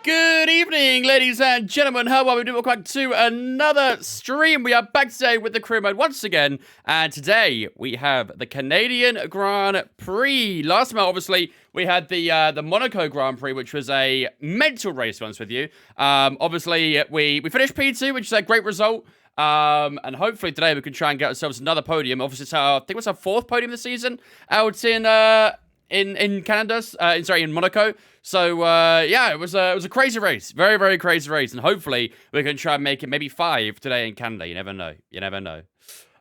Good evening, ladies and gentlemen. How are we doing? Welcome back to another stream. We are back today with the crew mode once again. And today we have the Canadian Grand Prix. Last time, obviously, we had the Monaco Grand Prix, which was a mental race, to be honest with you. Obviously, we finished P2, which is a great result. And hopefully today we can try and get ourselves another podium. Obviously, it's I think it was our fourth podium this season out in Canada. In Monaco. So, yeah, it was a crazy race. Very, very crazy race. And hopefully, we can try and make it maybe 5 today in Canada. You never know. You never know.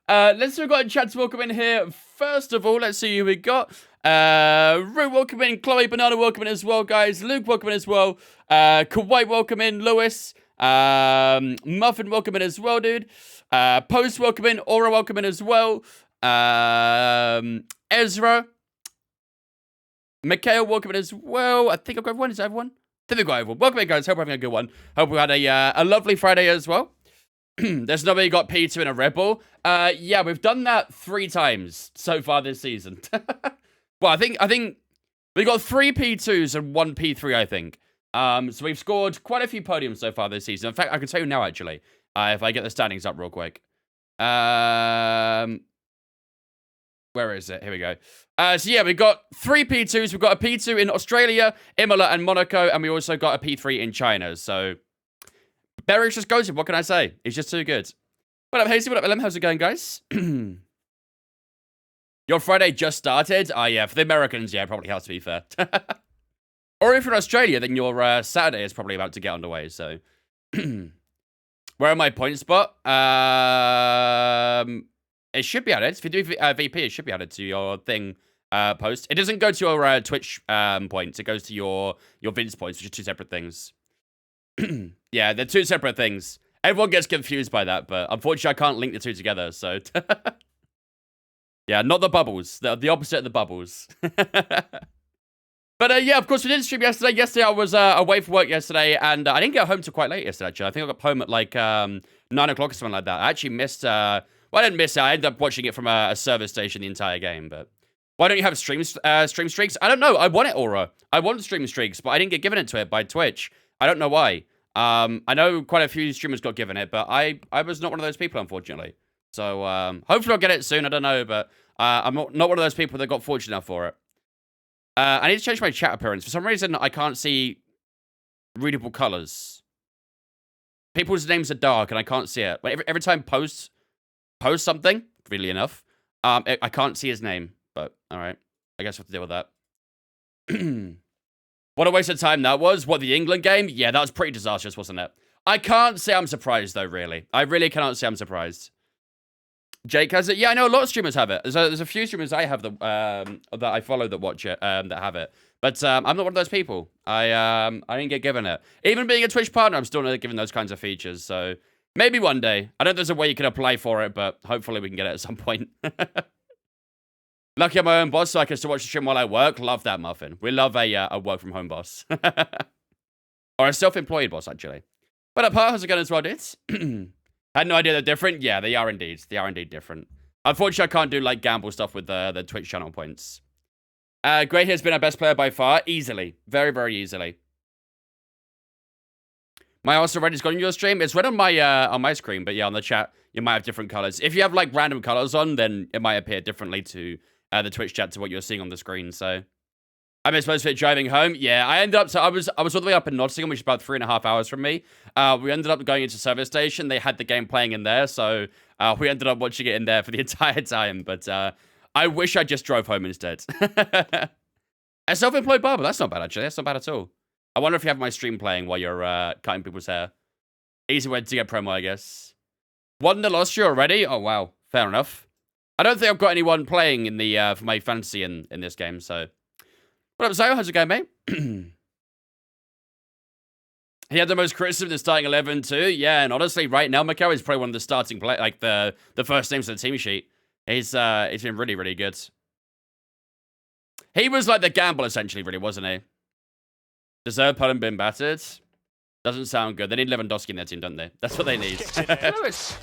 Let's see, we've got a chat to welcome in here. First of all, let's see who we got. Rue, welcome in. Chloe, Banana, welcome in as well, guys. Luke, welcome in as well. Kuwait, welcome in. Lewis. Muffin, welcome in as well, dude. Post, welcome in. Aura, welcome in as well. Ezra. Mikhail, welcome in as well. I think I've got everyone. Is that everyone? I think we've got everyone. Welcome in, guys. Hope we're having a good one. Hope we had a lovely Friday as well. There's nobody got P2 in a Red Bull. Yeah, we've done that 3 times so far this season. Well, I think we got 3 P2s and 1 P3, I think. So we've scored quite a few podiums so far this season. In fact, I can tell you now, actually, if I get the standings up real quick. Where is it? Here we go. So yeah, we got 3 P2s. We've got a P2 in Australia, Imola, and Monaco, and we also got a P3 in China. So Berwick's just goes. What can I say? He's just too good. What up, Hazy? What up, LM? How's it going, guys? Your Friday just started? Oh, yeah. For the Americans, yeah, it probably has to be fair. Or if you're in Australia, then your Saturday is probably about to get underway. So where are my point spot? It should be added. If you do VP, it should be added to your thing post. It doesn't go to your Twitch points. It goes to your Vince points, which are 2 separate things. Yeah, they're 2 separate things. Everyone gets confused by that, but unfortunately, I can't link the 2 together. So, yeah, not the bubbles. The opposite of the bubbles. But yeah, of course, we did stream yesterday. Yesterday, I was away for work yesterday, and I didn't get home till quite late yesterday, actually. I think I got home at like 9 o'clock or something like that. I actually missed... well, I didn't miss it. I ended up watching it from a service station the entire game, but... Why don't you have stream streaks? I don't know. I want it, Aura. I want stream streaks, but I didn't get given it to it by Twitch. I don't know why. I know quite a few streamers got given it, but I was not one of those people, unfortunately. So, hopefully I'll get it soon. I don't know, but I'm not one of those people that got fortunate enough for it. I need to change my chat appearance. For some reason, I can't see readable colors. People's names are dark, and I can't see it. But every time post something, really enough, I can't see his name. But, alright. I guess we'll have to deal with that. What a waste of time that was. What, the England game? Yeah, that was pretty disastrous, wasn't it? I can't say I'm surprised, though, really. I really cannot say I'm surprised. Jake has it? Yeah, I know a lot of streamers have it. There's a few streamers I have that I follow that watch it, that have it. But I'm not one of those people. I didn't get given it. Even being a Twitch partner, I'm still not given those kinds of features, so... Maybe one day. I know there's a way you can apply for it, but hopefully we can get it at some point. Lucky I'm my own boss, so I can still watch the stream while I work. Love that, Muffin. We love a work-from-home boss. Or a self-employed boss, actually. But apart, how's it going as well, dudes? Had no idea they're different. Yeah, they are indeed. They are indeed different. Unfortunately, I can't do, like, gamble stuff with the Twitch channel points. Grey has been our best player by far. Easily. Very, very easily. My also red is gone on your stream. It's red on my screen, but yeah, on the chat, you might have different colors. If you have, like, random colors on, then it might appear differently to the Twitch chat to what you're seeing on the screen, so... I'm supposed to be driving home. Yeah, I ended up... So I was all the way up in Nottingham, which is about 3.5 hours from me. We ended up going into service station. They had the game playing in there, so we ended up watching it in there for the entire time. But I wish I just drove home instead. A self-employed barber. That's not bad, actually. That's not bad at all. I wonder if you have my stream playing while you're cutting people's hair. Easy way to get promo, I guess. Won the lost you already? Oh, wow. Fair enough. I don't think I've got anyone playing in the for my fantasy in this game, so... What up, Zayo? How's it going, mate? He had the most criticism in the starting 11 too. Yeah, and honestly, right now, Mikhail is probably one of the starting play, like the first names on the team sheet. He's been really, really good. He was like the gamble, essentially, really, wasn't he? Deserved Podium been battered. Doesn't sound good. They need Lewandowski in their team, don't they? That's what they need. Lewis.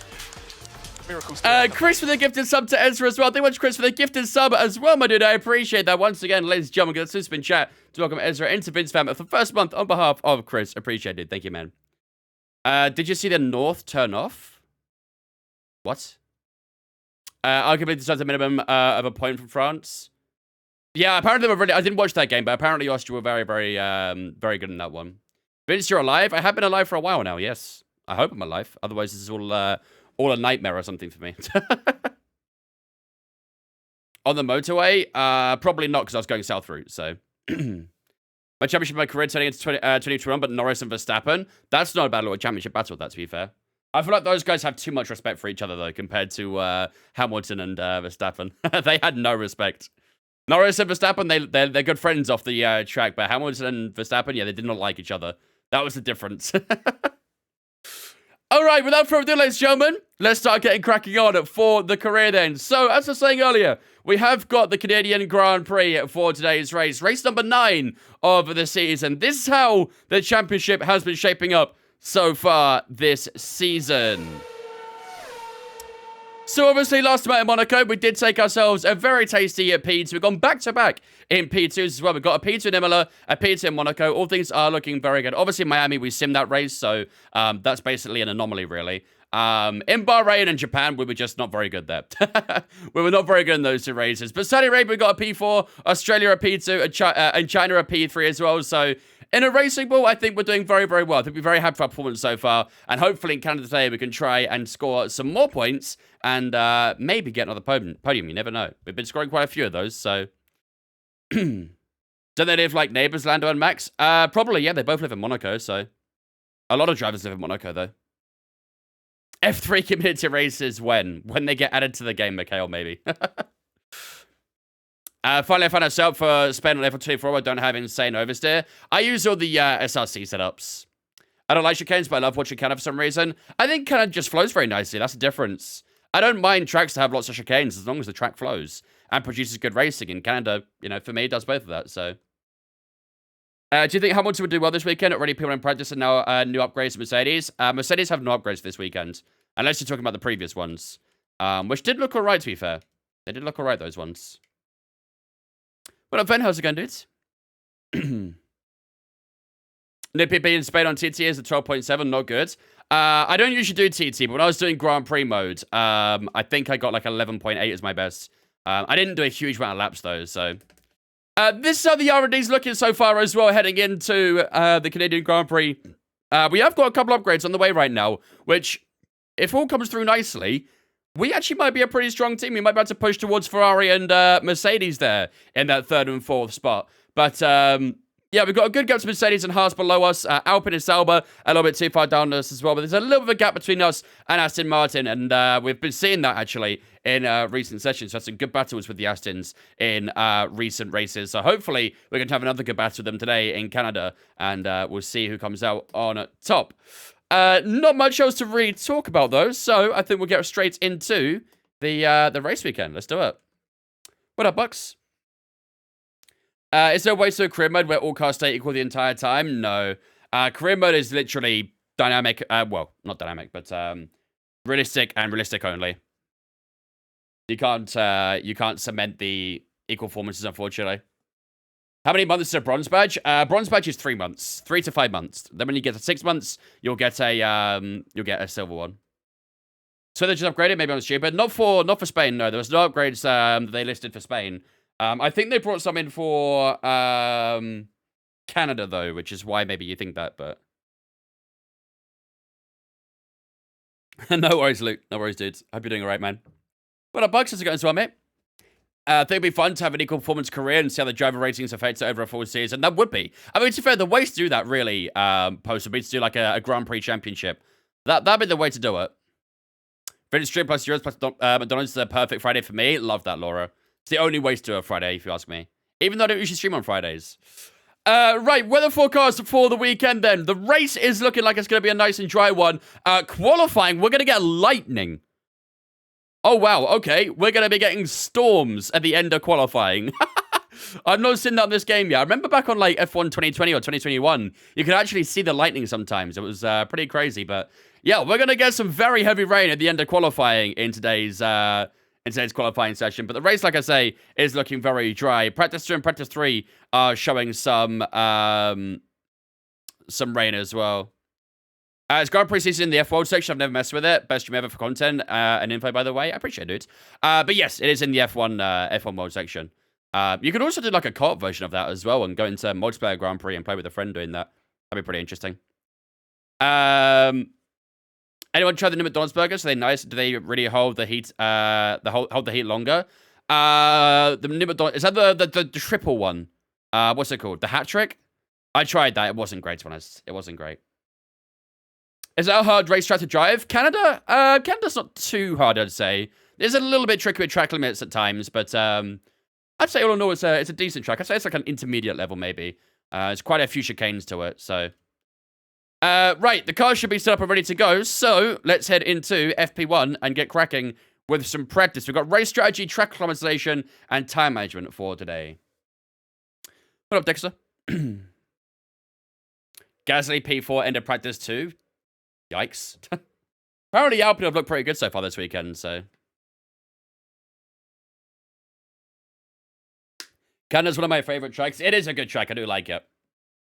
Chris for the gifted sub to Ezra as well. Thank you much, Chris, for the gifted sub as well, my dude. I appreciate that. Once again, ladies and gentlemen, let's just been chat to welcome Ezra into Vince Fam for the first month on behalf of Chris. Appreciate it. Thank you, man. Did you see the North turn off? What? Arguably deserves a minimum of a point from France. Yeah, apparently they were really... I didn't watch that game, but apparently Austria were very, very, very good in that one. Vince, you're alive? I have been alive for a while now, yes. I hope I'm alive. Otherwise, this is all a nightmare or something for me. On the motorway? Probably not, because I was going south route, so... My championship, my career turning into 2021, but Norris and Verstappen. That's not a battle or a championship battle, that, to be fair. I feel like those guys have too much respect for each other, though, compared to Hamilton and Verstappen. They had no respect. Norris and Verstappen, they're good friends off the track, but Hamilton and Verstappen, yeah, they did not like each other. That was the difference. All right, without further ado, ladies and gentlemen, let's start getting cracking on for the career then. So, as I was saying earlier, we have got the Canadian Grand Prix for today's race. Race number 9 of the season. This is how the championship has been shaping up so far this season. So obviously, last time out in Monaco, we did take ourselves a very tasty P2. We've gone back-to-back in P2s as well. We've got a P2 in Imola, a P2 in Monaco. All things are looking very good. Obviously, in Miami, we simmed that race, so that's basically an anomaly, really. In Bahrain and Japan, we were just not very good there. We were not very good in those 2 races. But Saudi Arabia, we got a P4, Australia a P2, and China a P3 as well, so... In a racing ball, I think we're doing very, very well. I think we're very happy with our performance so far. And hopefully in Canada today, we can try and score some more points and maybe get another podium. You never know. We've been scoring quite a few of those, so... Don't they live like neighbors, Lando and Max? Probably, yeah. They both live in Monaco, so... A lot of drivers live in Monaco, though. F3 community races when? When they get added to the game, Mikhail, maybe. Finally, I found out for Spain on level 24. I don't have insane oversteer. I use all the SRC setups. I don't like chicanes, but I love watching Canada for some reason. I think Canada just flows very nicely. That's the difference. I don't mind tracks to have lots of chicanes as long as the track flows and produces good racing. And Canada, you know, for me, does both of that. So, do you think Hamilton would do well this weekend? Already people in practice and now new upgrades to Mercedes. Mercedes have no upgrades this weekend, unless you're talking about the previous ones, which did look alright. To be fair, they did look alright, those ones. What up, Ben? How's it going, dudes? New PB in Spain on TT is a 12.7, not good. I don't usually do TT, but when I was doing Grand Prix mode, I think I got like 11.8 as my best. I didn't do a huge amount of laps, though, so... this is how the R&D's looking so far as well, heading into the Canadian Grand Prix. We have got a couple upgrades on the way right now, which, if all comes through nicely... We actually might be a pretty strong team. We might be able to push towards Ferrari and Mercedes there in that 3rd and 4th spot. But, yeah, we've got a good gap to Mercedes and Haas below us. Alpine and Sauber a little bit too far down us as well. But there's a little bit of a gap between us and Aston Martin. And we've been seeing that, actually, in recent sessions. We've had some good battles with the Astons in recent races. So hopefully we're going to have another good battle with them today in Canada. And we'll see who comes out on top. Not much else to really talk about, though, so I think we'll get straight into the race weekend. Let's do it. What up, Bucks? Is there a way to do a career mode where all cars stay equal the entire time? No. Career mode is literally dynamic, well, not dynamic, but realistic and realistic only. You can't cement the equal performances, unfortunately. How many months is a bronze badge? Bronze badge is 3 months, 3 to 5 months. Then when you get to 6 months, you'll get a silver one. So they just upgraded. Maybe I'm stupid. Not for Spain. No, there was no upgrades that they listed for Spain. I think they brought some in for Canada though, which is why maybe you think that. But no worries, Luke. No worries, dudes. Hope you're doing all right, man. What up, Bucks? How's it going as well, mate? I think it'd be fun to have an equal performance career and see how the driver ratings affect it over a full season. That would be. I mean, to be fair, the way to do that, really, Post, would be to do like a Grand Prix championship. That'd be the way to do it. Vintage Stream plus Euros plus McDonald's is a perfect Friday for me. Love that, Laura. It's the only way to do a Friday, if you ask me. Even though I don't usually stream on Fridays. Right, weather forecast for the weekend then. The race is looking like it's going to be a nice and dry one. Qualifying, we're going to get lightning. Oh, wow, okay. We're going to be getting storms at the end of qualifying. I've not seen that in this game yet. I remember back on like F1 2020 or 2021, you could actually see the lightning sometimes. It was pretty crazy. But yeah, we're going to get some very heavy rain at the end of qualifying in today's qualifying session. But the race, like I say, is looking very dry. Practice 2 and Practice 3 are showing some rain as well. It's Grand Prix season in the F1 section. I've never messed with it. Best stream ever for content and info, by the way. I appreciate it, dudes. But yes, it is in the F1 mode section. You could also do like a co-op version of that as well and go into multiplayer Grand Prix and play with a friend doing that. That'd be pretty interesting. Anyone try the new McDonald's burgers? Are they nice? Do they really hold the heat? Hold the heat longer? The new McDonald's, is that the triple one? What's it called? The hat trick? I tried that. It wasn't great, to be honest. It wasn't great. Is that a hard racetrack to drive? Canada? Canada's not too hard, I'd say. There's a little bit tricky with track limits at times, but I'd say all in all, it's a decent track. I'd say it's like an intermediate level, maybe. There's quite a few chicanes to it, so. Right, the cars should be set up and ready to go, so let's head into FP1 and get cracking with some practice. We've got race strategy, track acclimatization, and time management for today. What up, Dexter? Gasly P4 end of practice 2. Yikes. Apparently Alpine have looked pretty good so far this weekend, so. Canada's one of my favorite tracks. It is a good track. I do like it.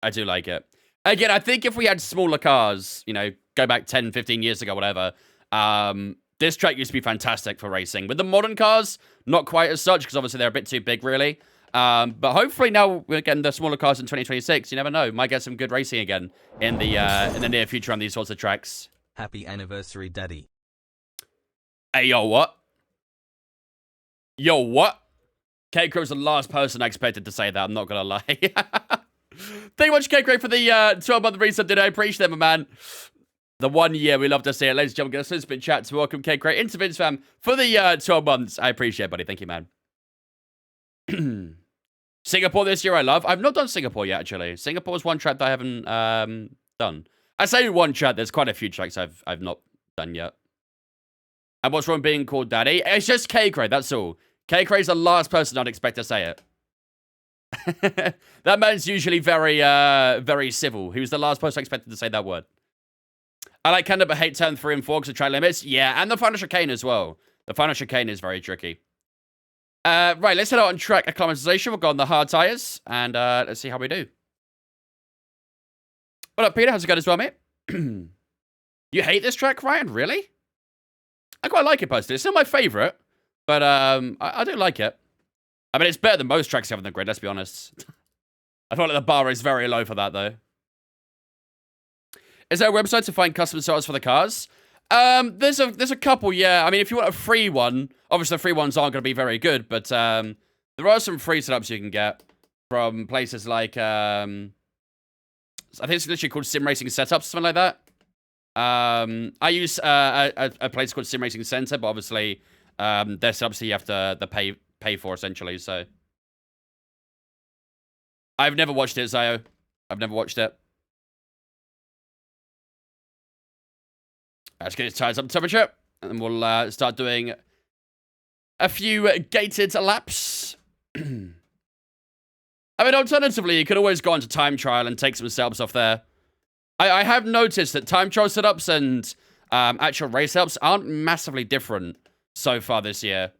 I do like it. Again, I think if we had smaller cars, you know, go back 10, 15 years ago, whatever, this track used to be fantastic for racing. With the modern cars, not quite as such, because obviously they're a bit too big, really. But hopefully now we're getting the smaller cars in 2026. You never know. Might get some good racing again in the near future on these sorts of tracks. Happy anniversary, Daddy. Hey, yo, what? Yo, what? K-Crow's the last person I expected to say that. I'm not going to lie. Thank you much, K-Crow, for the 12-month resub today. I appreciate it, my man. The 1 year, we love to see it. Ladies and gentlemen, get a spin chat to welcome K-Crow into Vince Fam for the 12 months. I appreciate it, buddy. Thank you, man. Singapore this year I love. I've not done Singapore yet, actually. Singapore's one track that I haven't done. I say one track, there's quite a few tracks I've not done yet. And what's wrong with being called Daddy? It's just K-Cray, that's all. K-Cray's the last person I'd expect to say it. That man's usually very, very civil. He was the last person I expected to say that word. I like Canada, but hate turn 3 and 4 because of track limits. Yeah, and the final chicane as well. The final chicane is very tricky. Right, let's head out on track acclimatization. We'll go on the hard tires, and let's see how we do. What up, Peter? How's it going as well, mate? You hate this track, Ryan? Really? I quite like it, personally. It's not my favorite, but I do like it. I mean, it's better than most tracks you have on the grid, let's be honest. I feel like the bar is very low for that, though. Is there a website to find custom setups for the cars? There's a couple, yeah. I mean, if you want a free one, obviously the free ones aren't going to be very good, but there are some free setups you can get from places like, I think it's literally called simracing setups, something like that. I use a place called Simracing Center, but obviously their setups that you have to pay for, essentially, so. I've never watched it, Zio. I've never watched it. Let's get his tires up to temperature, and we'll start doing a few gated laps. I mean, alternatively, you could always go onto time trial and take some setups off there. I have noticed that time trial setups and actual race setups aren't massively different so far this year.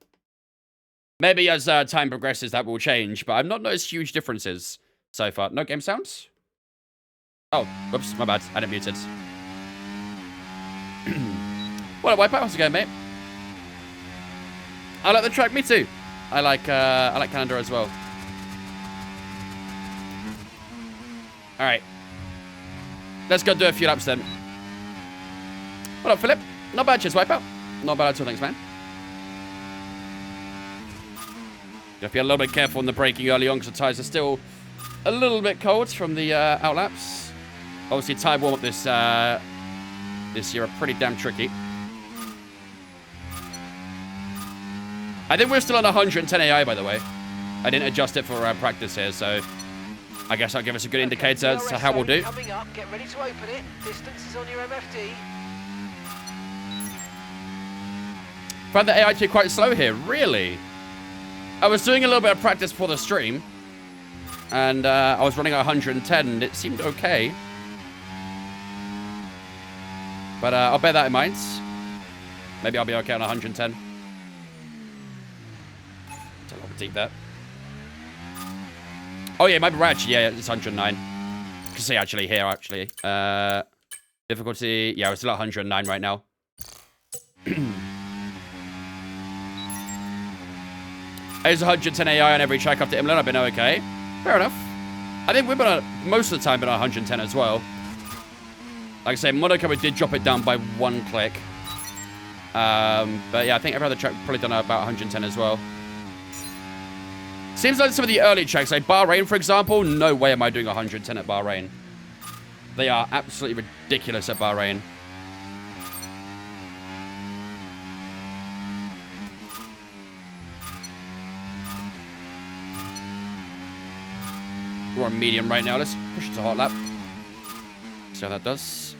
Maybe as time progresses, that will change, but I've not noticed huge differences so far. No game sounds? Oh, whoops, my bad. I didn't mute it. What up, Wipeout? How's it going, mate? I like the track. Me too. I like Canada as well. All right. Let's go do a few laps then. What up, Philip? Not bad, cheers, Wipeout. Not bad at all, thanks, man. You have to be a little bit careful on the braking early on because the tyres are still a little bit cold from the out laps. Obviously, tyre warm-up this year are pretty damn tricky. I think we're still on 110 AI, by the way. I didn't adjust it for practice here, so I guess that'll give us a good indicator as to how we'll do. Coming up, get ready to open it. Distance is on your MFD. Found the AI to be quite slow here, really? I was doing a little bit of practice for the stream, and I was running at 110, and it seemed okay. But I'll bear that in mind. Maybe I'll be okay on 110. Don't know deep that. Oh yeah, maybe actually, yeah, it's 109. You can see actually here, actually. Difficulty, yeah, we're still at 109 right now. There's 110 AI on every track after Imola. I've been okay. Fair enough. I think we've been most of the time been on 110 as well. Like I say, Monaco, we did drop it down by 1 click. But yeah, I think every other track probably done about 110 as well. Seems like some of the early tracks, like Bahrain, for example, no way am I doing 110 at Bahrain. They are absolutely ridiculous at Bahrain. We're on medium right now. Let's push it to hot lap. See how that does.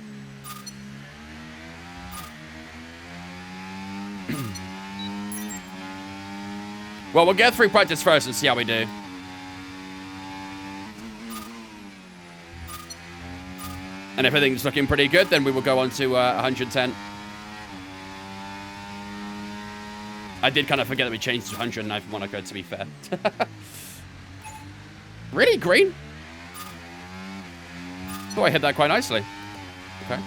Well, we'll get through practice first and see how we do. And if everything's looking pretty good, then we will go on to 110. I did kind of forget that we changed to 109 for Monaco, to be fair. Really? Green? Oh, I hit that quite nicely. Okay.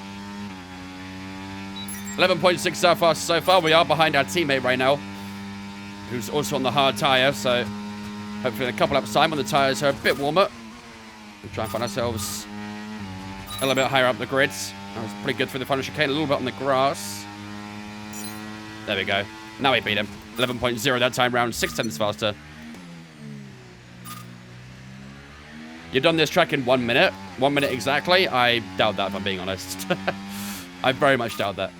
11.6 so far. We are behind our teammate right now, who's also on the hard tyre, so hopefully in a couple laps time when the tyres are a bit warmer, we'll try and find ourselves a little bit higher up the grids. That was pretty good through the final chicane, a little bit on the grass. There we go. Now we beat him. 11.0 that time round, 6/10 faster. You've done this track in 1 minute. 1 minute exactly. I doubt that, if I'm being honest. I very much doubt that.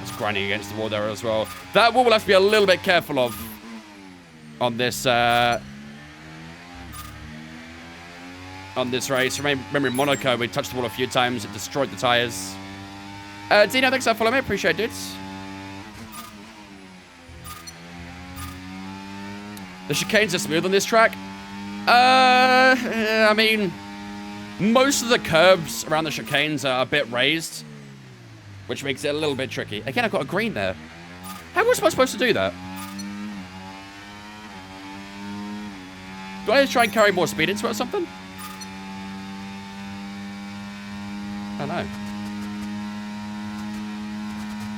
It's grinding against the wall there as well. That wall we'll have to be a little bit careful of on this race. Remember in Monaco, we touched the wall a few times. It destroyed the tyres. Dino, thanks for following me. Appreciate it. The chicanes are smooth on this track. I mean, most of the curves around the chicanes are a bit raised, which makes it a little bit tricky. Again, I've got a green there. How was I supposed to do that? Do I just try and carry more speed into it or something? I don't know.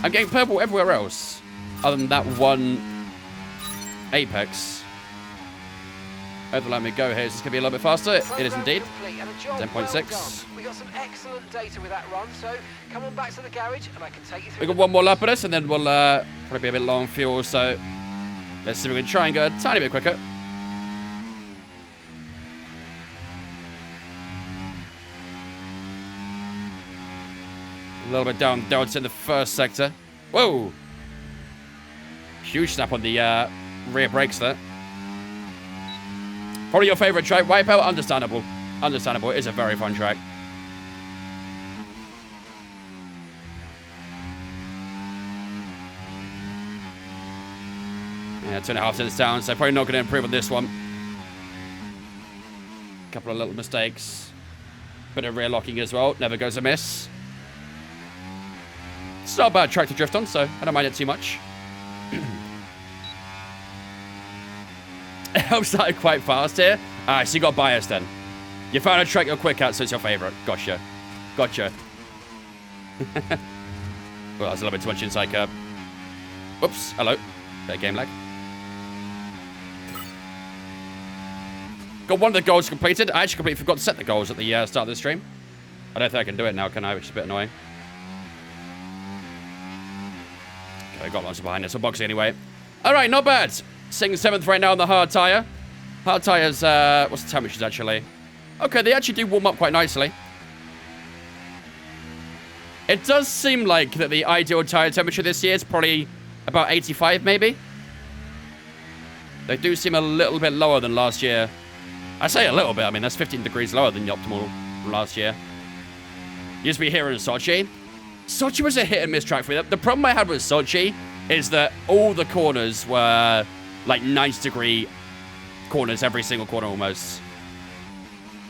I'm getting purple everywhere else, other than that one apex. Let me go here. Is this going to be a little bit faster? It is indeed. 10.6. We got some excellent data with that run, so come on back to the garage and I can take you through. We got one more lap of this, and then we'll probably be a bit low on fuel. So let's see if we can try and go a tiny bit quicker. A little bit down in the first sector. Whoa! Huge snap on the rear brakes there. Probably your favorite track, Wipeout. Understandable. Understandable. It is a very fun track. Yeah, 2.5 cents down, so probably not going to improve on this one. Couple of little mistakes. Bit of rear locking as well. Never goes amiss. It's not a bad track to drift on, so I don't mind it too much. It started quite fast here. Alright, so you got bias then. You found a track you're quick at, so it's your favorite. Gotcha. Gotcha. Well, that's a little bit too much inside curb. Whoops. Hello. Bit of game lag. Got one of the goals completed. I actually completely forgot to set the goals at the start of the stream. I don't think I can do it now, can I? Which is a bit annoying. Okay, got lots behind us. So boxing anyway. Alright, not bad. Sitting 7th right now on the hard tyre. Hard tyres, what's the temperatures actually? Okay, they actually do warm up quite nicely. It does seem like that the ideal tyre temperature this year is probably about 85 maybe. They do seem a little bit lower than last year. I say a little bit, I mean that's 15 degrees lower than the optimal from last year. Used to be here in Sochi. Sochi was a hit and miss track for me. The problem I had with Sochi is that all the corners were like 90-degree corners every single corner almost.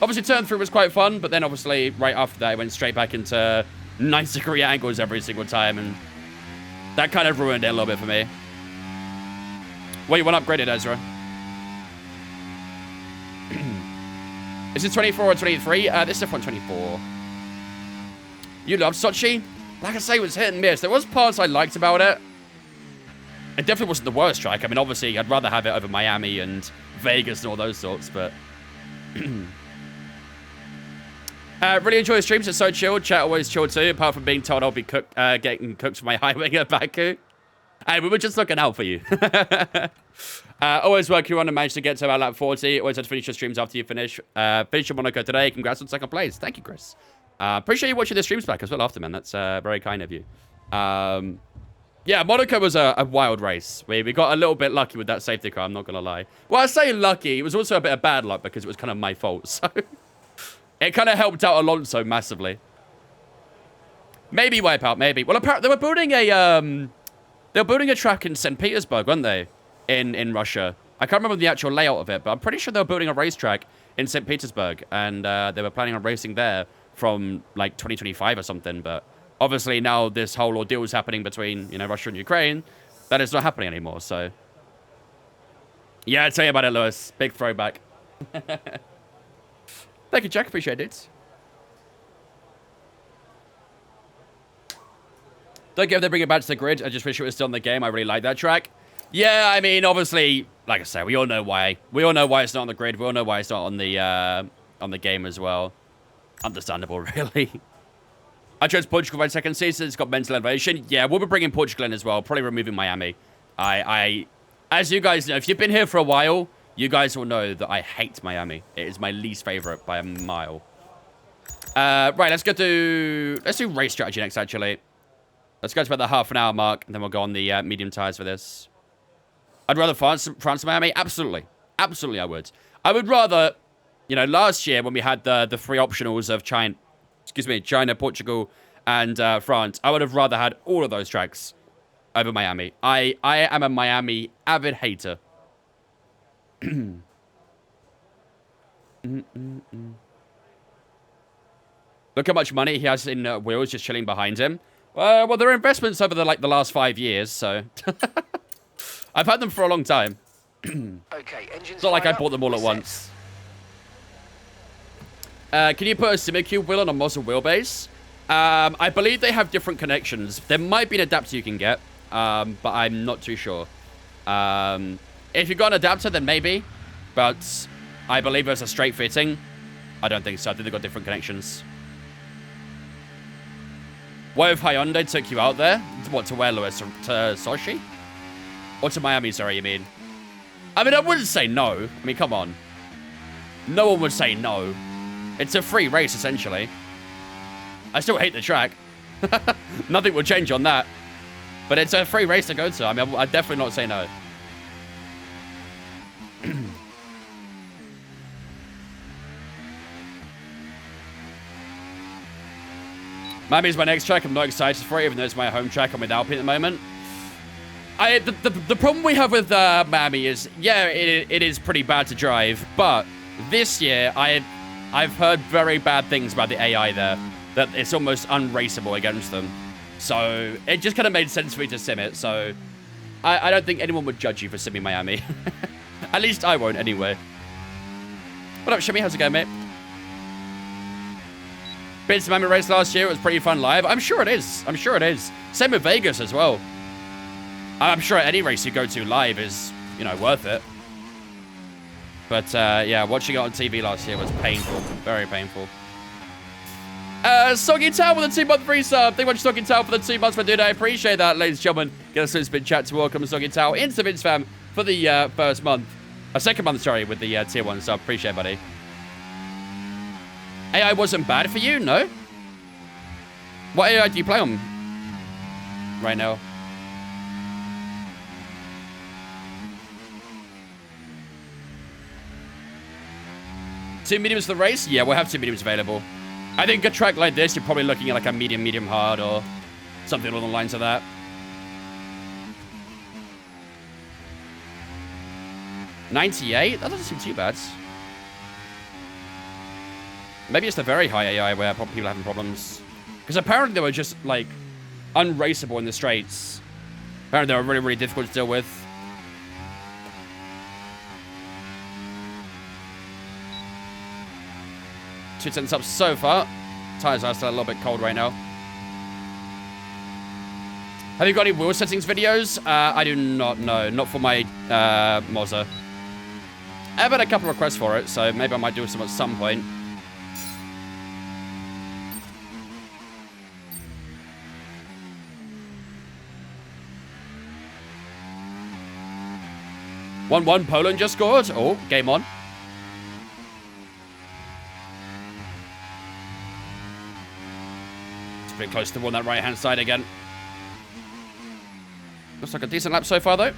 Obviously, turn 3 was quite fun, but then obviously right after that, it went straight back into 90-degree angles every single time, and that kind of ruined it a little bit for me. Well, you want upgraded, Ezra? Is it 24 or 23? This is F1 24. You love Sochi? Like I say, it was hit and miss. There was parts I liked about it. It definitely wasn't the worst track. I mean, obviously, I'd rather have it over Miami and Vegas and all those sorts, but... really enjoy the streams. It's so chill. Chat always chill too, apart from being told I'll be getting cooked for my high wing at Baku. Hey, we were just looking out for you. Always working on and managed to get to about lap 40. Always had to finish your streams after you finish. Finish your Monaco today. Congrats on second place. Thank you, Chris. Appreciate you watching the streams back as well after, man. That's very kind of you. Yeah, Monaco was a wild race. We got a little bit lucky with that safety car, I'm not going to lie. Well, I say lucky. It was also a bit of bad luck because it was kind of my fault. So it kind of helped out Alonso massively. Maybe Wipeout, maybe. Well, apparently they were building a track in St. Petersburg, weren't they? In Russia. I can't remember the actual layout of it, but I'm pretty sure they were building a racetrack in St. Petersburg, and they were planning on racing there from like 2025 or something. But obviously now this whole ordeal is happening between, you know, Russia and Ukraine. That is not happening anymore. So yeah, I'll tell you about it, Lewis. Big throwback. Thank you, Jack. Appreciate it. Don't care if they bring it back to the grid. I just wish it was still in the game. I really like that track. Yeah, I mean, obviously, like I said, we all know why. We all know why it's not on the grid. We all know why it's not on the game as well. Understandable, really. I chose Portugal for my second season. It's got mental elevation. Yeah, we'll be bringing Portugal in as well. Probably removing Miami. As you guys know, if you've been here for a while, you guys will know that I hate Miami. It is my least favorite by a mile. Right, let's do race strategy next, actually. Let's go to about the half an hour mark, and then we'll go on the medium tires for this. I'd rather France and Miami. Absolutely. Absolutely, I would. I would rather, you know, last year when we had the 3 optionals of China, Portugal, and France, I would have rather had all of those tracks over Miami. I am a Miami avid hater. Look how much money he has in wheels just chilling behind him. Well, they're investments over the last 5 years, so I've had them for a long time. Okay, it's not like I bought them all at once. Can you put a Simicube wheel on a Mozzle wheelbase? I believe they have different connections. There might be an adapter you can get, but I'm not too sure. If you've got an adapter, then maybe. But I believe it's a straight fitting. I don't think so. I think they've got different connections. What if Hyundai took you out there? What, to where, Lewis? To Sochi? Or to Miami, sorry, you mean? I mean, I wouldn't say no. I mean, come on. No one would say no. It's a free race, essentially. I still hate the track. Nothing will change on that. But it's a free race to go to. I mean, I'd definitely not say no. Miami's my next track. I'm not excited for it, even though it's my home track. I'm with Alpine at the moment. The problem we have with Miami is, yeah, it is pretty bad to drive, but this year I've heard very bad things about the AI there, that it's almost unraceable against them. So it just kind of made sense for me to sim it. So I don't think anyone would judge you for simming Miami. At least I won't anyway. What up, Shimmy? How's it going, mate? Been to Miami race last year. It was pretty fun live. I'm sure it is. I'm sure it is. Same with Vegas as well. I'm sure any race you go to live is, you know, worth it. But, yeah, watching it on TV last year was painful. Very painful. Soggy Tao with a 2-month free sub. Thank you much, Soggy Tao, for the 2 months for dude. I appreciate that, ladies and gentlemen. Get us a spin chat to welcome Soggy Tao into Vince Fam for the first month. Second month, sorry, with the tier 1 sub. Appreciate it, buddy. AI wasn't bad for you? No? What AI do you play on right now? Two mediums for the race? Yeah, we'll have 2 mediums available. I think a track like this, you're probably looking at like a medium hard or something along the lines of that. 98? That doesn't seem too bad. Maybe it's the very high AI where people are having problems. Because apparently they were just, like, unraceable in the straights. Apparently they were really, really difficult to deal with. Two tenths up so far. Tires are still a little bit cold right now. Have you got any wheel settings videos? I do not know. Not for my Mozza. I've had a couple of requests for it, so maybe I might do some at some point. One Poland just scored. Oh, game on. It's pretty close to on that right-hand side again. Looks like a decent lap so far, though.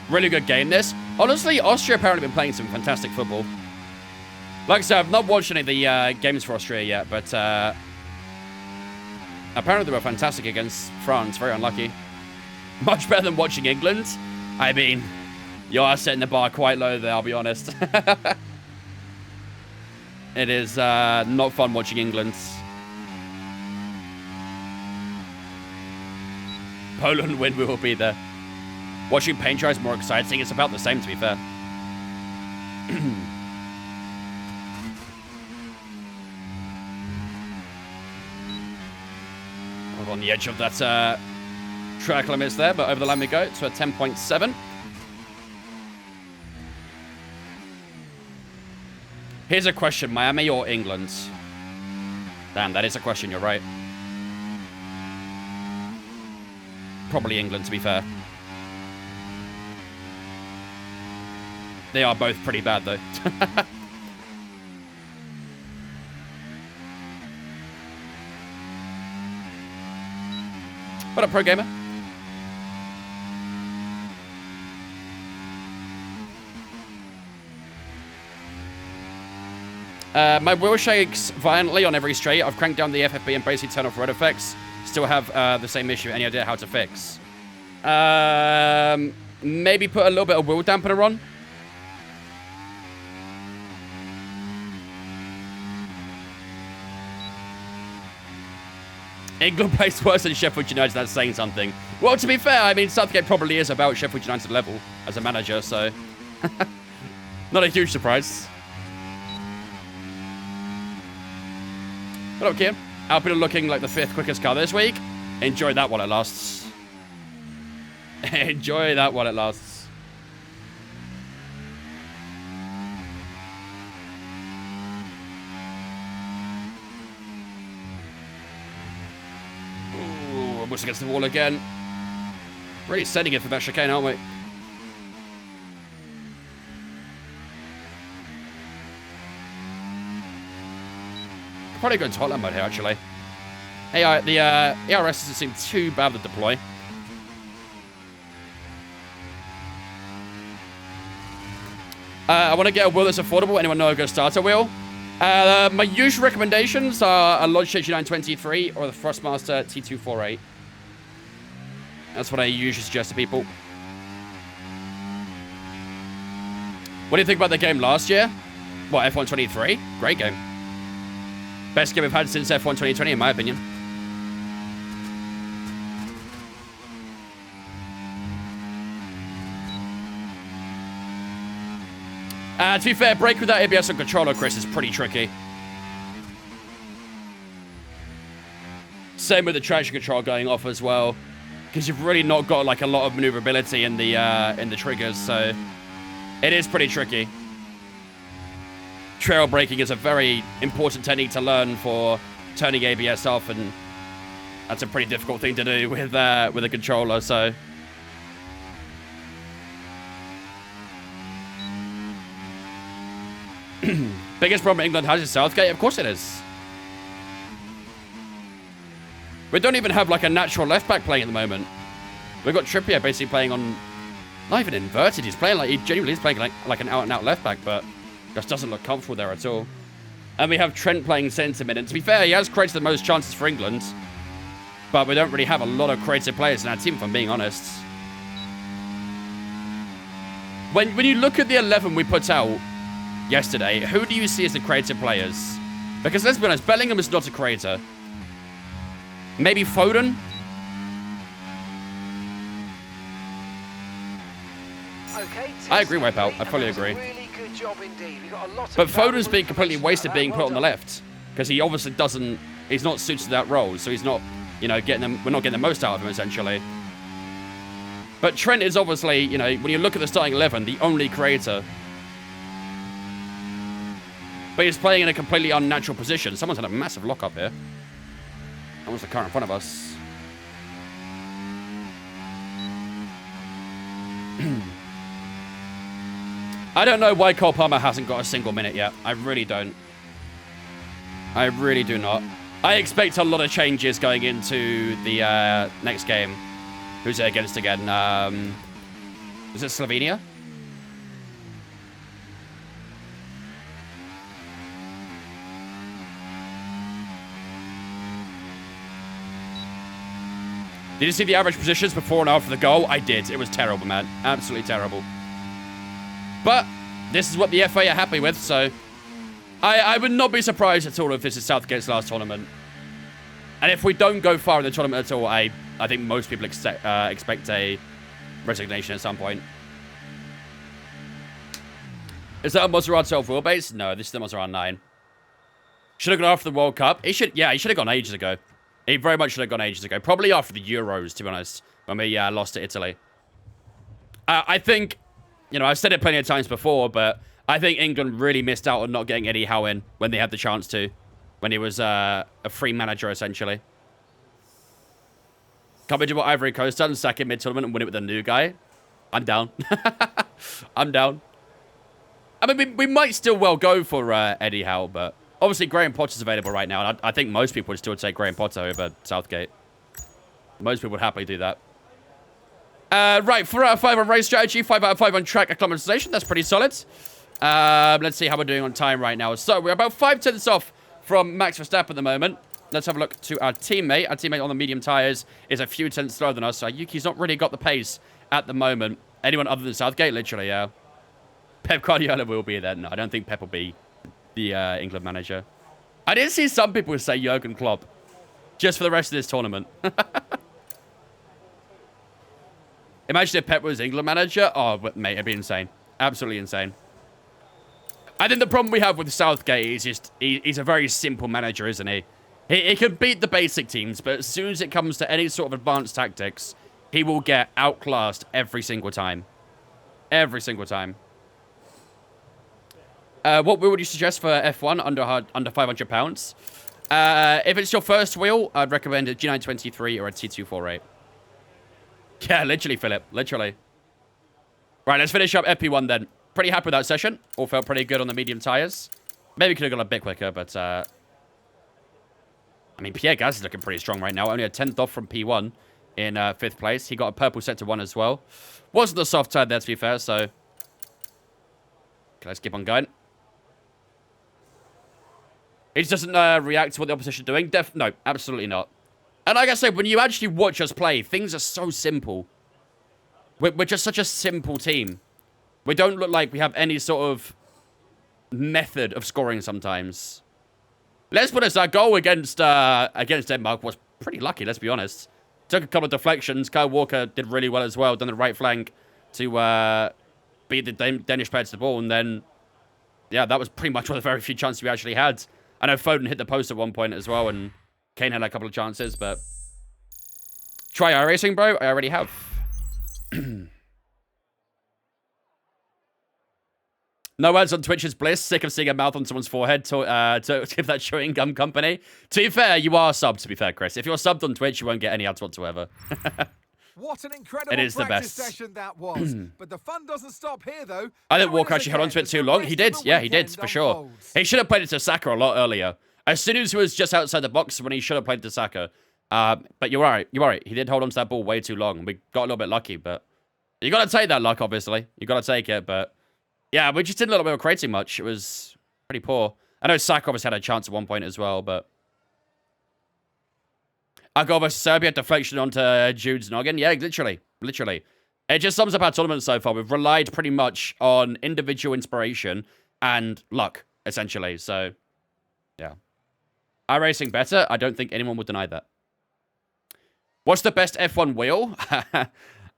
Really good game, this. Honestly, Austria apparently been playing some fantastic football. Like I said, I've not watched any of the games for Austria yet, but apparently they were fantastic against France. Very unlucky. Much better than watching England. I mean, you are setting the bar quite low there, I'll be honest. It is not fun watching England. Poland win, we will be there. Watching paint dry is more exciting. It's about the same, to be fair. I'm on the edge of that track limits there, but over the line we go to a 10.7. Here's a question, Miami or England? Damn, that is a question, you're right. Probably England, to be fair. They are both pretty bad, though. What up, Pro Gamer? My wheel shakes violently on every straight. I've cranked down the FFB and basically turned off road effects. Still have the same issue. Any idea how to fix? Maybe put a little bit of wheel dampener on. England plays worse than Sheffield United. That's saying something. Well, to be fair, I mean, Southgate probably is about Sheffield United level as a manager, so not a huge surprise. What up, Kim? Alpine looking like the 5th quickest car this week. Enjoy that while it lasts. Enjoy that while it lasts. Ooh, almost against the wall again. Really setting it for that chicane, aren't we? Probably going to Hotline mode here, actually. Hey, the ARS doesn't seem too bad to deploy. I want to get a wheel that's affordable. Anyone know a good starter wheel? My usual recommendations are a Logitech G923 or the Thrustmaster T248. That's what I usually suggest to people. What do you think about the game last year? What, F1 23? Great game. Best game we've had since F1 2020, in my opinion. To be fair, brake without ABS and controller, Chris, is pretty tricky. Same with the traction control going off as well, because you've really not got like a lot of maneuverability in the triggers, so it is pretty tricky. Trail braking is a very important technique to learn for turning ABS off, and that's a pretty difficult thing to do with a controller, so. Biggest problem England has is Southgate? Of course it is. We don't even have like a natural left back playing at the moment. We've got Trippier basically playing on, not even inverted, he's playing like, he genuinely is playing like an out and out left back, but just doesn't look comfortable there at all. And we have Trent playing centre mid, and to be fair, he has created the most chances for England, but we don't really have a lot of creative players in our team, if I'm being honest. When you look at the 11 we put out yesterday, who do you see as the creative players? Because let's be honest, Bellingham is not a creator. Maybe Foden? Okay, I agree, Wipeout. I fully agree. Really good job indeed. We've got a lot of But Foden's value being completely wasted being well put on the done. left. Because he obviously doesn't... He's not suited to that role. So he's not, you know, getting them... We're not getting the most out of him, essentially. But Trent is obviously, you know, when you look at the starting 11, the only creator. But he's playing in a completely unnatural position. Someone's had a massive lock-up here. That was the car in front of us. I don't know why Cole Palmer hasn't got a single minute yet. I really don't. I really do not. I expect a lot of changes going into the next game. Who's it against again? Is it Slovenia? Did you see the average positions before and after the goal? I did. It was terrible, man. Absolutely terrible. But this is what the FA are happy with, so I would not be surprised at all if this is Southgate's last tournament. And if we don't go far in the tournament at all, I think most people expect a resignation at some point. Is that a Maserati 12 wheelbase? No, this is the Maserati 9. Should have gone after the World Cup. He should have gone ages ago. He very much should have gone ages ago. Probably after the Euros, to be honest, when we lost to Italy. I think, you know, I've said it plenty of times before, but I think England really missed out on not getting Eddie Howe in when they had the chance to. When he was a free manager, essentially. Can't imagine what Ivory Coast done, sack him mid-tournament and win it with a new guy. I'm down. I'm down. I mean, we might still well go for Eddie Howe, but obviously Graham Potter's available right now, and I think most people would still take Graham Potter over Southgate. Most people would happily do that. Right, 4 out of 5 on race strategy, 5 out of 5 on track acclimatization. That's pretty solid. Let's see how we're doing on time right now. So we're about 5/10 off from Max Verstappen at the moment. Let's have a look to our teammate. Our teammate on the medium tyres is a few tenths slower than us, so Yuki's not really got the pace at the moment. Anyone other than Southgate? Literally, yeah. Pep Guardiola will be there. No, I don't think Pep will be the England manager. I did see some people say Jurgen Klopp just for the rest of this tournament. Imagine if Pep was England manager. Oh, mate, it'd be insane. Absolutely insane. I think the problem we have with Southgate is just he's a very simple manager, isn't he? He can beat the basic teams, but as soon as it comes to any sort of advanced tactics, he will get outclassed every single time. Every single time. What wheel would you suggest for F1 under £500? If it's your first wheel, I'd recommend a G923 or a T248. Yeah, literally, Philip. Literally. Right, let's finish up FP1 then. Pretty happy with that session. All felt pretty good on the medium tyres. Maybe could have gone a bit quicker, but... I mean, Pierre Gasly is looking pretty strong right now. Only a 10th off from P1 in 5th place. He got a purple sector 1 as well. Wasn't a soft turn there, to be fair, so... Okay, let's keep on going. He just doesn't react to what the opposition are doing. No, absolutely not. And like I said, when you actually watch us play, things are so simple. We're just such a simple team. We don't look like we have any sort of method of scoring sometimes. Let's put this, our goal against Denmark was pretty lucky, let's be honest. Took a couple of deflections. Kyle Walker did really well as well, done the right flank to beat the Danish player to the ball. And then, yeah, that was pretty much one of the very few chances we actually had. I know Foden hit the post at one point as well, and Kane had a couple of chances, but... Try iRacing, bro? I already have. No ads on Twitch is bliss. Sick of seeing a mouth on someone's forehead to give that chewing gum company. To be fair, you are subbed, to be fair, Chris. If you're subbed on Twitch, you won't get any ads whatsoever. What an incredible It is the practice best. session that was. But the fun doesn't stop here, though. I think Walker actually held on to it too long. He did. Yeah, he did, for sure. He should have played it to Saka a lot earlier. As soon as he was just outside the box when he should have played to Saka. But you're right. You're right. He did hold on to that ball way too long. We got a little bit lucky, but... You got to take that luck, obviously. You got to take it, but... Yeah, we just didn't look like we were creating much. It was pretty poor. I know Saka obviously had a chance at one point as well, but... I go over Serbia, deflection onto Jude's noggin. Yeah, literally. Literally. It just sums up our tournament so far. We've relied pretty much on individual inspiration and luck, essentially. So, yeah. iRacing better? I don't think anyone would deny that. What's the best F1 wheel?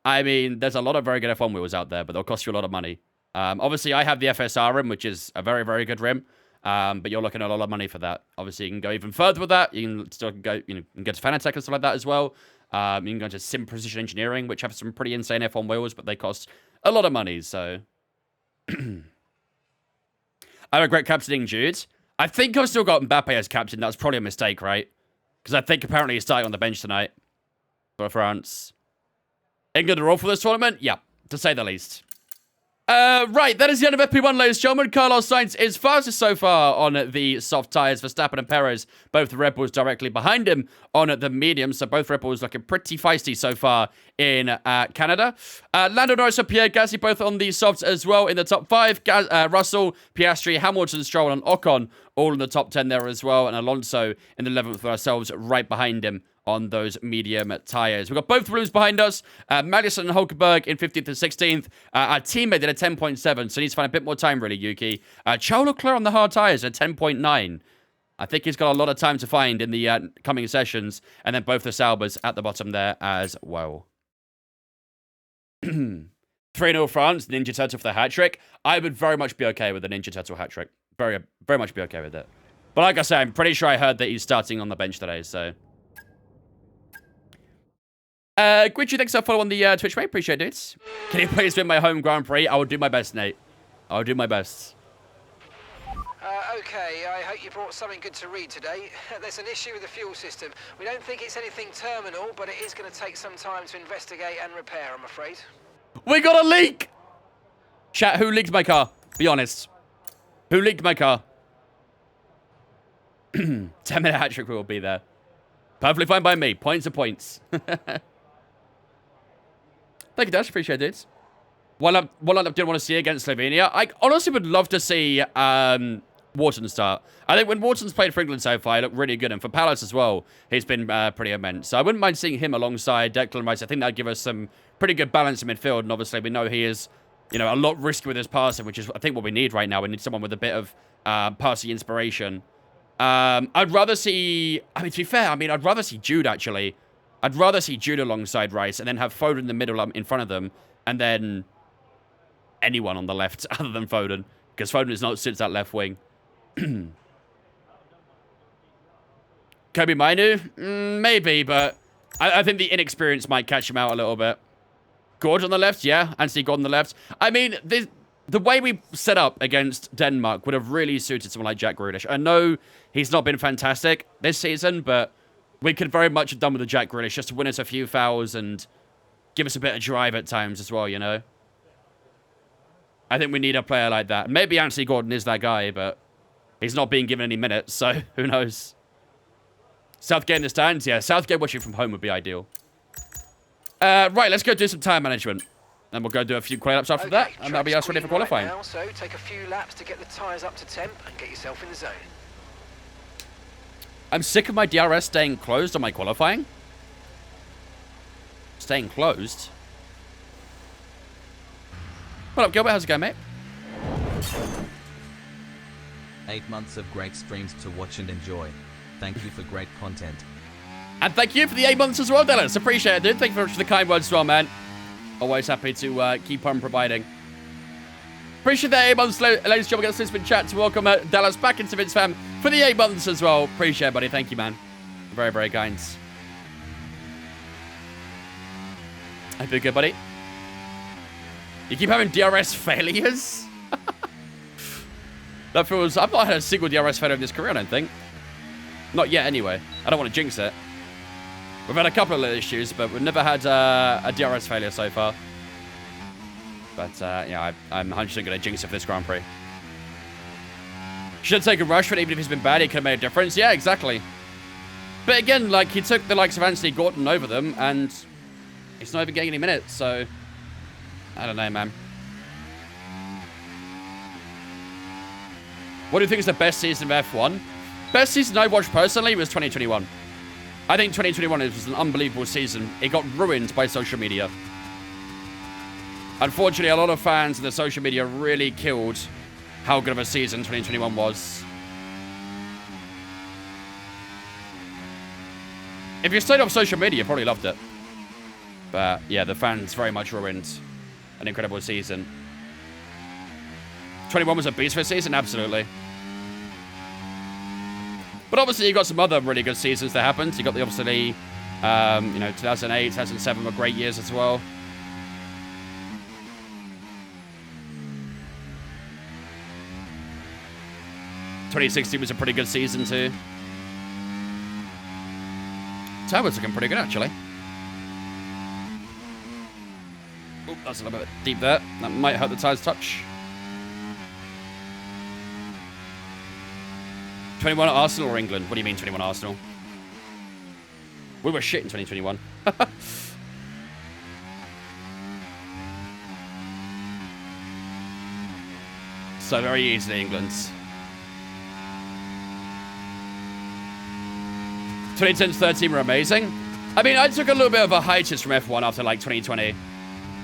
I mean, there's a lot of very good F1 wheels out there, but they'll cost you a lot of money. Obviously, I have the FSR rim, which is a very, very good rim. But you're looking at a lot of money for that. Obviously, you can go even further with that. You can still go, you can get to Fanatec and stuff like that as well. You can go to Sim Precision Engineering, which have some pretty insane F1 wheels, but they cost a lot of money, so... I regret captaining Jude. I think I've still got Mbappe as captain. That's probably a mistake, right? Because I think apparently he's starting on the bench tonight for France. England are all for this tournament? Yeah, to say the least. Right, that is the end of FP1, ladies and gentlemen. Carlos Sainz is fastest so far on the soft tyres. Verstappen and Perez, both Red Bulls directly behind him on the medium. So both Red Bulls looking pretty feisty so far in Canada. Lando Norris and Pierre Gasly both on the softs as well in the top 5. Russell, Piastri, Hamilton, Stroll and Ocon all in the top 10 there as well. And Alonso in the 11th with ourselves right behind him on those medium tyres. We've got both Blues behind us. Magnussen and Hulkenberg in 15th and 16th. Our teammate did a 10.7, so he needs to find a bit more time, really, Yuki. Charles Leclerc on the hard tyres at 10.9. I think he's got a lot of time to find in the coming sessions. And then both the Saubers at the bottom there as well. 3-0 France, Ninja Turtle for the hat-trick. I would very much be okay with a Ninja Turtle hat-trick. Very, very much be okay with it. But like I say, I'm pretty sure I heard that he's starting on the bench today, so... Guichi, thanks for follow on the Twitch, mate. Appreciate it. Can you please win my home Grand Prix? I will do my best, Nate. I'll do my best. Okay, I hope you brought something good to read today. There's an issue with the fuel system. We don't think it's anything terminal, but it is going to take some time to investigate and repair, I'm afraid. We got a leak! Chat, who leaked my car? Be honest. Who leaked my car? 10-minute hat-trick will be there. Perfectly fine by me. Points are points. Thank you, Dash. Appreciate it. One I didn't want to see against Slovenia. I honestly would love to see Wharton start. I think when Wharton's played for England so far, he looked really good. And for Palace as well, he's been pretty immense. So I wouldn't mind seeing him alongside Declan Rice. I think that'd give us some pretty good balance in midfield. And obviously, we know he is, you know, a lot risky with his passing, which is, I think, what we need right now. We need someone with a bit of passing inspiration. I'd rather see... I mean, to be fair, I'd rather see Jude, actually. I'd rather see Jude alongside Rice and then have Foden in the middle in front of them. And then anyone on the left other than Foden. Because Foden is not sits that left wing. Kobe Mainu? Maybe, but I think the inexperience might catch him out a little bit. Gordon on the left? Yeah. Anthony Gordon on the left. I mean, the way we set up against Denmark would have really suited someone like Jack Grealish. I know he's not been fantastic this season, but we could very much have done with the Jack Grealish just to win us a few fouls and give us a bit of drive at times as well, you know? I think we need a player like that. Maybe Anthony Gordon is that guy, but he's not being given any minutes, so who knows? Southgate in the stands? Yeah, Southgate watching from home would be ideal. Right, let's go do some time management. And we'll go do a few quali laps after that, and that'll be us ready for qualifying. Right now, so take a few laps to get the tyres up to temp and get yourself in the zone. I'm sick of my DRS staying closed on my qualifying. Staying closed? What up, Gilbert? How's it going, mate? 8 months of great streams to watch and enjoy. Thank you for great content. And thank you for the 8 months as well, Dallas. Appreciate it, dude. Thank you very much for the kind words as well, man. Always happy to keep on providing. Appreciate the 8 months, ladies and gentlemen. Get this in chat to welcome Dallas back into Vince fam for the 8 months as well. Appreciate it, buddy. Thank you, man. Very, very kind. Hope you're good, buddy. You keep having DRS failures? That feels... I've not had a single DRS failure in this career, I don't think. Not yet, anyway. I don't want to jinx it. We've had a couple of little issues, but we've never had a DRS failure so far. But, yeah, I'm 100% going to jinx it for this Grand Prix. Should take a rush for it, even if he's been bad, he could have made a difference. Yeah, exactly. But again, like, he took the likes of Anthony Gordon over them, and he's not even getting any minutes, so... I don't know, man. What do you think is the best season of F1? Best season I watched personally was 2021. I think 2021 was an unbelievable season. It got ruined by social media. Unfortunately, a lot of fans in the social media really killed how good of a season 2021 was. If you stayed off social media, you probably loved it. But yeah, the fans very much ruined an incredible season. 21 was a beast for a season, absolutely. But obviously, you got some other really good seasons that happened. You got the obviously, you know, 2008, 2007 were great years as well. '2016 was a pretty good season too. Tower's looking pretty good actually. Oop, that's a little bit deep there. That might hurt the tire's touch. 21 at Arsenal or England? What do you mean 21 Arsenal? We were shit in 2021. So very easily England. 2010-13 were amazing. I mean, I took a little bit of a hiatus from F1 after like 2020.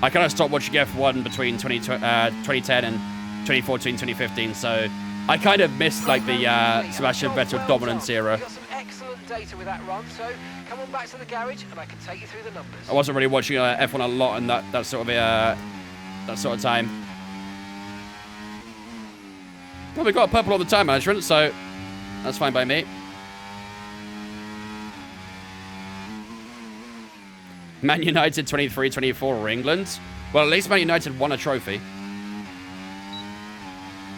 I kind of stopped watching F1 between 2010 and 2014, 2015, so I kind of missed like the Sebastian Vettel dominance era. Got some excellent data with that run, so come on back to the garage and I can take you through the numbers. I wasn't really watching F1 a lot in that sort of time. Well, we got a purple all the time management, so that's fine by me. Man United 23-24 or England. Well, at least Man United won a trophy.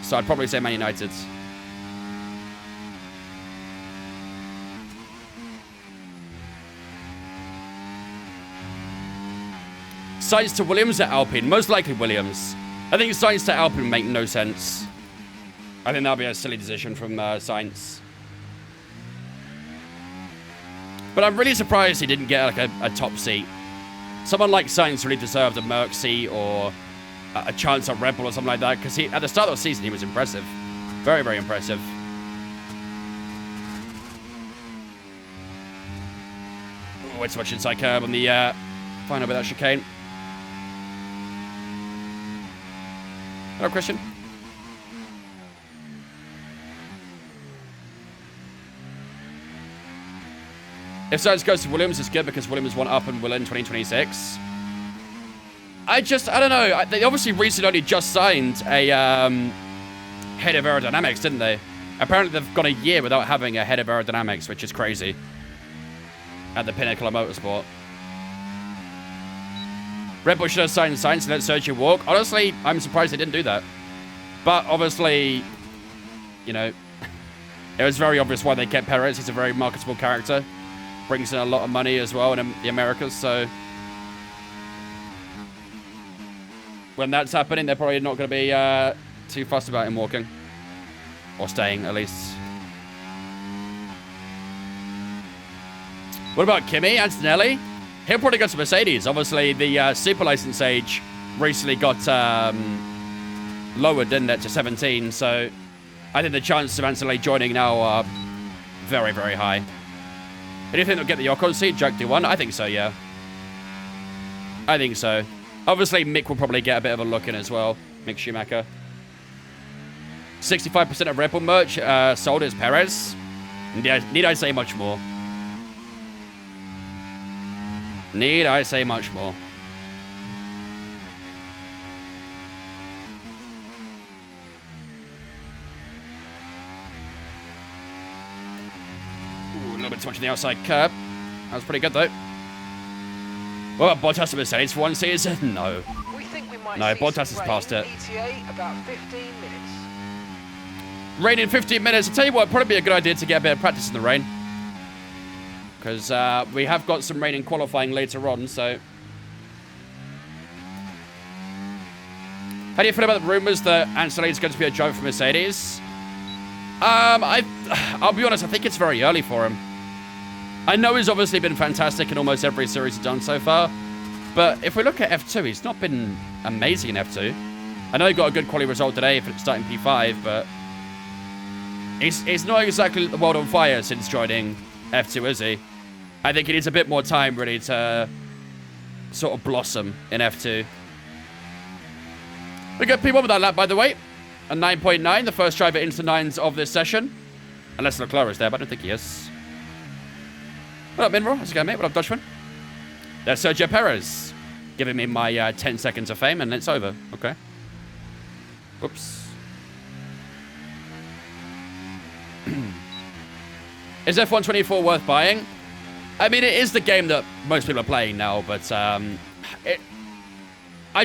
So I'd probably say Man United. Sainz to Williams at Alpine. Most likely Williams. I think Sainz to Alpine make no sense. I think that'll be a silly decision from Sainz. But I'm really surprised he didn't get like a top seat. Someone like Sainz really deserved a Merc seat or a chance at Red Bull or something like that, because at the start of the season he was impressive. Very, very impressive. Ooh, way too much inside curb on the final bit of that chicane. Hello, Christian. If Sainz goes to Williams, it's good because Williams won up and will in 2026. I don't know. They obviously recently only just signed a head of aerodynamics, didn't they? Apparently they've gone a year without having a head of aerodynamics, which is crazy. At the pinnacle of motorsport. Red Bull should have signed Sainz and let Sergio walk. Honestly, I'm surprised they didn't do that. But obviously, you know, it was very obvious why they kept Perez. He's a very marketable character. Brings in a lot of money as well in the Americas, so when that's happening, they're probably not going to be too fussed about him walking. Or staying, at least. What about Kimi, Antonelli? He'll probably go to Mercedes. Obviously, the super license age recently got lowered, didn't it, to 17, so I think the chances of Antonelli joining now are very, very high. Do you think they'll get the Ocon seat? Jack do one? I think so, yeah. I think so. Obviously, Mick will probably get a bit of a look in as well. Mick Schumacher. 65% of Red Bull merch sold is Perez. Need I say much more? Need I say much more? Ooh, a little bit too much on the outside curb. That was pretty good, though. What about Bottas and Mercedes for one season? No. We think we might No, see Bottas some has passed rain it. ETA about 15 minutes. Rain in 15 minutes. I'll tell you what, probably be a good idea to get a bit of practice in the rain. Because we have got some rain in qualifying later on, so... How do you feel about the rumours that Antonelli is going to be a driver for Mercedes? I'll be honest, I think it's very early for him. I know he's obviously been fantastic in almost every series he's done so far, but if we look at F2, he's not been amazing in F2. I know he got a good quality result today for starting P5, but he's not exactly the world on fire since joining F2, is he? I think he needs a bit more time, really, to sort of blossom in F2. We got P1 with that lap, by the way. A 9.9, the first driver into 9s of this session. Unless Leclerc is there, but I don't think he is. What up, Minro? How's it going, mate? What up, Dutchman? There's Sergio Perez. Giving me my 10 seconds of fame, and it's over. Okay. Whoops. Is F124 worth buying? I mean, it is the game that most people are playing now, but I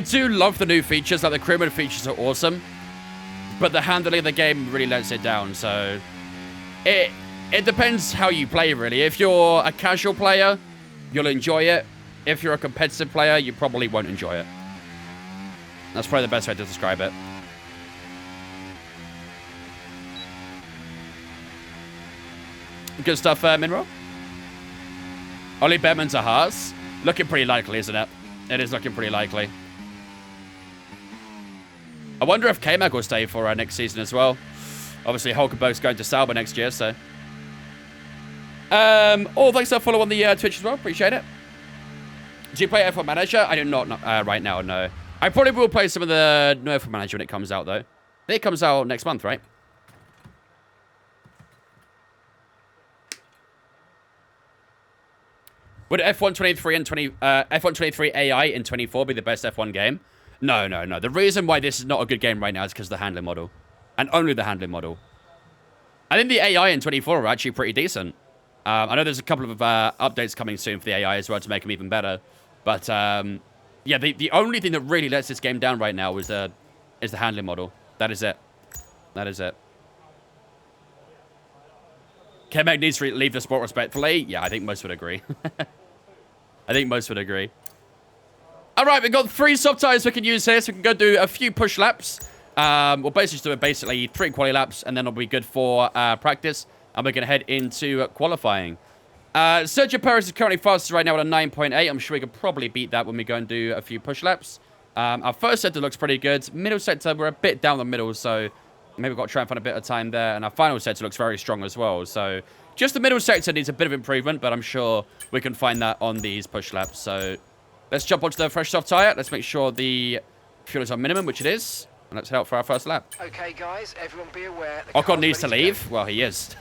do love the new features. Like, the crew mode features are awesome, but the handling of the game really lets it down, so it depends how you play, really. If you're a casual player, you'll enjoy it. If you're a competitive player, you probably won't enjoy it. That's probably the best way to describe it. Good stuff, Minro. Ollie Behrman to Haas. Looking pretty likely, isn't it? It is looking pretty likely. I wonder if K-Mag will stay for next season as well. Obviously, Hulkenberg's going to Sauber next year, so. Oh, thanks for follow on the Twitch as well. Appreciate it. Do you play F1 Manager? I do not right now, no. I probably will play some of the new F1 Manager when it comes out, though. I think it comes out next month, right? Would F123 and F123 AI in 24 be the best F1 game? No, no, no. The reason why this is not a good game right now is because of the handling model. And only the handling model. I think the AI in 24 are actually pretty decent. I know there's a couple of updates coming soon for the AI as well to make them even better. But, yeah, the only thing that really lets this game down right now is the handling model. That is it. That is it. K-Mag needs to leave the sport respectfully. Yeah, I think most would agree. I think most would agree. All right, we've got 3 soft tires we can use here, so we can go do a few push laps. We'll basically do 3 quali laps, and then it'll be good for practice. And we're going to head into qualifying. Sergio Perez is currently fastest right now at a 9.8. I'm sure we could probably beat that when we go and do a few push laps. Our first sector looks pretty good. Middle sector, we're a bit down the middle, so maybe we've got to try and find a bit of time there. And our final sector looks very strong as well. So just the middle sector needs a bit of improvement, but I'm sure we can find that on these push laps. So let's jump onto the fresh soft tire. Let's make sure the fuel is on minimum, which it is. And let's head out for our first lap. Okay, guys, everyone be aware. Ocon needs to leave. Well, he is.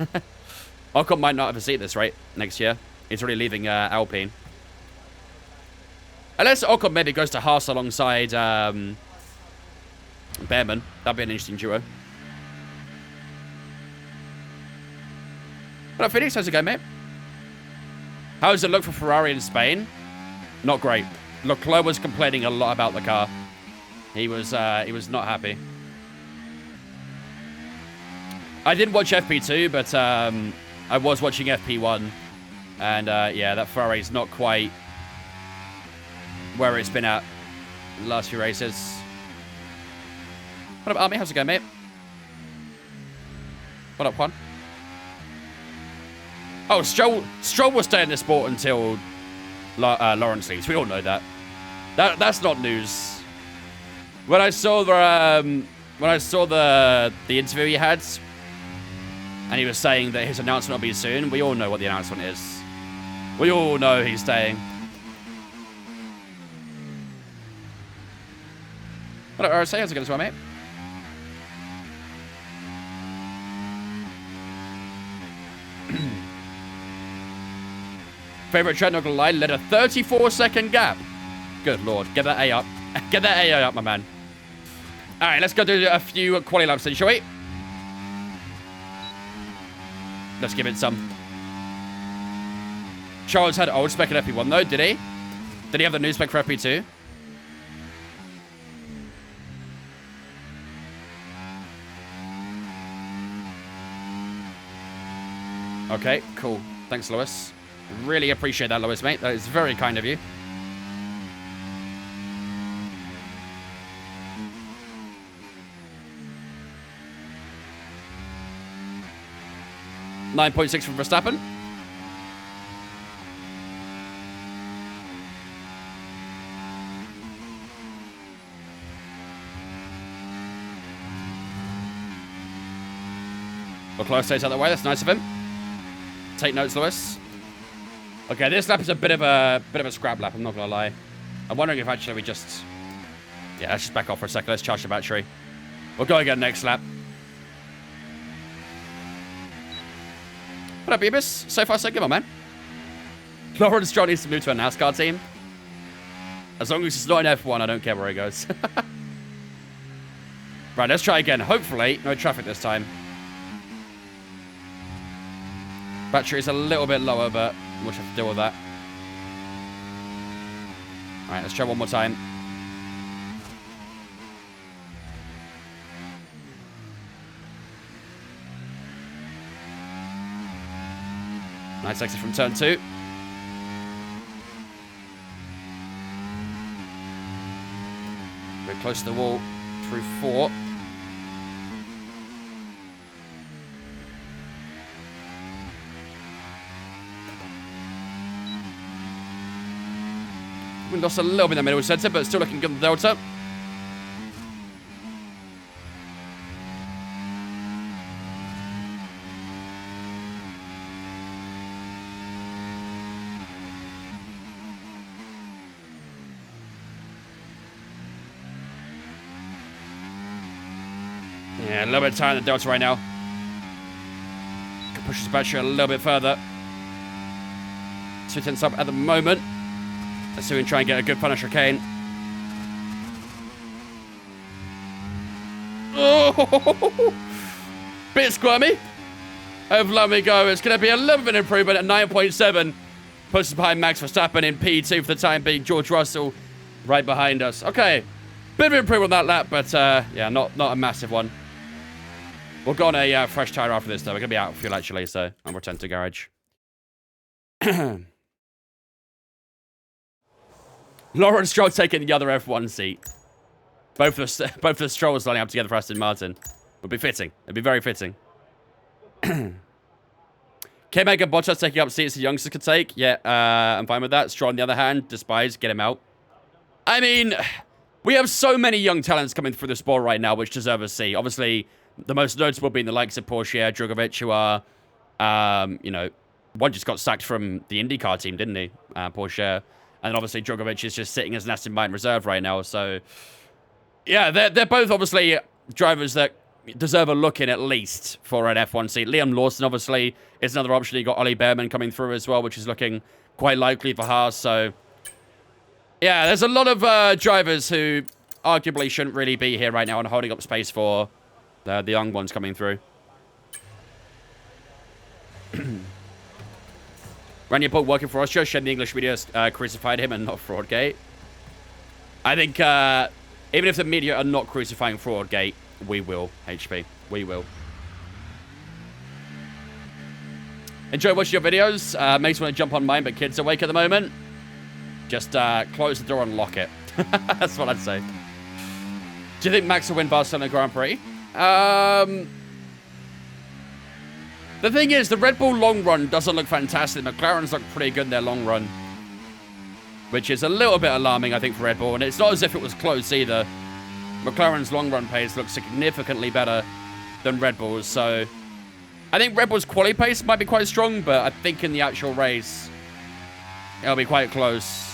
Ocon might not have a seat at this rate next year. He's already leaving Alpine. Unless Ocon maybe goes to Haas alongside Behrman. That'd be an interesting duo. What up, Phoenix? How's it going, mate? How does it look for Ferrari in Spain? Not great. Leclerc was complaining a lot about the car. He was not happy. I didn't watch FP2, but I was watching FP1. And yeah, that Ferrari's not quite where it's been at the last few races. What up, Army? How's it going, mate? What up, Juan? Oh, Stroll will stay in the sport until Lawrence leaves. We all know that. That's not news. When I saw the interview he had, and he was saying that his announcement will be soon, we all know what the announcement is. We all know he's staying. What up, RSA? How's it going as well, mate? Favorite track, not gonna lie, led a 34-second gap. Good lord, get that A up. Get that A up, my man. All right, let's go do a few quali laps then, shall we? Let's give it some. Charles had old spec in FP1 though, did he? Did he have the new spec for FP2? Okay, cool. Thanks, Lewis. Really appreciate that, Lewis, mate. That is very kind of you. .6 from Verstappen. Leclerc stays out of the way. That's nice of him. Take notes, Lewis. Okay, this lap is a bit of a scrap lap. I'm not gonna lie. I'm wondering if actually we just Yeah, let's just back off for a second. Let's charge the battery. We'll go again next lap. What up, Beavis? So far, so good, my man. Lawrence Stroll needs to move to a NASCAR team. As long as it's not an F1, I don't care where he goes. Right, let's try again. Hopefully, no traffic this time. Battery's a little bit lower, but we'll just have to deal with that. Alright, let's try one more time. Nice exit from turn 2. Very close to the wall through 4. We lost a little bit in the middle center, but still looking good in the Delta. Yeah, a little bit tight in the Delta right now. Can push his battery a little bit further. 2 tenths up at the moment. Let's see if we can try and get a good punish chicane. Oh! Bit squirmy. Over we go. It's going to be a little bit of improvement at 9.7. Pushes behind Max Verstappen in P2 for the time being. George Russell right behind us. Okay. Bit of improvement on that lap, but yeah, not a massive one. We'll go on a fresh tyre after this, though. We're going to be out of fuel, actually, so I'll return to garage. Lawrence Stroll taking the other F1 seat. Both the Strolls lining up together for Aston Martin. Would be fitting. It'd be very fitting. K-Mag and Bottas taking up seats the youngsters could take. Yeah, I'm fine with that. Stroll, on the other hand, despise. Get him out. I mean, we have so many young talents coming through the sport right now, which deserve a seat. Obviously, the most notable being the likes of Porsche, Drugovich, who are, you know, one just got sacked from the IndyCar team, didn't he? Porsche. And obviously, Drugovich is just sitting as an Aston Martin reserve right now. So, yeah, they're both obviously drivers that deserve a look in at least for an F1 seat. Liam Lawson, obviously, is another option. You got Ollie Behrman coming through as well, which is looking quite likely for Haas. So, yeah, there's a lot of drivers who arguably shouldn't really be here right now and holding up space for the young ones coming through. Rania Paul working for us, just sharing the English media crucified him and not Fraudgate. I think even if the media are not crucifying Fraudgate, we will, HP. We will. Enjoy watching your videos. Makes me want to jump on mine, but kids are awake at the moment. Just close the door and lock it. That's what I'd say. Do you think Max will win Barcelona Grand Prix? The thing is, the Red Bull long run doesn't look fantastic. McLaren's look pretty good in their long run. Which is a little bit alarming, I think, for Red Bull. And it's not as if it was close either. McLaren's long run pace looks significantly better than Red Bull's. So, I think Red Bull's quali pace might be quite strong. But I think in the actual race, it'll be quite close.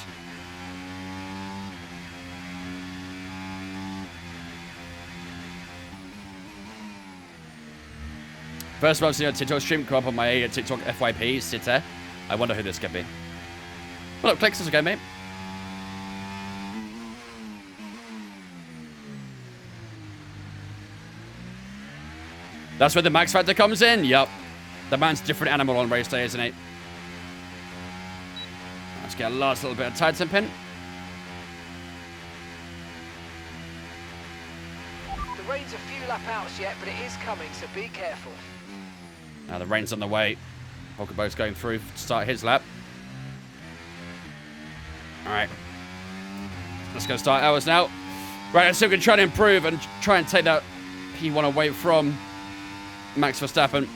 First one I've seen on TikTok stream come up on my TikTok FYP, Sitter. I wonder who this could be. Well, look, clicks us again, mate. That's where the max factor comes in? Yup. The man's a different animal on race day, isn't he? Let's get a last little bit of tighten pin. The rain's a few lap outs yet, but it is coming, so be careful. Now the rain's on the way. Hulkenberg's going through to start his lap. Alright. Let's go start ours now. Right, let's see if we can try to improve and try and take that P1 away from Max Verstappen.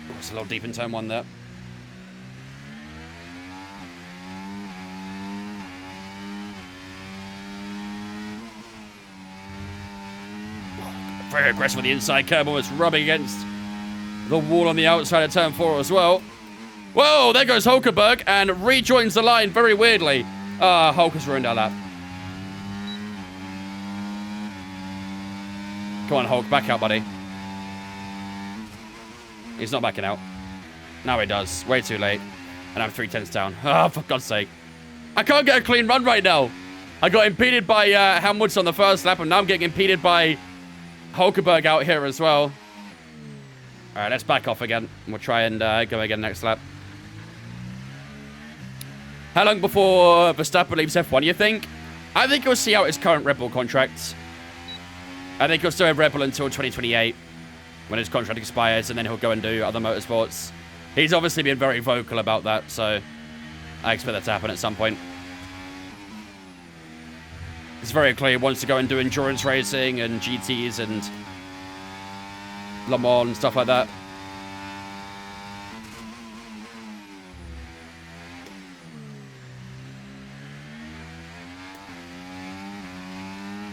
Oh, it's a little deep in turn 1 there. Very aggressive with the inside curb, almost rubbing against the wall on the outside of turn 4 as well. Whoa, there goes Hulkenberg and rejoins the line very weirdly. Hulk has ruined our lap. Come on, Hulk. Back out, buddy. He's not backing out. Now he does. Way too late. And I'm 3/10 down. Oh, for God's sake. I can't get a clean run right now. I got impeded by Hamilton on the first lap, and now I'm getting impeded by Hulkenberg out here as well. All right, let's back off again. We'll try and go again next lap. How long before Verstappen leaves F1, you think? I think he'll see out his current Red Bull contract. I think he'll still have Red Bull until 2028, when his contract expires, and then he'll go and do other motorsports. He's obviously been very vocal about that, so I expect that to happen at some point. It's very clear he wants to go and do endurance racing and GTs and Le Mans and stuff like that.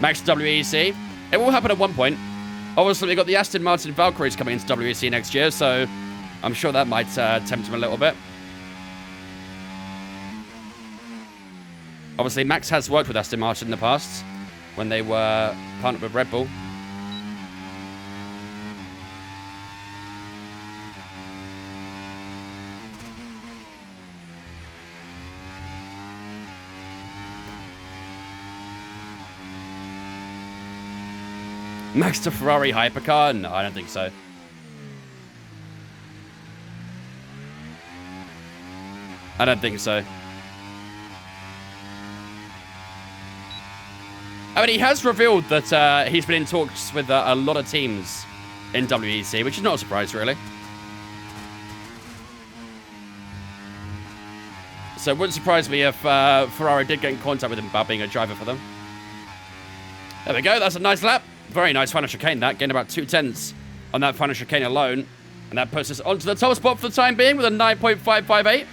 Max WEC. It will happen at one point. Obviously, we've got the Aston Martin Valkyries coming into WEC next year, so I'm sure that might tempt him a little bit. Obviously, Max has worked with Aston Martin in the past when they were partnered with Red Bull. Max to Ferrari hypercar? No, I don't think so. I don't think so. I mean, he has revealed that he's been in talks with a lot of teams in WEC, which is not a surprise, really. So it wouldn't surprise me if Ferrari did get in contact with him about being a driver for them. There we go. That's a nice lap. Very nice final chicane, that. Gained about 2/10 on that final chicane alone. And that puts us onto the top spot for the time being with a 9.558,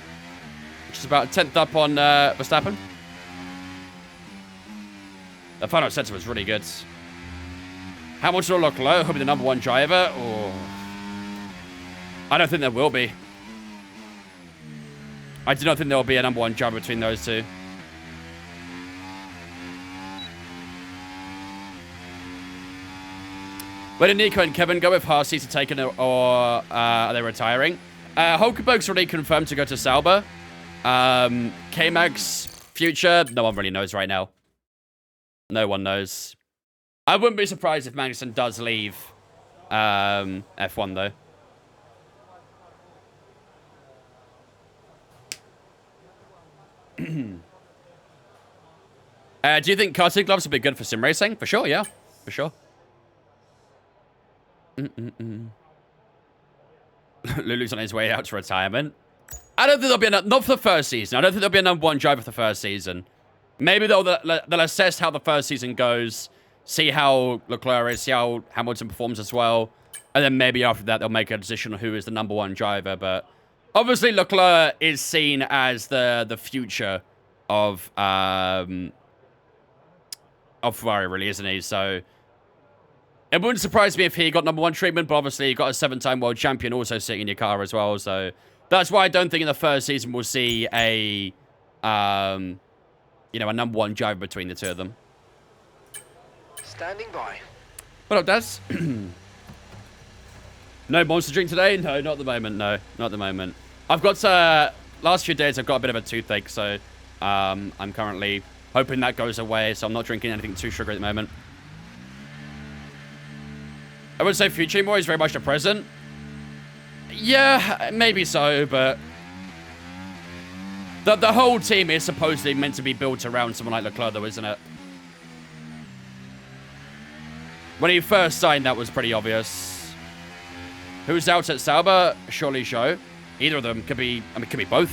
which is about a 10th up on Verstappen. The final sector was really good. Hamilton or Leclerc will be the #1 driver, or... I don't think there will be. I do not think there will be a #1 driver between those two. Where did Nico and Kevin go if Haas are taken, or are they retiring? Hulkenberg's already confirmed to go to Sauber. K-Mag's future, no one really knows right now. No one knows. I wouldn't be surprised if Magnussen does leave F1, though. Do you think karting gloves would be good for sim racing? For sure, yeah. For sure. Lulu's on his way out to retirement. I don't think there'll be not for the first season. I don't think there'll be a #1 driver for the first season. Maybe they'll assess how the first season goes, see how Leclerc is, see how Hamilton performs as well, and then maybe after that they'll make a decision on who is the #1 driver. But obviously Leclerc is seen as the future of Ferrari, really, isn't he? So it wouldn't surprise me if he got #1 treatment, but obviously you got a 7-time world champion also sitting in your car as well. So that's why I don't think in the first season we'll see a you know, a #1 driver between the two of them. Standing by. What up, Daz? No monster drink today? No, not at the moment. No, not at the moment. I've got, last few days I've got a bit of a toothache, so I'm currently hoping that goes away, so I'm not drinking anything too sugary at the moment. I would say future more is very much the present. Yeah, maybe so, but the whole team is supposedly meant to be built around someone like Leclerc, though, isn't it? When he first signed, that was pretty obvious. Who's out at Sauber? Surely Zhou. Either of them could be. I mean, could be both.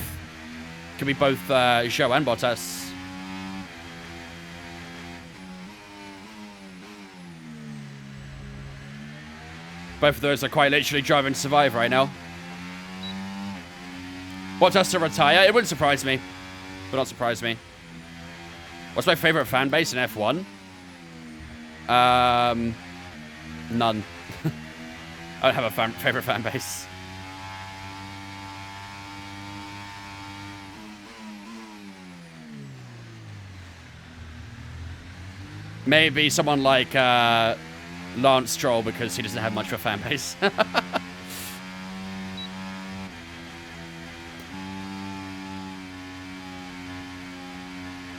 Could be both Zhou and Bottas. Both of those are quite literally driving to survive right now. Bottas to retire? It wouldn't surprise me. Would not surprise me. What's my favorite fan base in F1? None. I don't have a favorite fan base. Maybe someone like Lance Stroll because he doesn't have much of a fan base.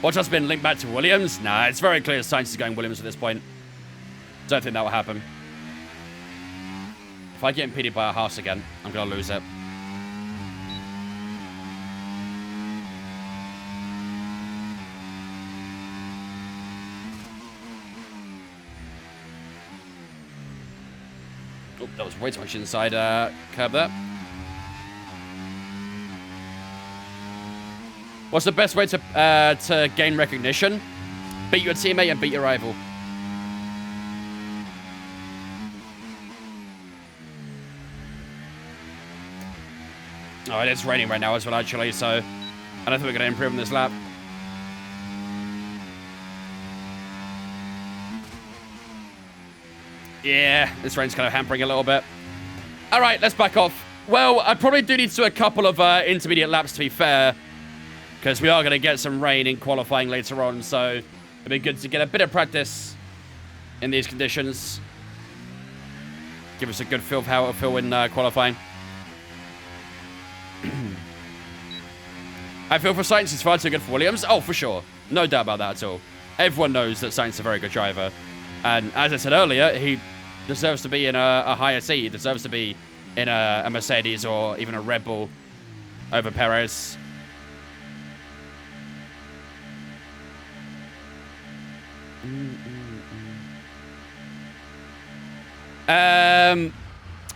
Bottas been linked back to Williams? Nah, it's very clear Sainz is going Williams at this point. Don't think that will happen. If I get impeded by a Haas again, I'm going to lose it. Oh, that was way too much inside curb there. What's the best way to gain recognition? Beat your teammate and beat your rival. Oh, it is raining right now as well, actually, so I don't think we're going to improve on this lap. Yeah, this rain's kind of hampering a little bit. All right, let's back off. Well, I probably do need to do a couple of intermediate laps, to be fair, because we are going to get some rain in qualifying later on, so it'd be good to get a bit of practice in these conditions. Give us a good feel of how it'll feel in qualifying. I feel for Sainz is far too good for Williams. Oh, for sure. No doubt about that at all. Everyone knows that Sainz is a very good driver. And as I said earlier, he deserves to be in a higher seat. He deserves to be in a Mercedes or even a Red Bull over Perez.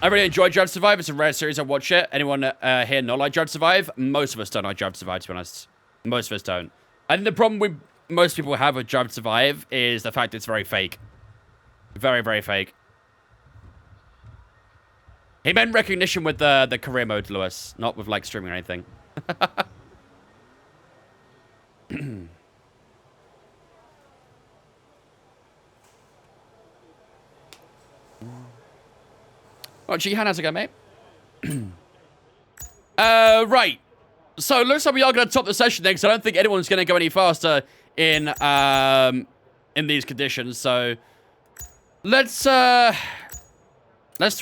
I really enjoy Drive to Survive. It's a rare series. I watch it. Anyone here not like Drive to Survive? Most of us don't like Drive to Survive, to be honest. Most of us don't. I think the problem most people have with Drive to Survive is the fact it's very fake. Very, very fake. He meant recognition with the career mode, Lewis, not with like streaming or anything. Oh, Jihan, how's it going, mate? Right. So, it looks like we are going to top the session then, because I don't think anyone's going to go any faster in these conditions. So, let's throw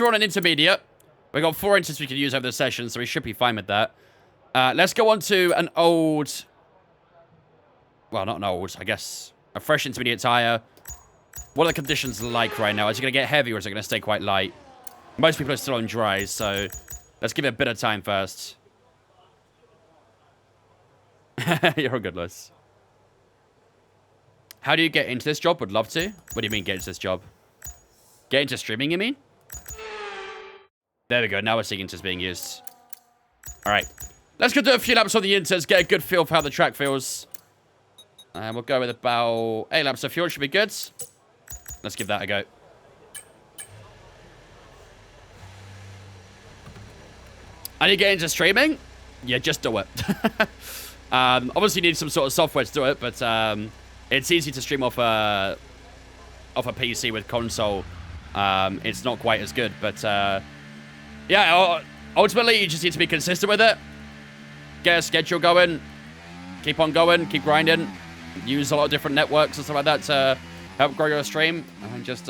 on an intermediate. We've got 4 inches we can use over the session, so we should be fine with that. Let's go on to an old... Well, not an old, I guess. A fresh intermediate tire. What are the conditions like right now? Is it going to get heavy or is it going to stay quite light? Most people are still on dries, so let's give it a bit of time first. You're all good, Liz. How do you get into this job? Would love to. What do you mean, get into this job? Get into streaming, you mean? There we go. Now we're seeing inters being used. All right. Let's go do a few laps on the inters, get a good feel for how the track feels. And we'll go with about 8 laps of fuel. Should be good. Let's give that a go. I need to get into streaming? Yeah, just do it. Obviously, you need some sort of software to do it, but it's easy to stream off a PC with console. It's not quite as good, but yeah, ultimately, you just need to be consistent with it. Get a schedule going. Keep on going. Keep grinding. Use a lot of different networks and stuff like that to help grow your stream. And just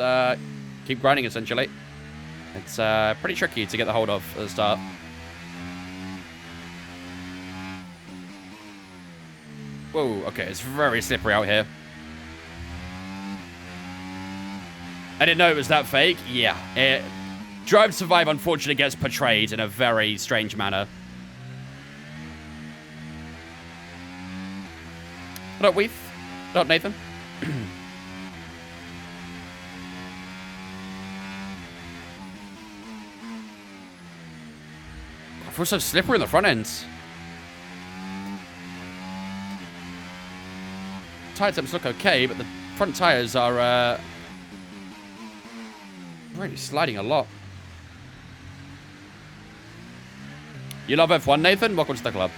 keep grinding, essentially. It's pretty tricky to get the hold of at the start. Whoa, okay, it's very slippery out here. I didn't know it was that fake. Yeah, Drive to Survive, unfortunately, gets portrayed in a very strange manner. What up, Weef? What up, Nathan? I feel so slippery in the front end. Tire temps look okay, but the front tires are really sliding a lot. You love F1, Nathan? Welcome to the club.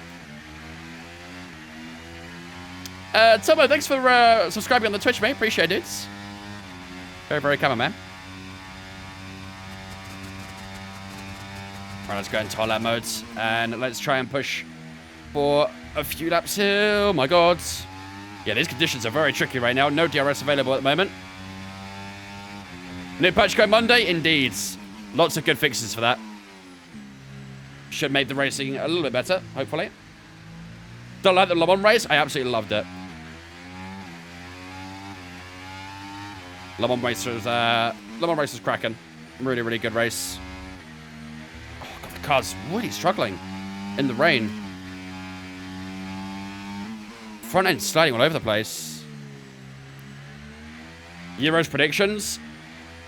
Tomo, thanks for subscribing on the Twitch, mate. Appreciate it. Very, very kind, man. Alright, let's go into all lap modes. And let's try and push for a few laps here. Oh my god. Yeah, these conditions are very tricky right now. No DRS available at the moment. New patch code Monday? Indeed. Lots of good fixes for that. Should make the racing a little bit better, hopefully. Don't like the Le Mans race? I absolutely loved it. Le Mans race was cracking. Really, really good race. Oh, God, the car's really struggling in the rain. Front end sliding all over the place. Euros predictions.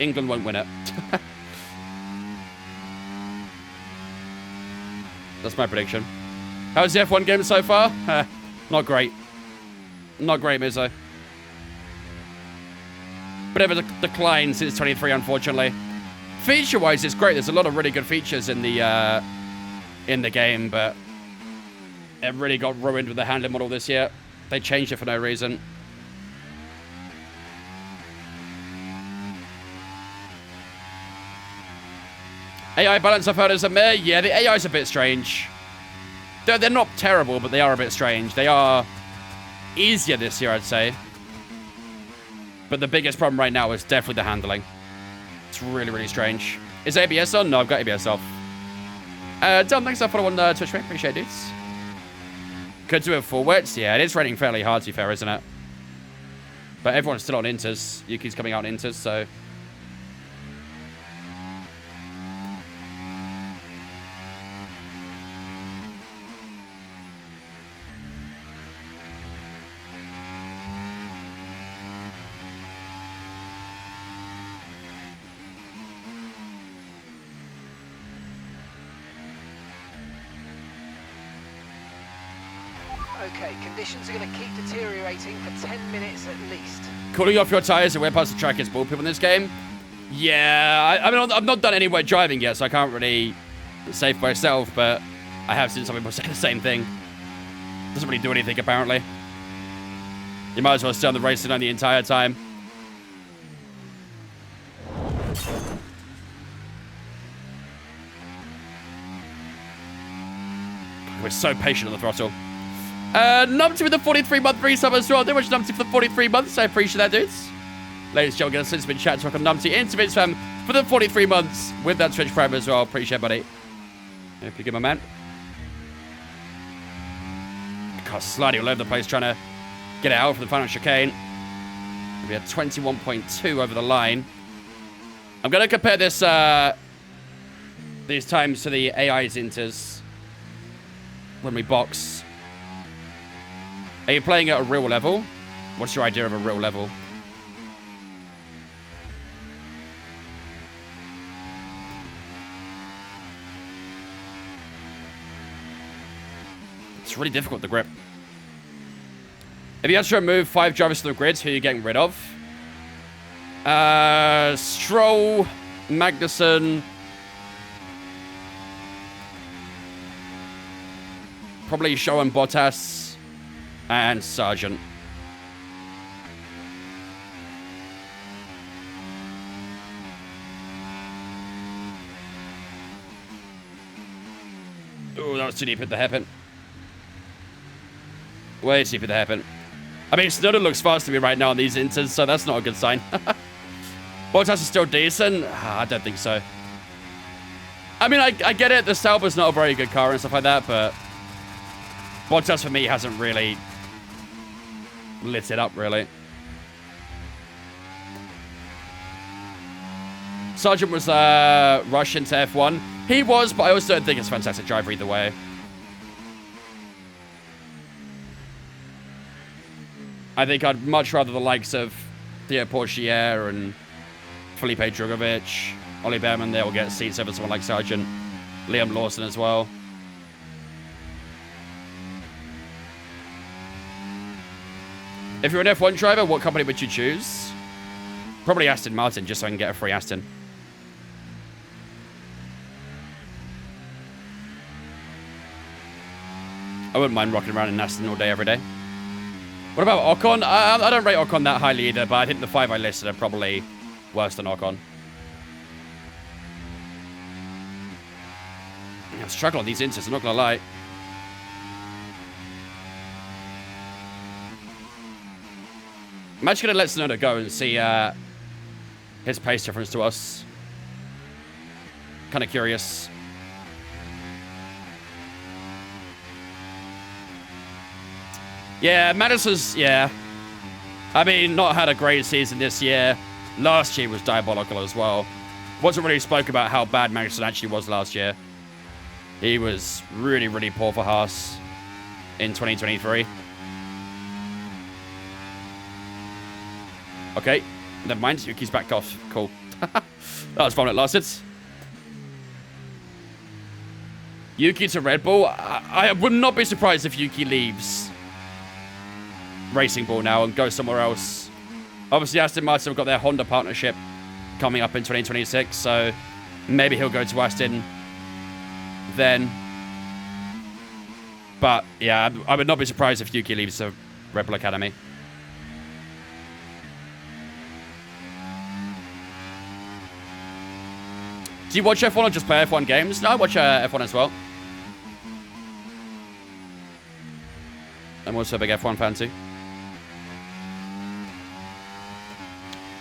England won't win it. That's my prediction. How's the F1 game so far? Not great. Not great, Mizzo. Bit of a decline since 23, unfortunately. Feature-wise, it's great. There's a lot of really good features in the game, but it really got ruined with the handling model this year. They changed it for no reason. AI balance I've heard is a meh. Yeah, the AI's a bit strange. They're not terrible, but they are a bit strange. They are easier this year, I'd say. But the biggest problem right now is definitely the handling. It's really, really strange. Is ABS on? No, I've got ABS off. Dom, thanks for following on Twitch, mate. Appreciate it. Could do it full wets. Yeah, it is raining fairly hard, to be fair, isn't it? But everyone's still on inters. Yuki's coming out in inters, so... Okay, conditions are going to keep deteriorating for 10 minutes at least. Cooling off your tyres and way past the track is bullpoop in this game? Yeah, I mean, I've not done any wet driving yet, so I can't really say for myself, but I have seen some people say the same thing. Doesn't really do anything, apparently. You might as well stay on the racing on the entire time. We're so patient on the throttle. Numpty with the 43-month resub as well. Thank you much, Numpty, for the 43 months. I appreciate that, dudes. Ladies and gentlemen, since been chat to welcome Numpty into Vince fam for the 43 months with that Twitch Prime as well. Appreciate it, buddy. Hope you're good, my man. God, sliding all over the place, trying to get it out for the final chicane. We had 21.2 over the line. I'm going to compare this these times to the AI's inters when we box. Are you playing at a real level? What's your idea of a real level? It's really difficult, the grip. If you had to remove 5 drivers from the grids, who are you getting rid of? Stroll, Magnussen. Probably Show and Bottas. And Sargent. Oh, that was too deep at the hairpin. Way too deep at the hairpin. I mean, Snowden looks fast to me right now on these inters, so that's not a good sign. Bottas is still decent? I don't think so. I mean, I get it. The Sauber's not a very good car and stuff like that, but Bottas for me hasn't really lit it up, really. Sargent was rushed into F1. He was, but I also don't think it's a fantastic driver either way. I think I'd much rather the likes of Theo Porchier and Felipe Drugovich, Ollie Behrman, they'll get seats over someone like Sargent. Liam Lawson as well. If you're an F1 driver, what company would you choose? Probably Aston Martin, just so I can get a free Aston. I wouldn't mind rocking around in Aston all day, every day. What about Ocon? I don't rate Ocon that highly either, but I think the 5 I listed are probably worse than Ocon. I'm struggling on these inters, I'm not going to lie. I'm actually going to let Sonoda go and see his pace difference to us. Kind of curious. Yeah, Madison's, yeah. I mean, not had a great season this year. Last year was diabolical as well. Wasn't really spoke about how bad Madison actually was last year. He was really, really poor for Haas in 2023. Okay, never mind. Yuki's backed off. Cool. That was fun. It lasted. Yuki to Red Bull. I would not be surprised if Yuki leaves Racing Bull now and goes somewhere else. Obviously, Aston Martin have got their Honda partnership coming up in 2026, so maybe he'll go to Aston then. But yeah, I would not be surprised if Yuki leaves the Red Bull Academy. Do you watch F1 or just play F1 games? No, I watch F1 as well. I'm also a big F1 fan too.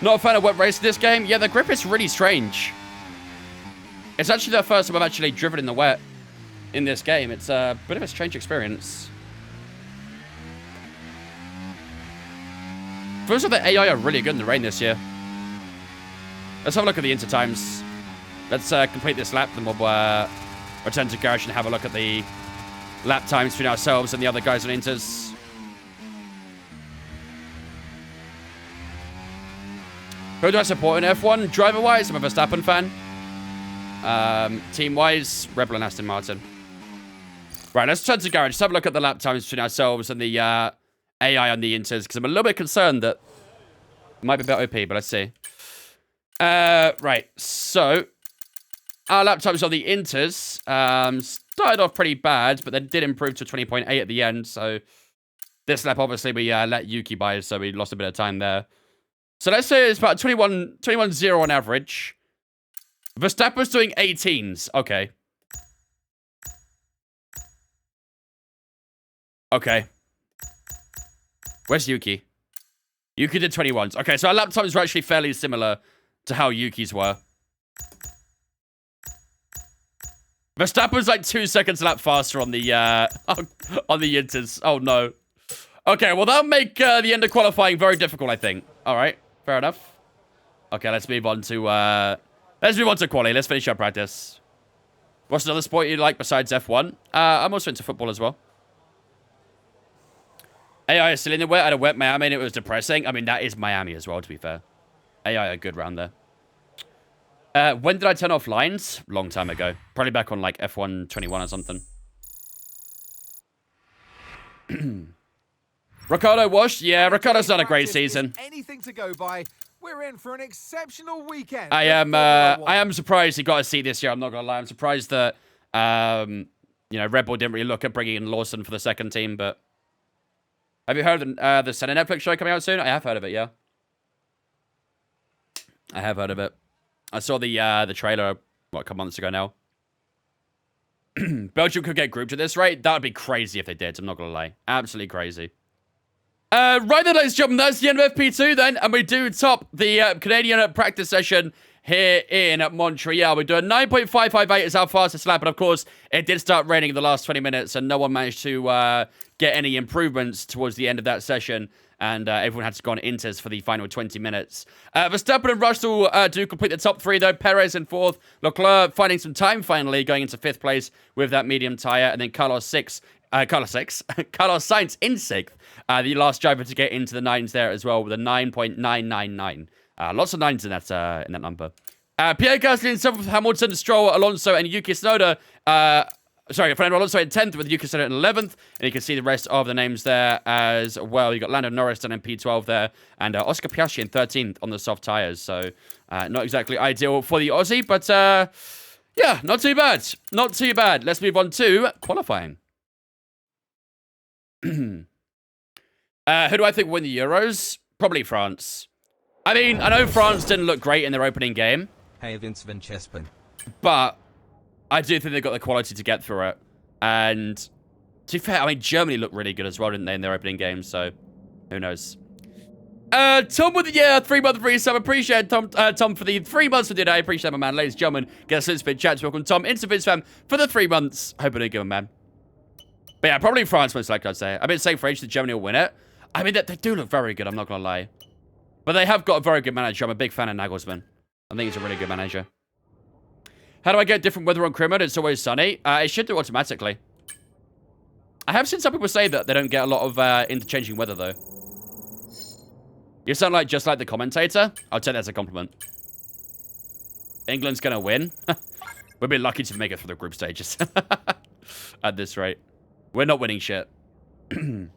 Not a fan of wet race in this game. Yeah, the grip is really strange. It's actually the first time I've actually driven in the wet in this game. It's a bit of a strange experience. Feels like the AI are really good in the rain this year. Let's have a look at the inter times. Let's complete this lap, then we'll return to garage and have a look at the lap times between ourselves and the other guys on inters. Who do I support in F1? Driver-wise, I'm a Verstappen fan. Team-wise, Red Bull and Aston Martin. Right, let's turn to garage. Let's have a look at the lap times between ourselves and the AI on the inters, because I'm a little bit concerned that it might be a bit OP, but let's see. Right, so our lap times on the inters started off pretty bad, but then did improve to 20.8 at the end. So this lap, obviously, we let Yuki by, so we lost a bit of time there. So let's say it's about 21-0 on average. Verstappen's doing 18s. Okay. Okay. Where's Yuki? Yuki did 21s. Okay, so our lap times were actually fairly similar to how Yuki's were. Verstappen's like 2 seconds a lap faster on the on the inters. Oh no. Okay, well that'll make the end of qualifying very difficult, I think. All right, fair enough. Okay, let's move on to quali. Let's finish our practice. What's another sport you like besides F1? I'm also into football as well. AI is still in the wet. I had a wet Miami and it was depressing. I mean, that is Miami as well, to be fair. AI are good round there. When did I turn off lines? Long time ago. Probably back on like F1 21 or something. Ricardo washed? Yeah, Ricardo's not a great season. Anything to go by. We're in for an exceptional weekend. I am surprised he got a seat this year. I'm not gonna lie. I'm surprised that you know, Red Bull didn't really look at bringing in Lawson for the second team. But have you heard of the Senna Netflix show coming out soon? I have heard of it. Yeah, I have heard of it. I saw the trailer, what, a couple months ago now. Belgium could get grouped to this, right? That would be crazy if they did. I'm not going to lie. Absolutely crazy. Right then, ladies and gentlemen, that's the end of FP2 then. And we do top the Canadian practice session here in Montreal. We do a 9.558 as our fastest lap. And of course, it did start raining in the last 20 minutes. And no one managed to get any improvements towards the end of that session. And everyone had to go on inters for the final 20 minutes. Verstappen and Russell do complete the top three, though. Perez in fourth. Leclerc finding some time finally, going into fifth place with that medium tyre. And then Carlos Sainz in sixth. The last driver to get into the nines there as well with a 9.999. Lots of nines in that number. Pierre Gasly in seventh, Hamilton, Stroll, Alonso, and Yuki Tsunoda. Fernando Alonso in 10th with Yuki Tsunoda in 11th. And you can see the rest of the names there as well. You got Lando Norris down in P12 there. And Oscar Piastri in 13th on the soft tyres. So not exactly ideal for the Aussie. But yeah, not too bad. Not too bad. Let's move on to qualifying. Who do I think will win the Euros? Probably France. I mean, I know France didn't look great in their opening game. Hey Vince Van Chespin. But I do think they've got the quality to get through it. And to be fair, I mean, Germany looked really good as well, didn't they, in their opening game? So, who knows? Tom with the 3-month resub. Appreciate Tom for the 3 months for today. Appreciate my man. Ladies and gentlemen, get us into chat. Welcome Tom into VizFam for the 3 months. Hope I didn't give a man. But yeah, probably France most likely, I'd say. I've been saying for ages that Germany will win it. I mean, they do look very good, I'm not going to lie. But they have got a very good manager. I'm a big fan of Nagelsmann. I think he's a really good manager. How do I get different weather on Crimea? It's always sunny. It should do automatically. I have seen some people say that they don't get a lot of interchanging weather, though. You sound like just like the commentator. I'll take that as a compliment. England's going to win. We've been lucky to make it through the group stages. At this rate. We're not winning shit. But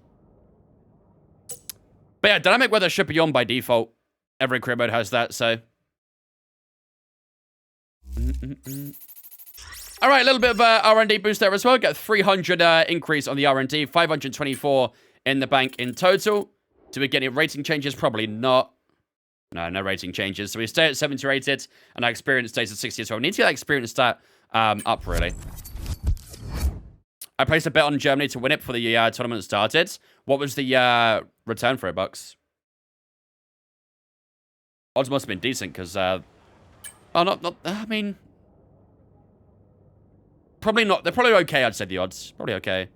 yeah, dynamic weather should be on by default. Every career mode has that, so. All right, a little bit of R&D boost there as well. Got 300 increase on the R&D. 524 in the bank in total. Do we get any rating changes? Probably not. No rating changes. So we stay at 70 rated, and our experience stays at 60 as well. We need to get that experience stat up, really. I placed a bet on Germany to win it before the tournament started. What was the return for it, Bucks? Odds must have been decent, because... I mean... Probably not. They're probably okay, I'd say, the odds. Probably okay.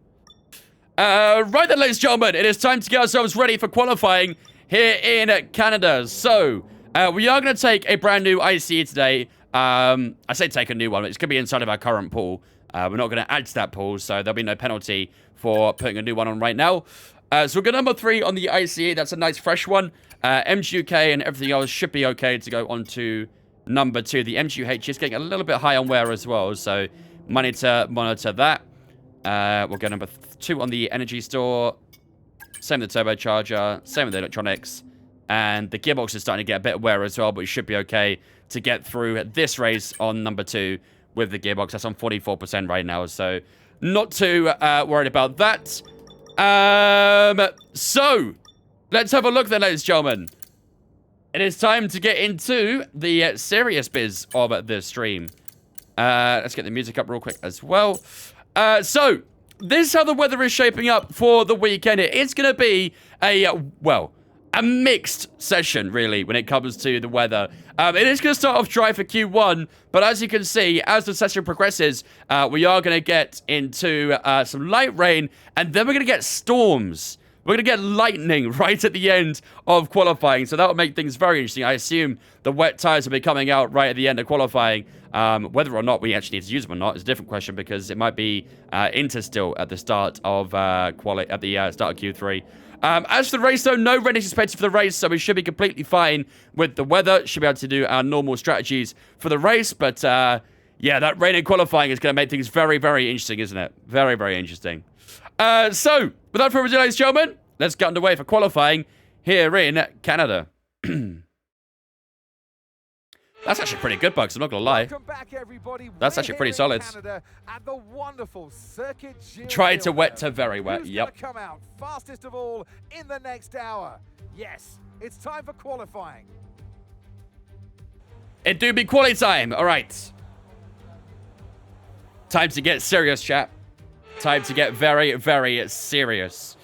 Right then, ladies and gentlemen, it is time to get ourselves ready for qualifying here in Canada. So, we are going to take a brand new ICE today. I say take a new one. It's going to be inside of our current pool. We're not going to add to that pool, so there'll be no penalty for putting a new one on right now. So we'll go number 3 on the ICE. That's a nice fresh one. MGUK and everything else should be okay to go on to number 2. The MGUH is getting a little bit high on wear as well, so might need to monitor that. We'll go number 2 on the energy store. Same with the turbocharger. Same with the electronics. And the gearbox is starting to get a bit of wear as well, but we should be okay to get through this race on number 2 with the gearbox. That's on 44% right now, so not too worried about that. So, let's have a look then, ladies and gentlemen. It is time to get into the serious biz of the stream. Let's get the music up real quick as well. So, this is how the weather is shaping up for the weekend. It's going to be a mixed session, really, when it comes to the weather. It is going to start off dry for Q1, but as you can see, as the session progresses, we are going to get into some light rain, and then we're going to get storms. We're going to get lightning right at the end of qualifying, so that will make things very interesting. I assume the wet tires will be coming out right at the end of qualifying. Whether or not we actually need to use them or not is a different question, because it might be inter still at the start of start of Q3. As for the race, though, no rain is expected for the race, so we should be completely fine with the weather. Should be able to do our normal strategies for the race, but yeah, that rain in qualifying is going to make things very, very interesting, isn't it? Very, very interesting. So, without further ado, ladies and gentlemen, let's get underway for qualifying here in Canada. That's actually pretty good, Bugs. I'm not going to lie. Welcome back, everybody. That's actually pretty solid. At the wonderful circuit Tried to wet to very wet. Yep. Come out fastest of all in the next hour. Yes, it's time for qualifying. It do be quality time. All right. Time to get serious, chat. Time to get very, very serious.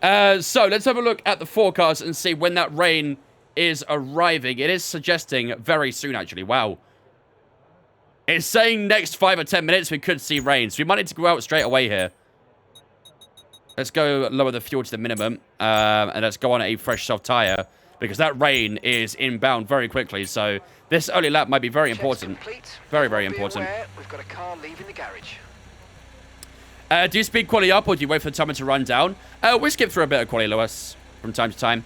So, let's have a look at the forecast and see when that rain is arriving. It is suggesting very soon, actually. Wow. It's saying next 5 or 10 minutes we could see rain. So, we might need to go out straight away here. Let's go lower the fuel to the minimum. And let's go on a fresh soft tire, because that rain is inbound very quickly. So, this early lap might be very important. Very, very important. We've got a car leaving the garage. Do you speed quality up, or do you wait for the timer to run down? We skip through a bit of quality, Lewis, from time to time.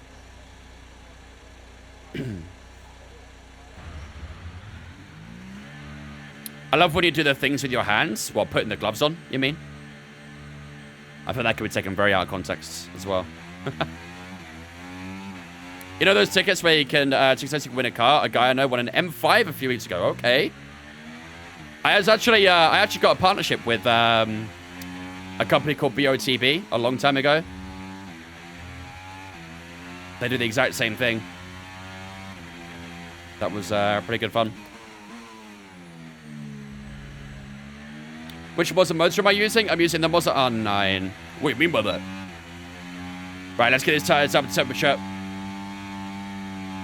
I love when you do the things with your hands while putting the gloves on, you mean? I think that could be taken very out of context as well. You know those tickets where you can successfully win a car? A guy I know won an M5 a few weeks ago. Okay. I actually got a partnership with a company called BOTB a long time ago. They do the exact same thing. That was pretty good fun. Which Mazda motor am I using? I'm using the Mazda R9. What do you mean by that? Right, let's get these tires up to temperature.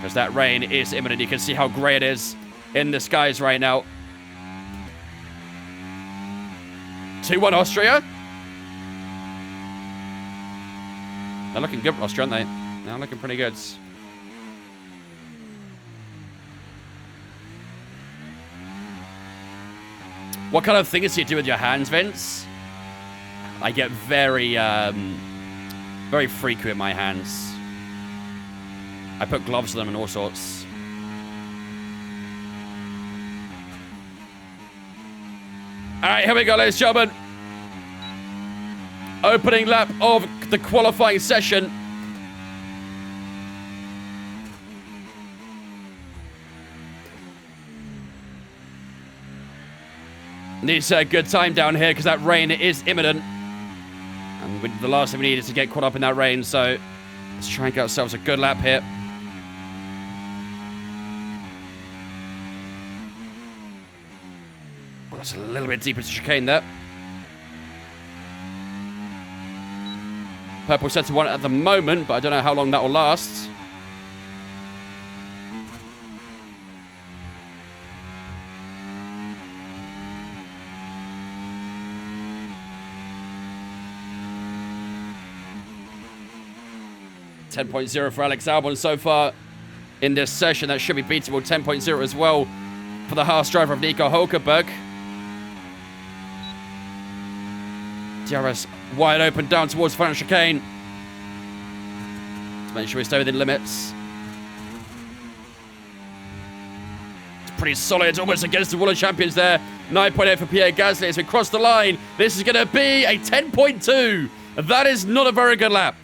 Because that rain is imminent. You can see how grey it is in the skies right now. 2-1 Austria. They're looking good, Austria, aren't they? They're looking pretty good. What kind of things do you do with your hands, Vince? I get very, very freaky with my hands. I put gloves on them and all sorts. All right, here we go, ladies and gentlemen. Opening lap of the qualifying session. Needs a good time down here because that rain is imminent. And the last thing we need is to get caught up in that rain, so let's try and get ourselves a good lap here. Well, that's a little bit deeper to chicane there. Purple set to 1 at the moment, but I don't know how long that will last. .0 for Alex Albon so far in this session. That should be beatable. 10.0 as well for the Haas driver of Nico Hulkenberg. DRS wide open down towards the final chicane. Let's make sure we stay within limits. It's pretty solid. Almost against the World Champions there. 9.8 for Pierre Gasly as we cross the line. This is going to be a 10.2. That is not a very good lap.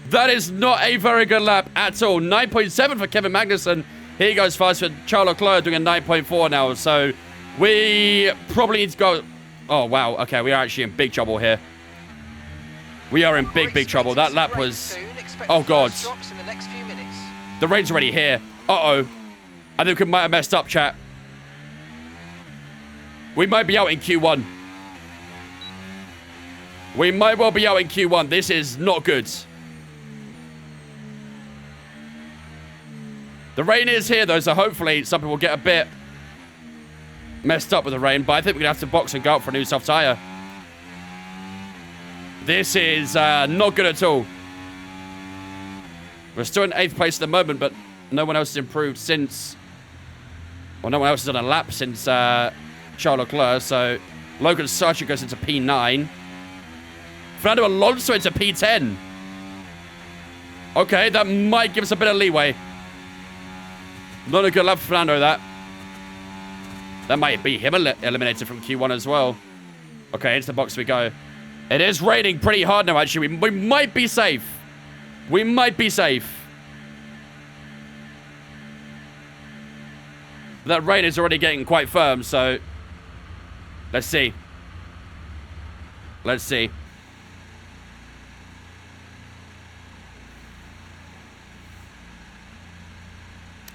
That is not a very good lap at all. 9.7 for Kevin Magnussen. Here he goes fast for Charles Leclerc doing a 9.4 now. So we probably need to go... Oh, wow. Okay, we are actually in big trouble here. We are in big trouble. That lap was... Oh, God. The rain's already here. Uh-oh. I think we might have messed up, chat. We might be out in Q1. We might well be out in Q1. This is not good. The rain is here, though, so hopefully some people will get a bit messed up with the rain. But I think we're going to have to box and go out for a new soft tyre. This is not good at all. We're still in 8th place at the moment, but no one else has improved since... Well, no one else has done a lap since Charles Leclerc. So Logan Sargent goes into P9. Fernando Alonso into P10. Okay, that might give us a bit of leeway. Not a good lap for Fernando, that. That might be him eliminated from Q1 as well. Okay, into the box we go. It is raining pretty hard now, actually. We might be safe. We might be safe. That rain is already getting quite firm, so... Let's see. Let's see.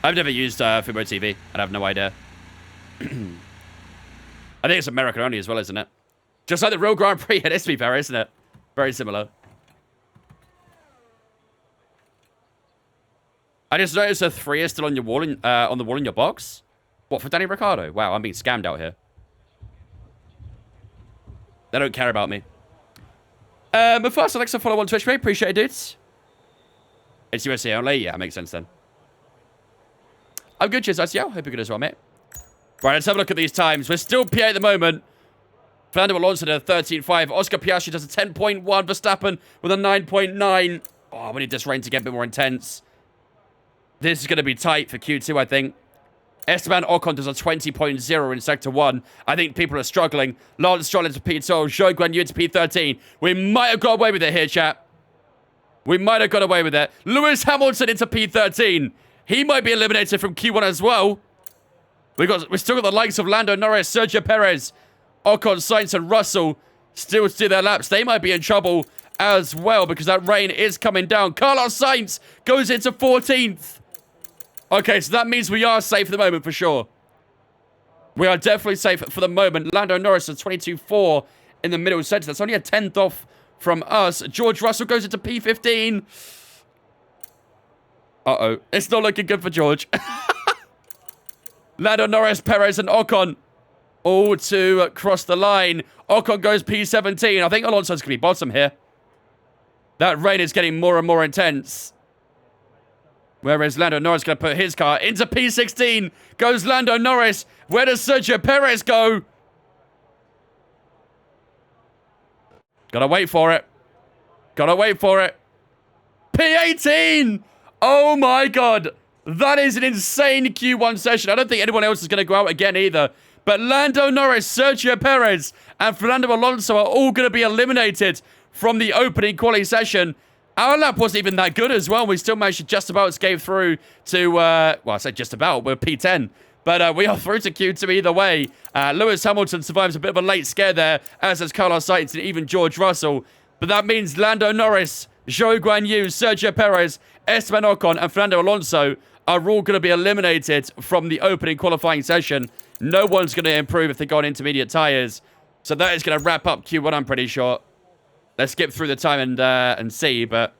I've never used Fubo TV. I have no idea. I think it's American only as well, isn't it? Just like the real Grand Prix. It is, to be fair, isn't it? Very similar. I just noticed a 3 is still on your wall on the wall in your box. What, for Danny Ricciardo? Wow, I'm being scammed out here. They don't care about me. But first, I'd like to follow on Twitch, mate. Appreciate it, dudes. It's USA only? Yeah, makes sense then. I'm good, cheers, ICL. Hope you're good as well, mate. Right, let's have a look at these times. We're still P8 at the moment. Fernando Alonso did a 13.5. Oscar Piastri does a 10.1. Verstappen with a 9.9. Oh, we need this rain to get a bit more intense. This is going to be tight for Q2, I think. Esteban Ocon does a 20.0 in Sector 1. I think people are struggling. Lance Stroll into P12. Zhou Guanyu into P13. We might have got away with it here, chat. We might have got away with it. Lewis Hamilton into P13. He might be eliminated from Q1 as well. We've still got the likes of Lando Norris, Sergio Perez, Ocon, Sainz, and Russell still to do their laps. They might be in trouble as well because that rain is coming down. Carlos Sainz goes into 14th. Okay, so that means we are safe at the moment for sure. We are definitely safe for the moment. Lando Norris is 22.4 in the middle center. That's only a 10th off from us. George Russell goes into P15. Uh-oh. It's not looking good for George. Lando Norris, Perez, and Ocon all to cross the line. Ocon goes P17. I think Alonso's going to be bottom here. That rain is getting more and more intense. Whereas Lando Norris going to put his car into P16. Goes Lando Norris. Where does Sergio Perez go? Gotta wait for it. Gotta wait for it. P18! Oh my god. That is an insane Q1 session. I don't think anyone else is going to go out again either. But Lando Norris, Sergio Perez, and Fernando Alonso are all going to be eliminated from the opening quality session. Our lap wasn't even that good as well. We still managed to just about escape through to, well, I say just about. We're P10. But we are through to Q2 either way. Lewis Hamilton survives a bit of a late scare there, as does Carlos Sainz and even George Russell. But that means Lando Norris, Zhou Guanyu, Sergio Perez, Esteban Ocon, and Fernando Alonso are all going to be eliminated from the opening qualifying session. No one's going to improve if they go on intermediate tyres. So that is going to wrap up Q1, I'm pretty sure. Let's skip through the time and see. But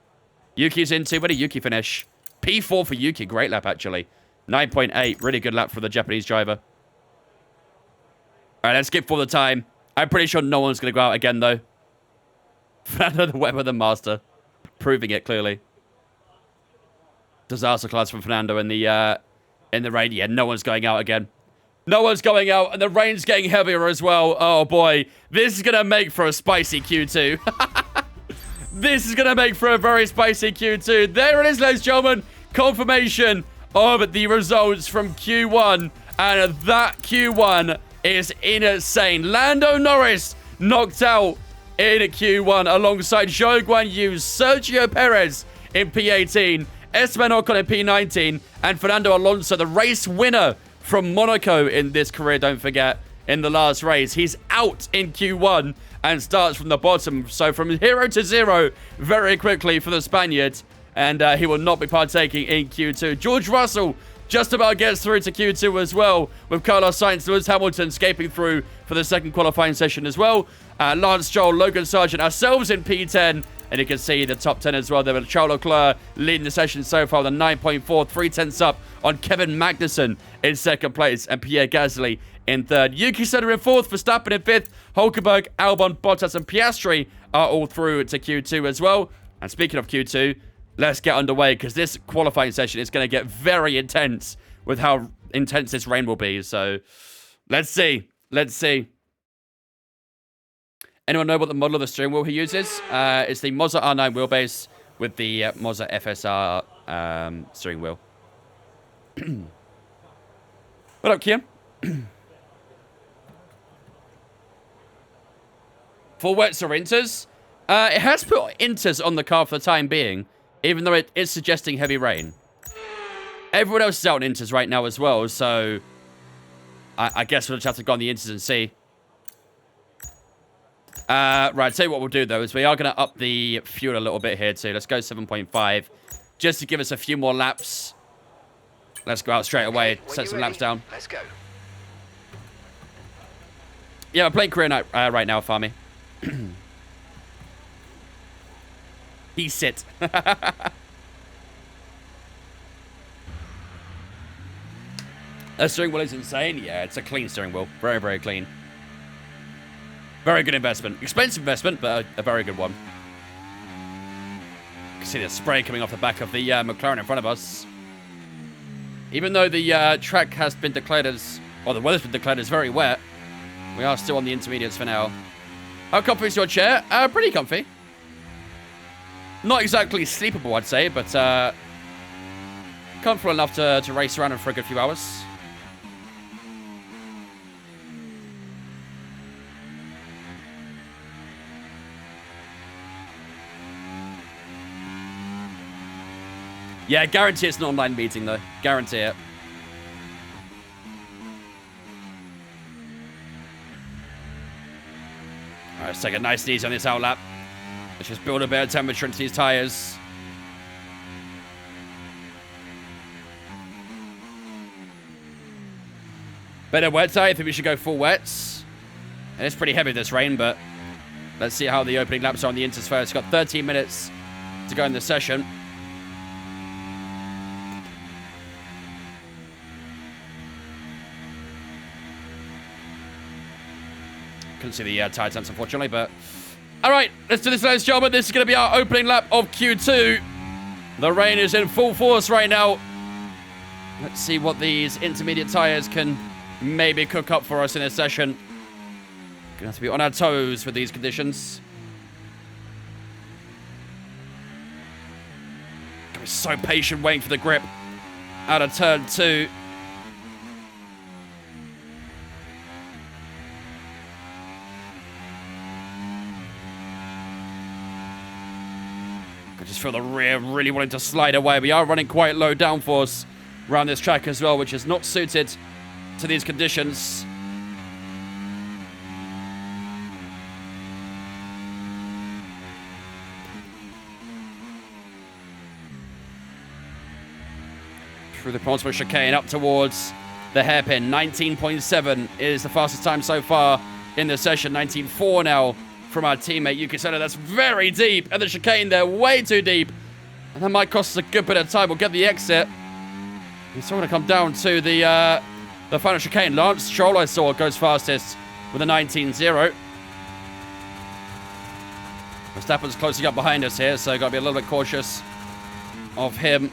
Yuki's in too. Where did Yuki finish? P4 for Yuki. Great lap, actually. 9.8. Really good lap for the Japanese driver. All right, let's skip for the time. I'm pretty sure no one's going to go out again, though. Fernando the Weber, the master. Proving it, clearly. Disaster class from Fernando in the rain. Yeah, no one's going out again. No one's going out, and the rain's getting heavier as well. Oh, boy. This is going to make for a spicy Q2. This is going to make for a very spicy Q2. There it is, ladies and gentlemen. Confirmation of the results from Q1. And that Q1 is insane. Lando Norris knocked out in Q1 alongside Zhou Guanyu, Sergio Perez in P18, Esteban Ocon in P19, and Fernando Alonso, the race winner from Monaco in this career, don't forget, in the last race. He's out in Q1 and starts from the bottom. So from 0 to 0 very quickly for the Spaniard. And he will not be partaking in Q2. George Russell just about gets through to Q2 as well, with Carlos Sainz, Lewis Hamilton escaping through for the second qualifying session as well. Lance Stroll, Logan Sargent, ourselves in P10. And you can see the top 10 as well there with Charles Leclerc leading the session so far with a 9.4, 3/10 up on Kevin Magnussen in second place and Pierre Gasly in third. Yuki Tsunoda in fourth, Verstappen in fifth, Hulkenberg, Albon, Bottas and Piastri are all through to Q2 as well. And speaking of Q2, let's get underway because this qualifying session is going to get very intense with how intense this rain will be. So let's see. Let's see. Anyone know what the model of the steering wheel he uses? It's the Moza R9 wheelbase with the Moza FSR steering wheel. What up, Kian? Full wets or inters? It has put inters on the car for the time being, even though it is suggesting heavy rain. Everyone else is out in inters right now as well, so I guess we'll just have to go on the inters and see. Right, tell you what we'll do, though, is we are going to up the fuel a little bit here, too. Let's go 7.5, just to give us a few more laps. Let's go out straight away, set some laps down. Let's go. Yeah, I'm playing career night right now, Farmy. He sit. That steering wheel is insane. Yeah, it's a clean steering wheel. Very, very clean. Very good investment. Expensive investment, but a very good one. You can see the spray coming off the back of the McLaren in front of us. Even though the track has been declared as, or the weather's been declared as very wet, we are still on the intermediates for now. How comfy is your chair? Pretty comfy. Not exactly sleepable, I'd say, but comfortable enough to race around in for a good few hours. Yeah, guarantee it's an online meeting, though. Guarantee it. All right, let's take a nice and easy on this outlap. Let's just build a bit of temperature into these tyres. Better wet tyre. I think we should go full wets. And it's pretty heavy this rain, but let's see how the opening laps are on the inters first. Got 13 minutes to go in the session. Couldn't see the tire temps, unfortunately, but... All right, let's do this, ladies and gentlemen. This is going to be our opening lap of Q2. The rain is in full force right now. Let's see what these intermediate tires can maybe cook up for us in this session. Gonna have to be on our toes with these conditions. Gonna be so patient waiting for the grip out of turn 2. I just feel the rear really wanting to slide away. We are running quite low downforce around this track as well, which is not suited to these conditions. Through the penultimate chicane up towards the hairpin. 19.7 is the fastest time so far in the session. 19.4 now from our teammate Yuki Seno. That's very deep. And the chicane there, way too deep. And that might cost us a good bit of time. We'll get the exit. It's still going to come down to the final chicane. Lance Stroll, I saw, goes fastest with a 19.0. Verstappen's closing up behind us here, so got to be a little bit cautious of him.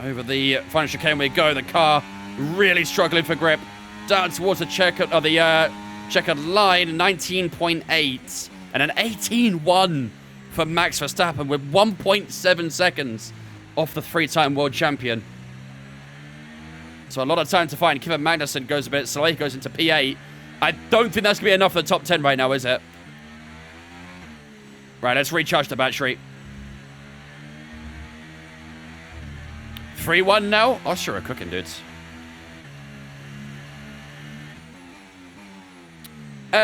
Over the final chicane we go. The car really struggling for grip. Down towards the checkered line. 19.8 and an 18.1 for Max Verstappen with 1.7 seconds off the 3-time world champion. So a lot of time to find. Kevin Magnussen goes a bit slow. He goes into P8. I don't think that's going to be enough for the top 10 right now, is it? Right, let's recharge the battery. 3-1 now. Oh, sure, we're cooking, dudes.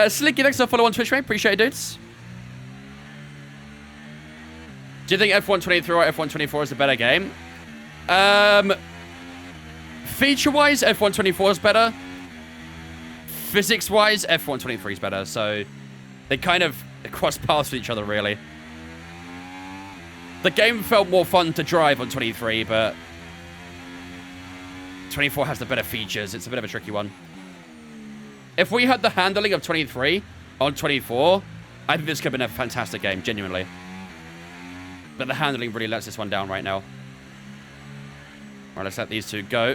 Slicky, thanks for the follow on Twitch, mate. Appreciate it, dudes. Do you think F1 23 or F1 24 is a better game? Feature-wise, F1 24 is better. Physics-wise, F1 23 is better. So they kind of cross paths with each other, really. The game felt more fun to drive on 23, but 24 has the better features. It's a bit of a tricky one. If we had the handling of 23 on 24, I think this could have been a fantastic game, genuinely. But the handling really lets this one down right now. All right, let's let these two go.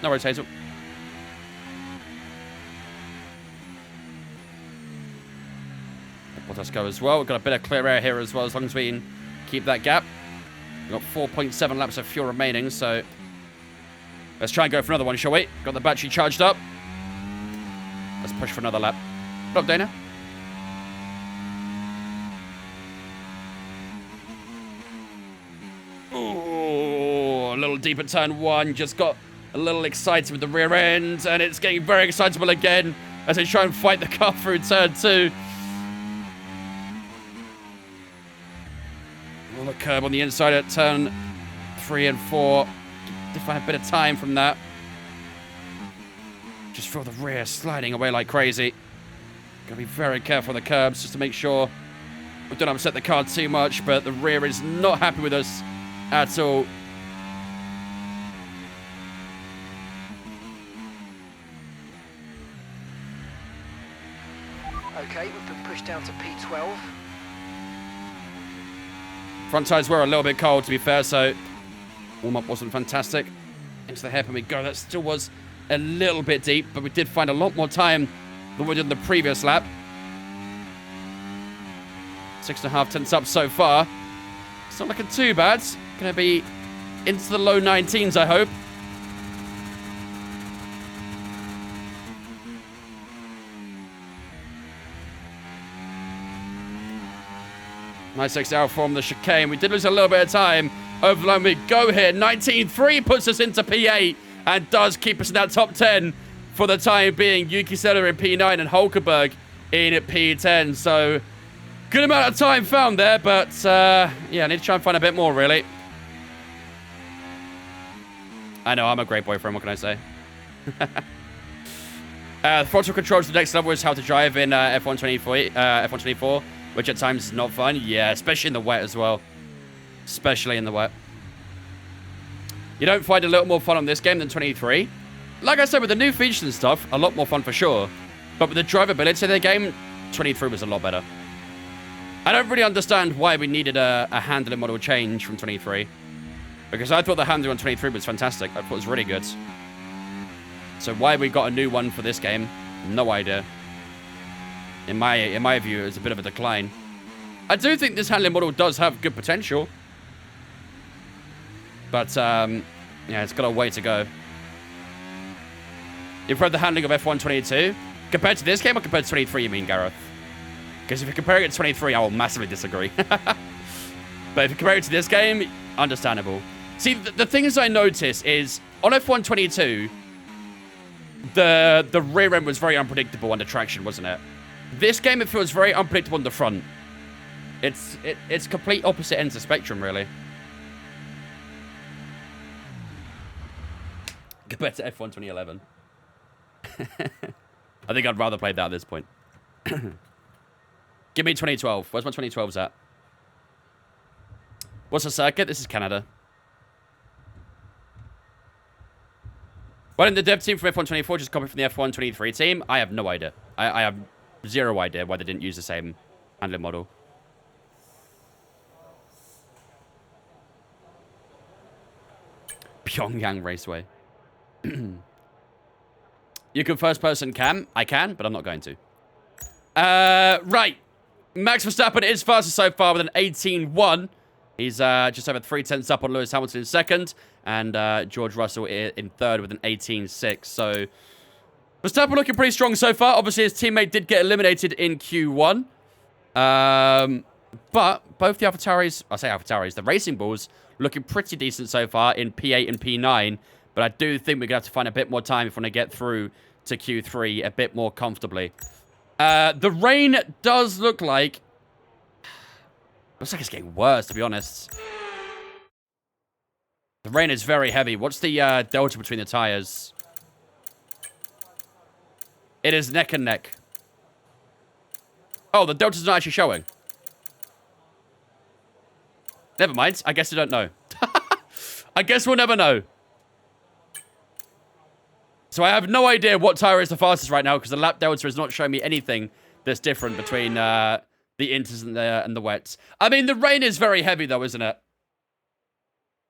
No worries, Hazel. Let us go as well. We've got a bit of clear air here as well, as long as we can keep that gap. We've got 4.7 laps of fuel remaining, so let's try and go for another one, shall we? Got the battery charged up. Let's push for another lap. What up, Dana? Ooh, a little deep at turn 1. Just got a little excited with the rear end, and it's getting very excitable again as they try and fight the car through turn 2. On the curb on the inside at turn 3 and 4. Did find a bit of time from that. Just feel the rear sliding away like crazy. Gotta be very careful on the curbs just to make sure we don't upset the car too much, but the rear is not happy with us at all. Okay, we've been pushed down to P12. Front tires were a little bit cold, to be fair, so warm-up wasn't fantastic. Into the hairpin we go. That still was a little bit deep, but we did find a lot more time than we did in the previous lap. 6.5 tenths up so far. It's not looking too bad. Going to be into the low 19s, I hope. Nice exit out from the chicane. We did lose a little bit of time. Over the line we go here. 19.3 puts us into P8 and does keep us in that top 10 for the time being. Yuki Seno in P9 and Hulkenberg in at P10. So, good amount of time found there, but yeah, I need to try and find a bit more, really. I know, I'm a great boyfriend, what can I say? Throttle control to the next level is how to drive in F1 24, which at times is not fun. Yeah, especially in the wet as well. Especially in the wet. You don't find a little more fun on this game than 23, like I said, with the new features and stuff, a lot more fun for sure. But with the drivability of the game, 23 was a lot better. I don't really understand why we needed a handling model change from 23. Because I thought the handling on 23 was fantastic. I thought it was really good. So why we got a new one for this game, no idea. In my view, it was a bit of a decline. I do think this handling model does have good potential. But, yeah, it's got a way to go. You've heard the handling of F1 22? Compared to this game or compared to 23, you mean, Gareth? Because if you're comparing it to 23, I will massively disagree. But if you compare it to this game, understandable. See, the things I notice is, on F1 22, the rear end was very unpredictable under traction, wasn't it? This game, it feels very unpredictable on the front. It's complete opposite ends of the spectrum, really. Compared to F1 2011. I think I'd rather play that at this point. Give me 2012. Where's my 2012s at? What's the circuit? This is Canada. Why didn't the dev team from F1 24 just copy from the F1 23 team? I have no idea. I have zero idea why they didn't use the same handling model. Pyongyang Raceway. You can first person cam? I can, but I'm not going to. Right. Max Verstappen is fastest so far with an 18.1. He's just over 3/10 up on Lewis Hamilton in second. And George Russell in third with an 18.6. So Verstappen looking pretty strong so far. Obviously, his teammate did get eliminated in Q1. But both the AlphaTauris, the Racing Bulls, looking pretty decent so far in P8 and P9. But I do think we're going to have to find a bit more time if we want to get through to Q3 a bit more comfortably. The rain does look like... Looks like it's getting worse, to be honest. The rain is very heavy. What's the delta between the tires? It is neck and neck. Oh, the delta's not actually showing. Never mind. I guess I don't know. I guess we'll never know. So I have no idea what tire is the fastest right now because the lap delta is not showing me anything that's different between the inters and the wets. I mean, the rain is very heavy though, isn't it?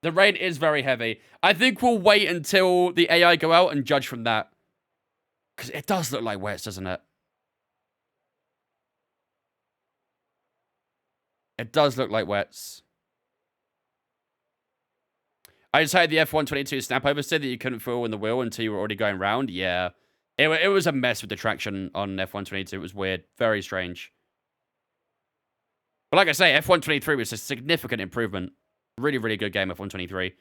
The rain is very heavy. I think we'll wait until the AI go out and judge from that. Because it does look like wets, doesn't it? It does look like wets. I just had the F1 22 snap over said that you couldn't feel in the wheel until you were already going round. Yeah. It was a mess with the traction on F1 22. It was weird. Very strange. But like I say, F1 23 was a significant improvement. Really, really good game, F1 23.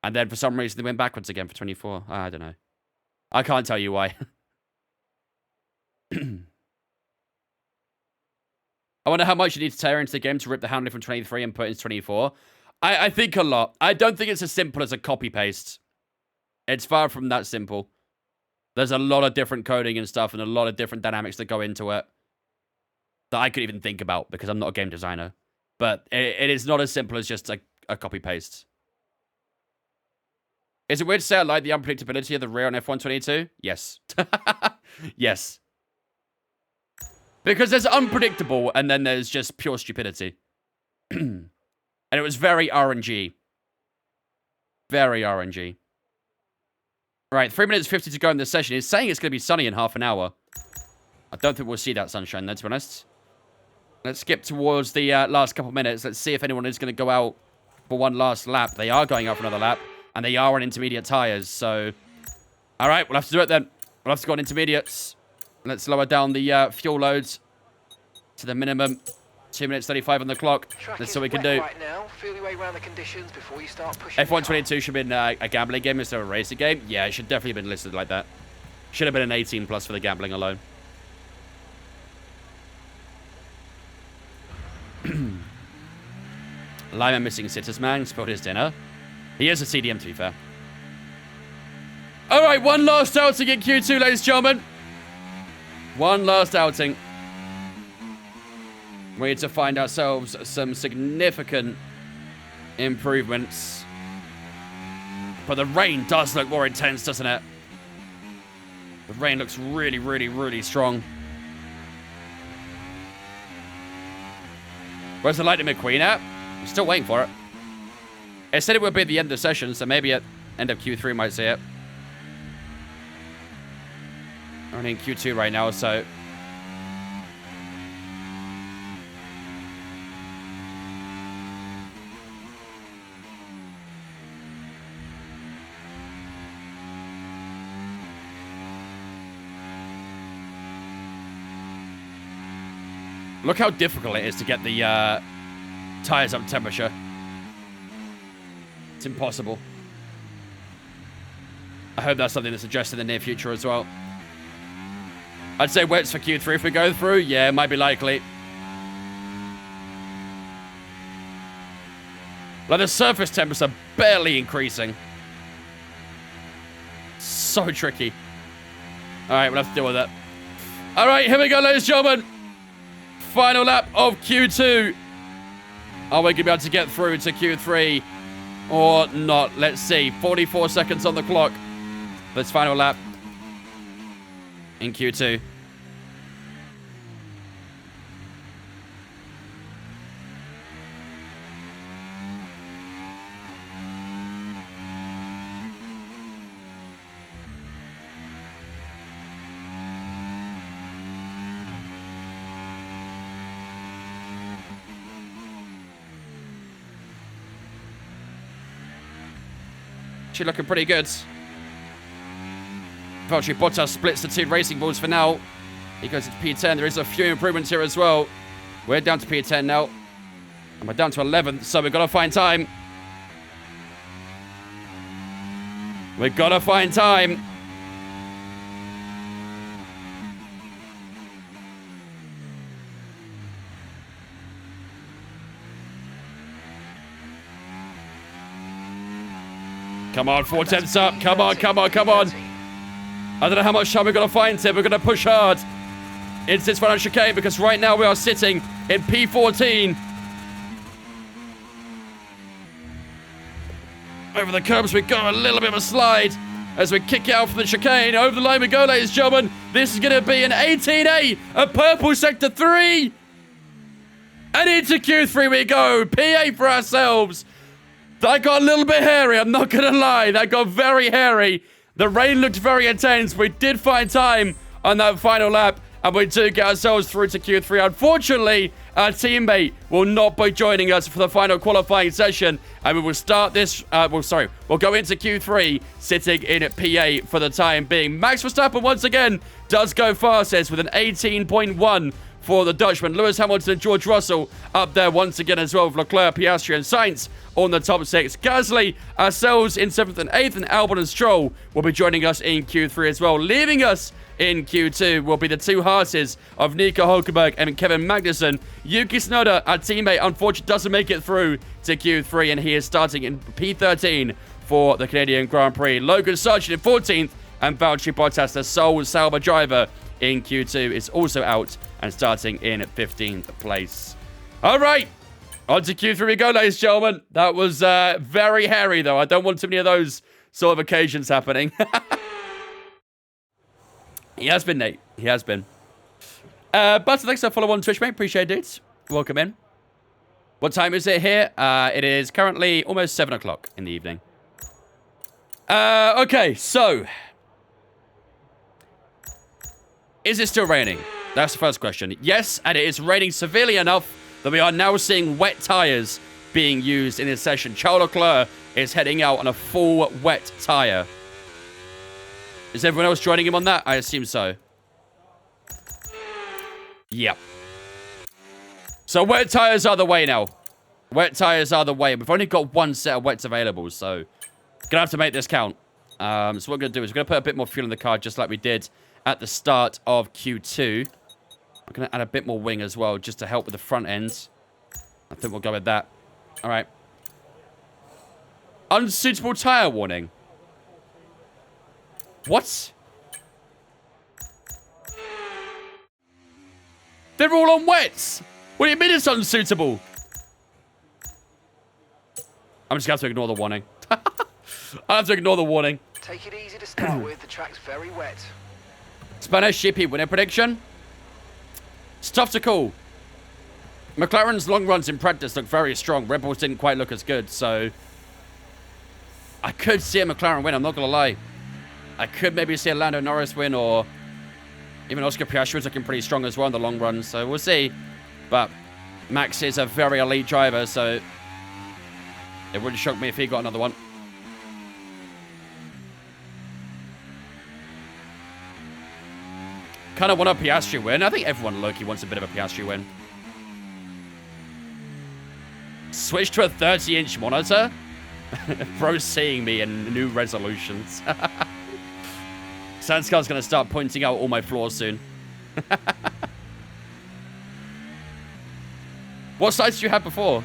And then for some reason, they went backwards again for 24. I don't know. I can't tell you why. I wonder how much you need to tear into the game to rip the handling from 23 and put it into 24. I think a lot. I don't think it's as simple as a copy-paste. It's far from that simple. There's a lot of different coding and stuff and a lot of different dynamics that go into it that I could even think about because I'm not a game designer. But it is not as simple as just a copy-paste. Is it weird to say I like the unpredictability of the rear on F1 22? Yes. Yes. Because there's unpredictable and then there's just pure stupidity. And it was very RNG. Very RNG. Right, 3 minutes 50 to go in this session. It's saying it's going to be sunny in half an hour. I don't think we'll see that sunshine then, to be honest. Let's skip towards the last couple minutes. Let's see if anyone is going to go out for one last lap. They are going out for another lap. And they are on intermediate tyres, so... Alright, we'll have to do it then. We'll have to go on intermediates. Let's lower down the fuel loads to the minimum. 2 minutes 35 on the clock. That's all we can do. Right now. Feel your way around the conditions before you start pushing. F1 22 should have been a gambling game instead of a racing game. Yeah, it should definitely have been listed like that. Should have been an 18 plus for the gambling alone. Lyman missing sitters man, spilled his dinner. He is a CDM, to be fair. Alright, one last outing in Q2, ladies and gentlemen. One last outing. We need to find ourselves some significant improvements. But the rain does look more intense, doesn't it? The rain looks really, really, really strong. Where's the Lightning McQueen at? I'm still waiting for it. It said it would be at the end of the session, so maybe at end of Q3 we might see it. We're only in Q2 right now, so... Look how difficult it is to get the tires up temperature. It's impossible. I hope that's something that's addressed in the near future as well. I'd say wets for Q3 if we go through. Yeah, it might be likely. Like the surface temps are barely increasing. So tricky. Alright, we'll have to deal with that. Alright, here we go, ladies and gentlemen. Final lap of Q2. Are we going to be able to get through to Q3 or not? Let's see. 44 seconds on the clock. This final lap in Q2. Actually looking pretty good. Valtteri Bottas splits the two racing balls for now. He goes into P10. There is a few improvements here as well. We're down to P10 now. And we're down to 11th, so we've got to find time. We've got to find time. Come on, 4 tenths up. Come on, come on, come on. I don't know how much time we're going to find here. We're going to push hard into this final chicane because right now we are sitting in P14. Over the curbs, we got a little bit of a slide as we kick out from the chicane. Over the line we go, ladies and gentlemen. This is going to be an 18A, a purple sector 3. And into Q3 we go. P8 for ourselves. That got a little bit hairy, I'm not going to lie. That got very hairy. The rain looked very intense. We did find time on that final lap, and we do get ourselves through to Q3. Unfortunately, our teammate will not be joining us for the final qualifying session, and we will start this... we'll go into Q3 sitting in at P8 for the time being. Max Verstappen, once again, does go fastest with an 18.1 for the Dutchman. Lewis Hamilton and George Russell up there once again as well with Leclerc, Piastri, and Sainz on the top 6. Gasly, ourselves in 7th and 8th, and Albon and Stroll will be joining us in Q3 as well. Leaving us in Q2 will be the two Haases of Nico Hulkenberg and Kevin Magnussen. Yuki Tsunoda, our teammate, unfortunately doesn't make it through to Q3, and he is starting in P13 for the Canadian Grand Prix. Logan Sargent in 14th, and Valtteri Bottas, the sole Sauber driver in Q2, is also out and starting in 15th place. All right. On to Q3 we go, ladies and gentlemen. That was very hairy, though. I don't want too many of those sort of occasions happening. He has been, Nate. He has been. But thanks for follow on Twitch, mate. Appreciate it, dudes. Welcome in. What time is it here? It is currently almost 7 o'clock in the evening. Okay, so... Is it still raining? That's the first question. Yes, and it is raining severely enough that we are now seeing wet tires being used in this session. Charles Leclerc is heading out on a full wet tire. Is everyone else joining him on that? I assume so. Yep. So wet tires are the way now. Wet tires are the way. We've only got one set of wets available, so gonna have to make this count. So what we're gonna do is we're gonna put a bit more fuel in the car, just like we did at the start of Q2. I'm going to add a bit more wing as well, just to help with the front end. I think we'll go with that. All right. Unsuitable tire warning. What? They're all on wets. What do you mean it's unsuitable? I'm just going to have to ignore the warning. I have to ignore the warning. Take it easy to start with. The track's very wet. Spanish GP winner prediction? It's tough to call. McLaren's long runs in practice look very strong. Red Bulls didn't quite look as good, so I could see a McLaren win, I'm not going to lie. I could maybe see a Lando Norris win, or even Oscar Piastri was looking pretty strong as well in the long run, so we'll see. But Max is a very elite driver, so it wouldn't shock me if he got another one. Kind of want a Piastri win. I think everyone low-key wants a bit of a Piastri win. Switch to a 30-inch monitor? Bro's seeing me in new resolutions. Sandscar's going to start pointing out all my flaws soon. What sides did you have before?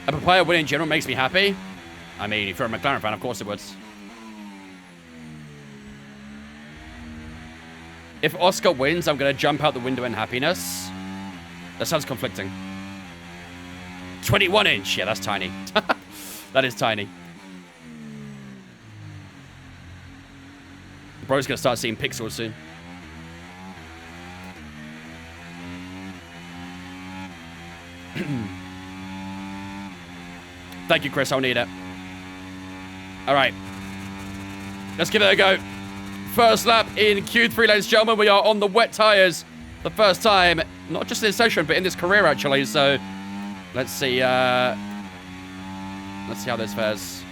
A papaya win in general makes me happy. I mean, if you're a McLaren fan, of course it would. If Oscar wins, I'm going to jump out the window in happiness. That sounds conflicting. 21-inch. Yeah, that's tiny. That is tiny. Bro's going to start seeing pixels soon. Thank you, Chris. I'll need it. All right. Let's give it a go. First lap in Q3, ladies and gentlemen. We are on the wet tires the first time. Not just in this session, but in this career, actually. So, let's see. Let's see how this fares.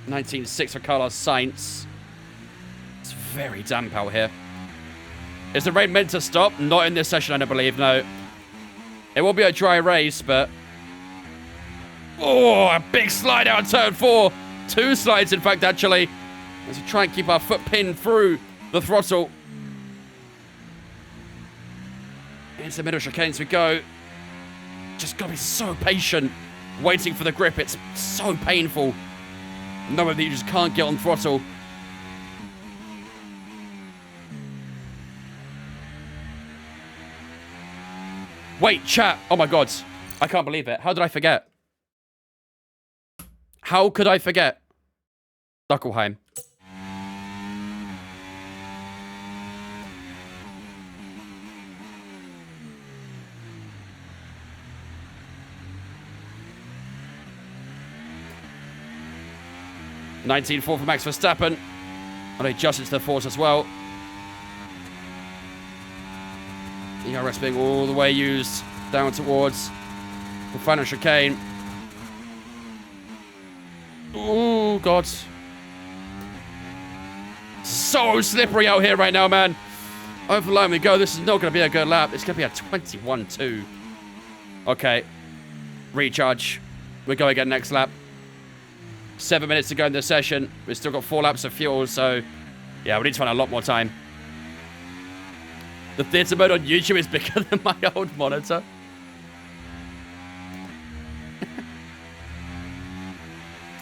.19.6 for Carlos Sainz. It's very damp out here. Is the rain meant to stop? Not in this session, I don't believe, no. It will be a dry race, but... Oh, a big slide out of turn 4. 2 slides, in fact, actually. As we try and keep our foot pinned through the throttle. Into the middle chicanes we go. Just gotta be so patient. Waiting for the grip. It's so painful. Knowing that you just can't get on throttle. Wait, chat. Oh my god. I can't believe it. How did I forget? How could I forget? Huckleheim. .19.4 for Max Verstappen. And he adjusted to the force as well. ERS being all the way used down towards the final chicane. Oh, God. So slippery out here right now, man. Over the line we go. This is not going to be a good lap. It's going to be a 21-2. Okay. Recharge. We go again next lap. 7 minutes to go in this session. We've still got 4 laps of fuel, so... yeah, we need to find a lot more time. The theatre mode on YouTube is bigger than my old monitor.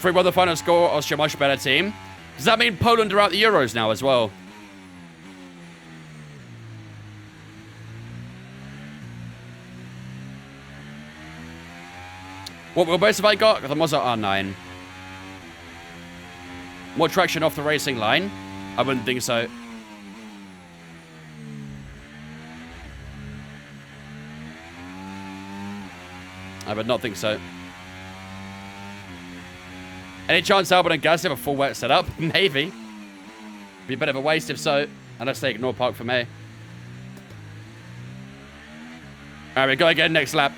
3-1 the final score. Austria much better team. Does that mean Poland are out the Euros now as well? What wheelbase have I got? The Mazda R9. More traction off the racing line? I wouldn't think so. I would not think so. Any chance Albon and Gasly have a full wet setup? Maybe. Be a bit of a waste if so. Unless they ignore park for me. Alright, we go again next lap.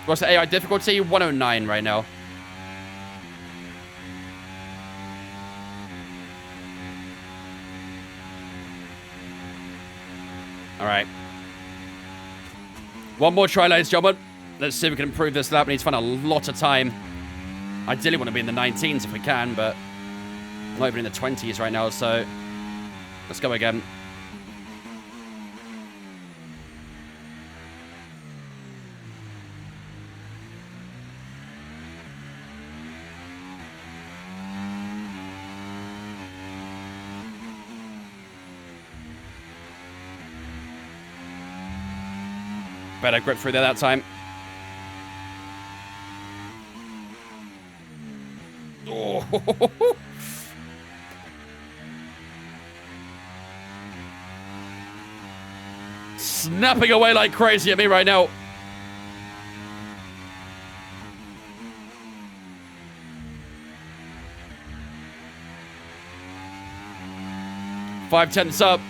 What's the AI difficulty? 109 right now. Alright. One more try, ladies and gentlemen. Let's see if we can improve this lap. We need to find a lot of time. Ideally want to be in the 19s if we can, but I'm not even in the 20s right now, so let's go again. Better grip through there that time. Snapping away like crazy at me right now. Five tenths up.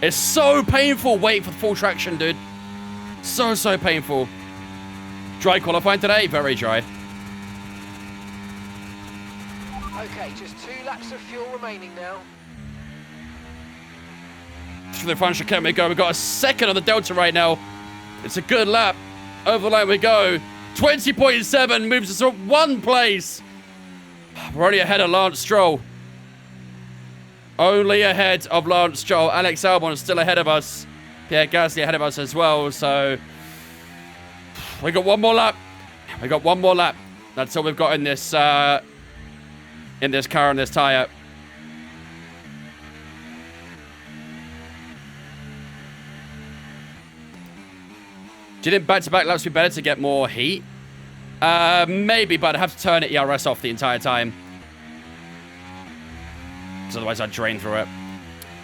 It's so painful waiting for full traction, dude. So painful. Dry qualifying today? Very dry. Okay, just 2 laps of fuel remaining now. To the front chicane we go. We've got a second on the Delta right now. It's a good lap. Over the line we go. 20.7 moves us up 1 place. We're only ahead of Lance Stroll. Only ahead of Lance Stroll. Alex Albon is still ahead of us. Pierre Gasly ahead of us as well. So we got 1 more lap. We got 1 more lap. That's all we've got in this car and this tire. Do you think back-to-back laps would be better to get more heat? Maybe, but I'd have to turn ERS off the entire time. Because otherwise I'd drain through it.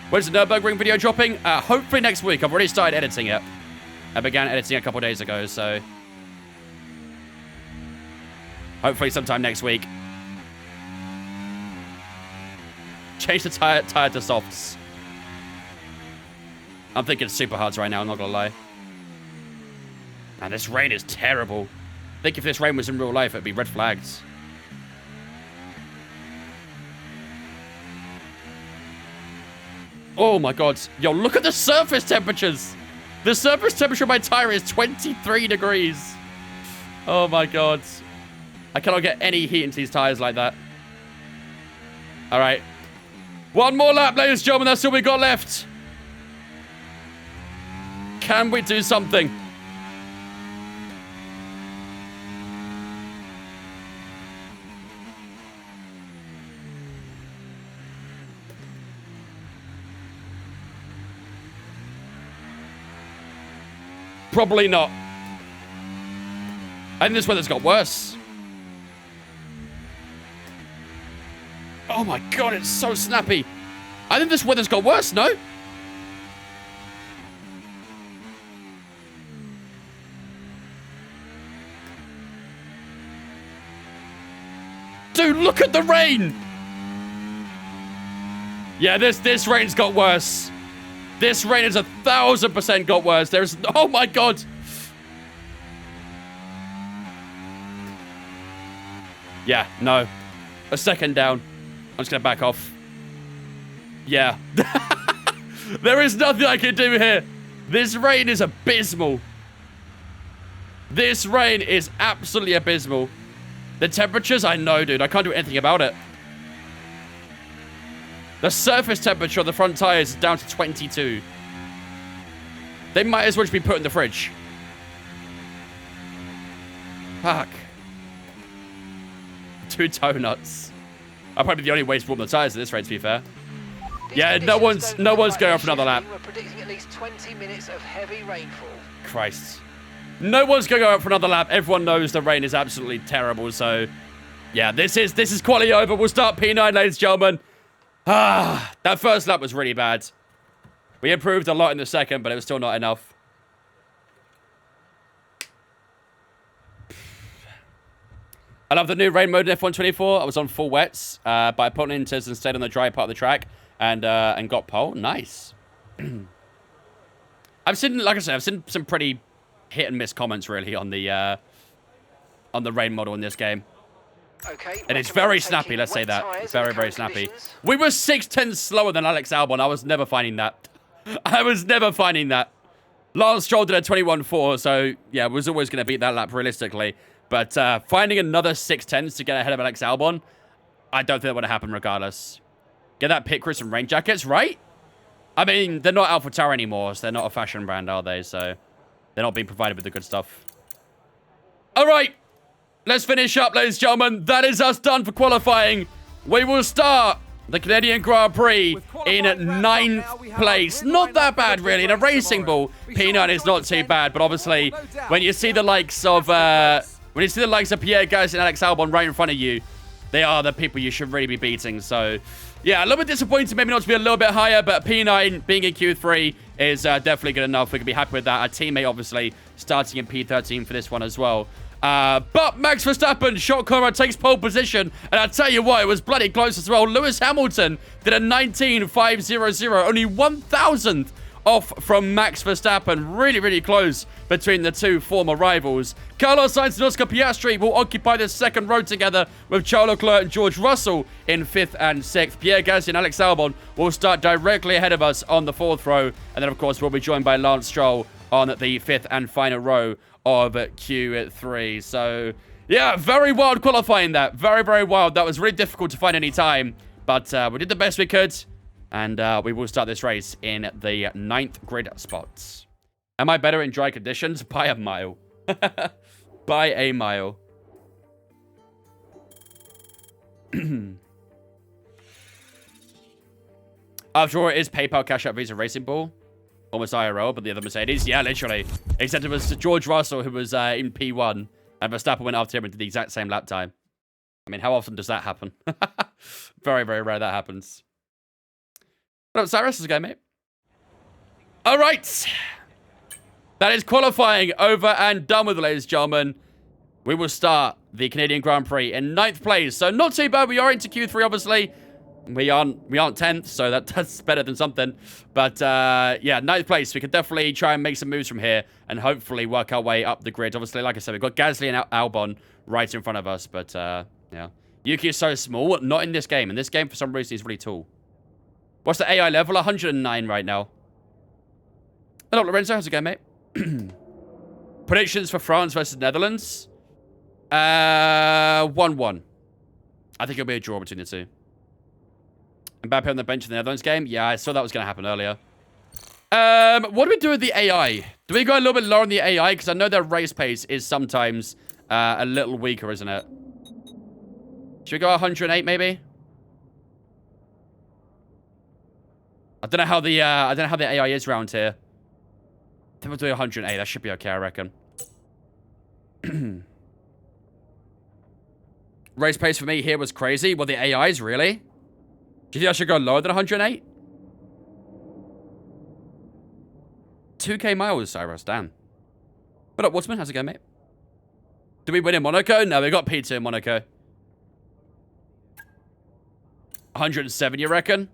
When's the Nürburgring video dropping? Hopefully next week. I've already started editing it. I began editing a couple days ago, so... hopefully sometime next week. Change the tire to softs. I'm thinking super hards right now, I'm not gonna lie. Man, this rain is terrible. I think if this rain was in real life, it'd be red flags. Oh my god. Yo, look at the surface temperatures. The surface temperature of my tire is 23 degrees. Oh my god. I cannot get any heat into these tires like that. All right. 1 more lap, ladies and gentlemen. That's all we got left. Can we do something? Probably not. I think this weather's got worse. Oh my god, it's so snappy. I think this weather's got worse, no? Dude, look at the rain! Yeah, this rain's got worse. This rain has 1,000% got worse. There's... oh my god! Yeah, no. A second down. I'm just gonna back off. Yeah. There is nothing I can do here. This rain is abysmal. This rain is absolutely abysmal. The temperatures, I know, dude. I can't do anything about it. The surface temperature on the front tires is down to 22. They might as well just be put in the fridge. Fuck. 2 toe nuts. I'll probably be the only way to warm the tires at this rate, to be fair. Yeah, no one's going up for another lap. We're predicting at least 20 minutes of heavy rainfall. Christ. No one's going to go up for another lap. Everyone knows the rain is absolutely terrible, so... yeah, this is quality over. We'll start P9, ladies and gentlemen. Ah, that first lap was really bad. We improved a lot in the second, but it was still not enough. I love the new rain mode in F124. I was on full wets, but I put inters and stayed on the dry part of the track and got pole. Nice. I've seen, like I said, I've seen some pretty hit and miss comments really on the rain model in this game. Okay, and it's very snappy, let's say that. Very, very snappy. Conditions. We were 6/10 slower than Alex Albon. I was never finding that. I was never finding that. Lance Stroll did a 21.4, so yeah, was always going to beat that lap realistically. But finding another 6/10s to get ahead of Alex Albon, I don't think that would have happened regardless. Get that pit crew some rain jackets, right? I mean, they're not AlphaTauri anymore, so they're not a fashion brand, are they? So they're not being provided with the good stuff. All right. Let's finish up, ladies and gentlemen. That is us done for qualifying. We will start the Canadian Grand Prix in 9th place. Not that bad, really. In a racing ball, P9 is not too bad. But obviously, when you see the likes of Pierre Gasly and Alex Albon right in front of you, they are the people you should really be beating. So, yeah, a little bit disappointing maybe not to be a little bit higher, but P9 being in Q3 is definitely good enough. We can be happy with that. Our teammate, obviously, starting in P13 for this one as well. But Max Verstappen, shot caller, takes pole position. And I tell you what, it was bloody close as well. Lewis Hamilton did a 19.500, only 1,000th off from Max Verstappen. Really, really close between the two former rivals. Carlos Sainz and Oscar Piastri will occupy the second row together with Charles Leclerc and George Russell in 5th and 6th. Pierre Gasly and Alex Albon will start directly ahead of us on the 4th row. And then, of course, we'll be joined by Lance Stroll on the 5th and final row of Q3. So, yeah, very wild qualifying that. Very, very wild. That was really difficult to find any time. But we did the best we could. And we will start this race in the 9th grid spots. Am I better in dry conditions? By a mile. By a mile. After all, it is PayPal Cash App Visa Racing Ball. Almost IRL, but the other Mercedes. Yeah, literally. Except it was George Russell who was in P1. And Verstappen went after him and did the exact same lap time. I mean, how often does that happen? Very, very rare that happens. What up, Cyrus? How's it going, mate? All right. That is qualifying over and done with, ladies and gentlemen. We will start the Canadian Grand Prix in 9th place. So not too bad. We are into Q3, obviously. We aren't 10th, so that's better than something. But, yeah, 9th place. We could definitely try and make some moves from here and hopefully work our way up the grid. Obviously, like I said, we've got Gasly and Albon right in front of us. But, yeah. Yuki is so small. Not in this game. In this game, for some reason, he's really tall. What's the AI level? 109 right now. Hello, Lorenzo. How's it going, mate? Predictions for France versus Netherlands? 1-1. I think it'll be a draw between the two. Mbappe on the bench in the Netherlands game? Yeah, I saw that was going to happen earlier. What do we do with the AI? Do we go a little bit lower on the AI? Because I know their race pace is sometimes a little weaker, isn't it? Should we go 108 maybe? I don't know how the AI is around here. I think we'll do 108. That should be okay, I reckon. Race pace for me here was crazy. Well, the AIs, really? Do you think I should go lower than 108? 2k miles, Cyrus. Damn. What up, Woodsman? How's it going, mate? Did we win in Monaco? No, we got P2 in Monaco. 107, you reckon?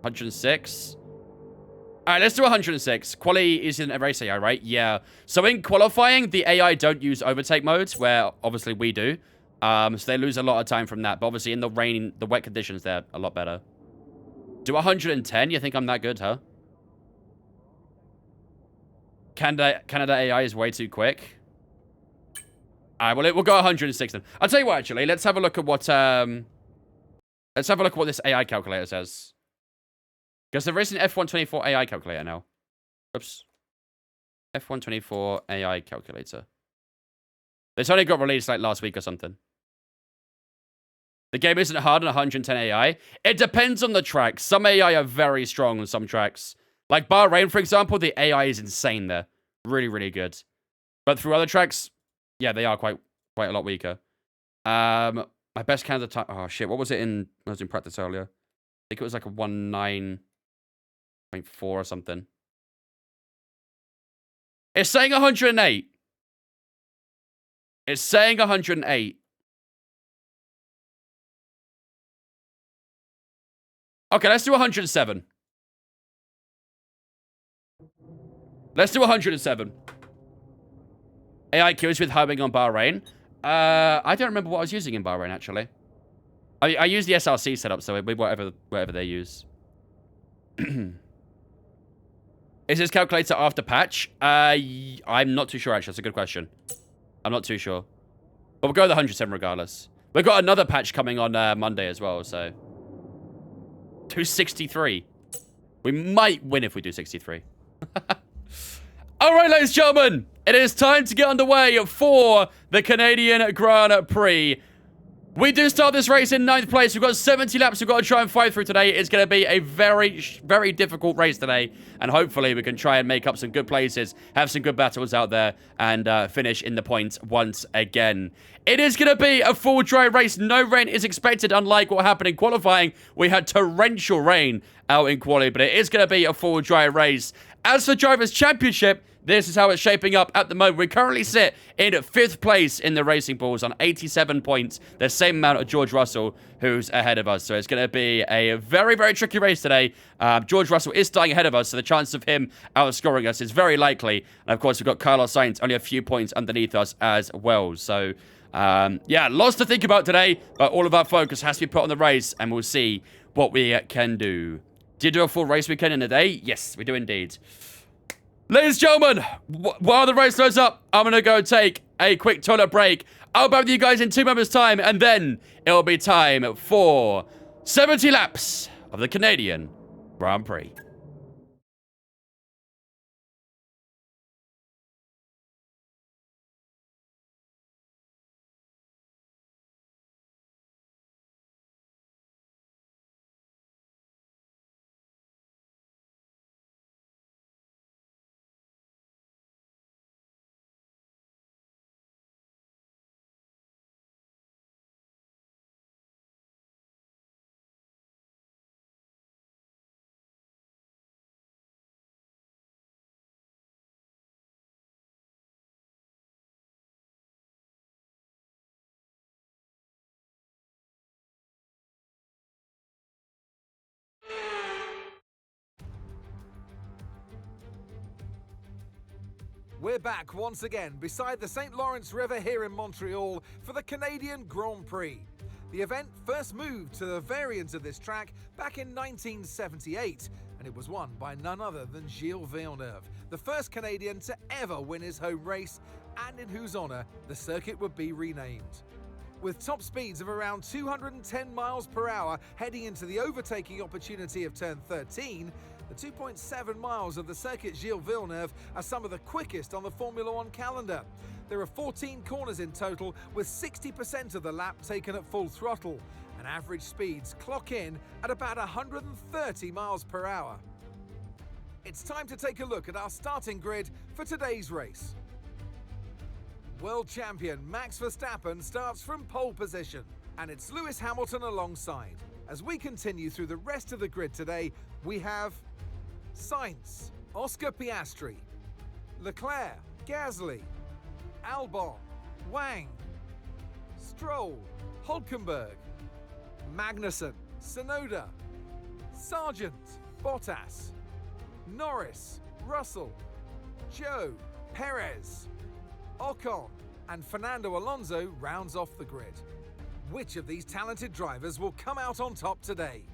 106. All right, let's do 106. Quali is in a race AI, right? Yeah. So in qualifying, the AI don't use overtake modes, where obviously we do. So they lose a lot of time from that. But obviously in the rain, the wet conditions, they're a lot better. Do 110? You think I'm that good, huh? Canada AI is way too quick. All right, well, we'll go 106 then. I'll tell you what, actually. Let's have a look at what this AI calculator says. Because there is an F124 AI calculator now. Oops. F124 AI calculator. This only got released like last week or something. The game isn't hard on 110 AI. It depends on the track. Some AI are very strong on some tracks. Like Bahrain, for example, the AI is insane there. Really, really good. But through other tracks, yeah, they are quite a lot weaker. My best Canada time. Oh shit, what was it in? I was in practice earlier. I think it was like a 19.4 or something. It's saying 108. It's saying 108. Okay, let's do 107. Let's do 107. AI kills with humming on Bahrain. I don't remember what I was using in Bahrain, actually. I use the SRC setup, so we whatever they use. Is this calculator after patch? I'm not too sure, actually. That's a good question. I'm not too sure. But we'll go with 107 regardless. We've got another patch coming on Monday as well, so... 263. We might win if we do 63. Alright, ladies and gentlemen. It is time to get underway for the Canadian Grand Prix. We do start this race in 9th place. We've got 70 laps we've got to try and fight through today. It's going to be a very, very difficult race today. And hopefully we can try and make up some good places, have some good battles out there, and finish in the points once again. It is going to be a full dry race. No rain is expected, unlike what happened in qualifying. We had torrential rain out in quali, but it is going to be a full dry race. As for Drivers' Championship, this is how it's shaping up at the moment. We currently sit in 5th place in the Racing Bulls on 87 points. The same amount of George Russell, who's ahead of us. So it's going to be a very, very tricky race today. George Russell is starting ahead of us, so the chance of him outscoring us is very likely. And of course, we've got Carlos Sainz only a few points underneath us as well. So, yeah, lots to think about today. But all of our focus has to be put on the race, and we'll see what we can do. Do you do a full race weekend in a day? Yes, we do indeed. Ladies and gentlemen, while the race loads up, I'm going to go take a quick toilet break. I'll be with you guys in 2 moments' time, and then it'll be time for 70 laps of the Canadian Grand Prix. We're back once again beside the St. Lawrence River here in Montreal for the Canadian Grand Prix. The event first moved to the variant of this track back in 1978, and it was won by none other than Gilles Villeneuve, the first Canadian to ever win his home race, and in whose honour the circuit would be renamed. With top speeds of around 210 miles per hour heading into the overtaking opportunity of turn 13, the 2.7 miles of the circuit Gilles Villeneuve are some of the quickest on the Formula One calendar. There are 14 corners in total, with 60% of the lap taken at full throttle, and average speeds clock in at about 130 miles per hour. It's time to take a look at our starting grid for today's race. World champion Max Verstappen starts from pole position, and it's Lewis Hamilton alongside. As we continue through the rest of the grid today, we have Sainz, Oscar Piastri, Leclerc, Gasly, Albon, Wang, Stroll, Hülkenberg, Magnussen, Tsunoda, Sargent, Bottas, Norris, Russell, Joe, Perez, Ocon, and Fernando Alonso rounds off the grid. Which of these talented drivers will come out on top today?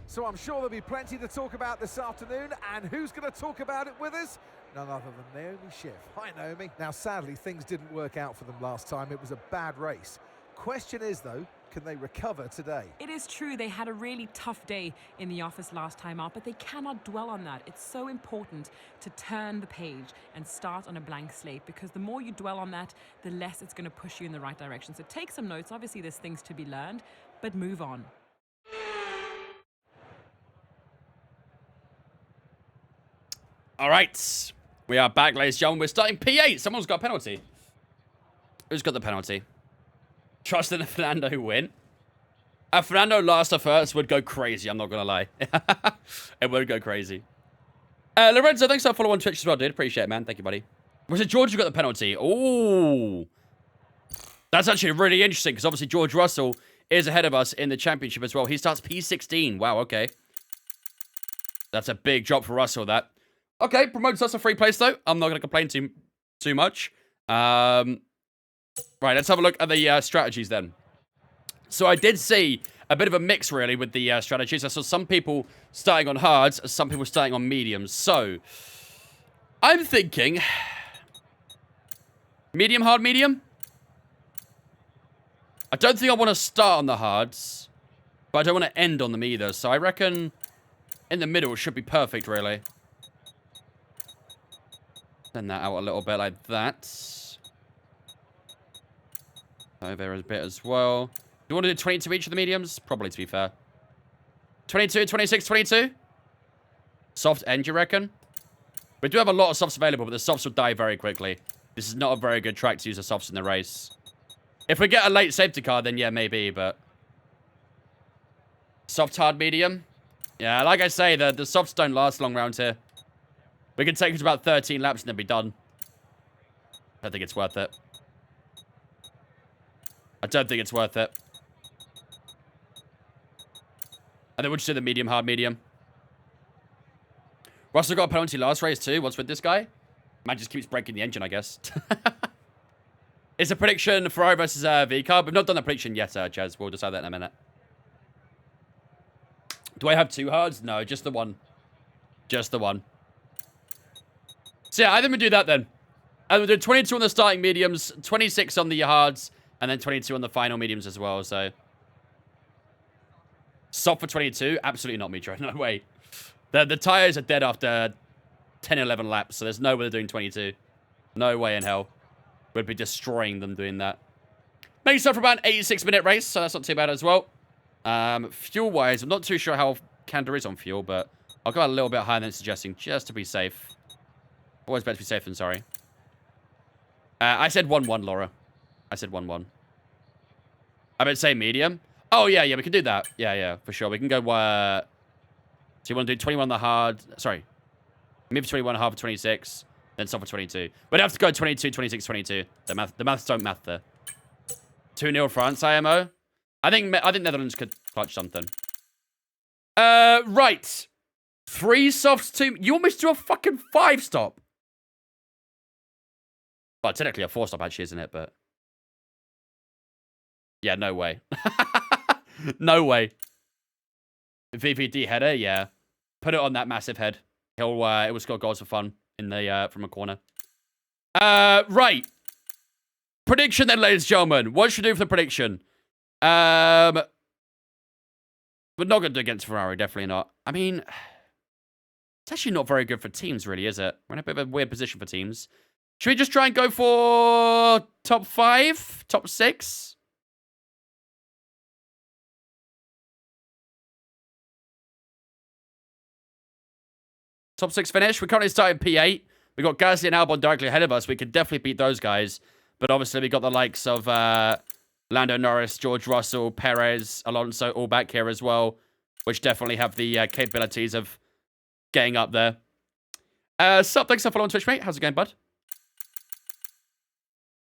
So I'm sure there'll be plenty to talk about this afternoon, and who's going to talk about it with us? None other than Naomi Schiff. Hi, Naomi. Now, sadly, things didn't work out for them last time. It was a bad race. Question is, though, can they recover today? It is true they had a really tough day in the office last time out, but they cannot dwell on that. It's so important to turn the page and start on a blank slate, because the more you dwell on that, the less it's going to push you in the right direction. So take some notes. Obviously, there's things to be learned, but move on. All right. We are back, ladies and gentlemen. We're starting P8. Someone's got a penalty. Who's got the penalty? Trust in a Fernando win. A Fernando last or first would go crazy, I'm not going to lie. It would go crazy. Lorenzo, thanks for that follow on Twitch as well, dude. Appreciate it, man. Thank you, buddy. Was it George who got the penalty? Ooh. That's actually really interesting, because obviously George Russell is ahead of us in the championship as well. He starts P16. Wow, okay. That's a big drop for Russell, that. Okay, promotes us a free place, though. I'm not going to complain too much. Right, let's have a look at the strategies then. So I did see a bit of a mix, really, with the strategies. I saw some people starting on hards, some people starting on mediums. So I'm thinking medium, hard, medium. I don't think I want to start on the hards, but I don't want to end on them either. So I reckon in the middle should be perfect, really. Send that out a little bit like that. Over a bit as well. Do you want to do 22 each of the mediums? Probably, to be fair. 22, 26, 22? Soft end, you reckon? We do have a lot of softs available, but the softs will die very quickly. This is not a very good track to use the softs in the race. If we get a late safety car, then yeah, maybe, but... Soft, hard, medium? Yeah, like I say, the softs don't last long round here. We can take it to about 13 laps and then be done. I don't think it's worth it. I don't think it's worth it. And then we'll just do the medium, hard, medium. Russell got a penalty last race too. What's with this guy? Man just keeps breaking the engine, I guess. It's a prediction, Ferrari versus V-Car. We've not done the prediction yet, Chaz. We'll decide that in a minute. Do I have two hards? No, just the one. Just the one. So yeah, I think we do that then. And we'll do 22 on the starting mediums, 26 on the hards, and then 22 on the final mediums as well, so... Soft for 22? Absolutely not, Mitra. No way. The tires are dead after 10, 11 laps, so there's no way they're doing 22. No way in hell. We'd be destroying them doing that. Makes up for about an 86-minute race, so that's not too bad as well. Fuel-wise, I'm not too sure how Canada is on fuel, but I'll go a little bit higher than it's suggesting, just to be safe. Always better to be safe than sorry. I said 1-1, Laura. I said 1-1. I would say medium. Oh, yeah, we can do that. Yeah, for sure. We can go... so you want to do 21 on the hard... Sorry. Maybe 21 and a half for 26. Then soft for 22. We'd have to go 22, 26, 22. The maths don't math there. 2-0 France, IMO. I think Netherlands could clutch something. Right. 3 softs, 2... You want me to do a fucking 5-stop? Well, technically a 4-stop actually, isn't it? But... Yeah, no way. No way. VVD header, yeah. Put it on that massive head. It will score goals for fun in the from a corner. Right. Prediction then, ladies and gentlemen. What should we do for the prediction? We're not going to do against Ferrari, definitely not. I mean, it's actually not very good for teams, really, is it? We're in a bit of a weird position for teams. Should we just try and go for top 5? Top 6? Top 6 finish. We're currently starting P8. We've got Gasly and Albon directly ahead of us. We could definitely beat those guys. But obviously, we got the likes of Lando Norris, George Russell, Perez, Alonso all back here as well, which definitely have the capabilities of getting up there. Sup, thanks for following on Twitch, mate. How's it going, bud?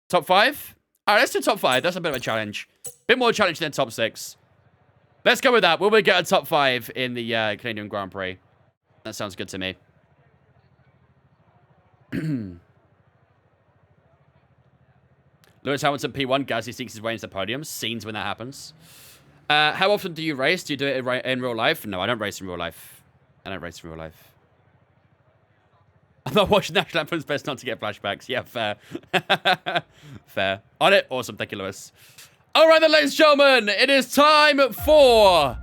Top 5? All right, let's do top 5. That's a bit of a challenge. Bit more challenge than top 6. Let's go with that. Will we get a top 5 in the Canadian Grand Prix? That sounds good to me. Lewis Hamilton P1. Gasly seeks his way into the podium. Scenes when that happens. How often do you race? Do you do it in real life? No, I don't race in real life. I'm not watching National Anthems. Best not to get flashbacks. Yeah, fair. Fair. On it. Awesome. Thank you, Lewis. All right, then, ladies and gentlemen. It is time for...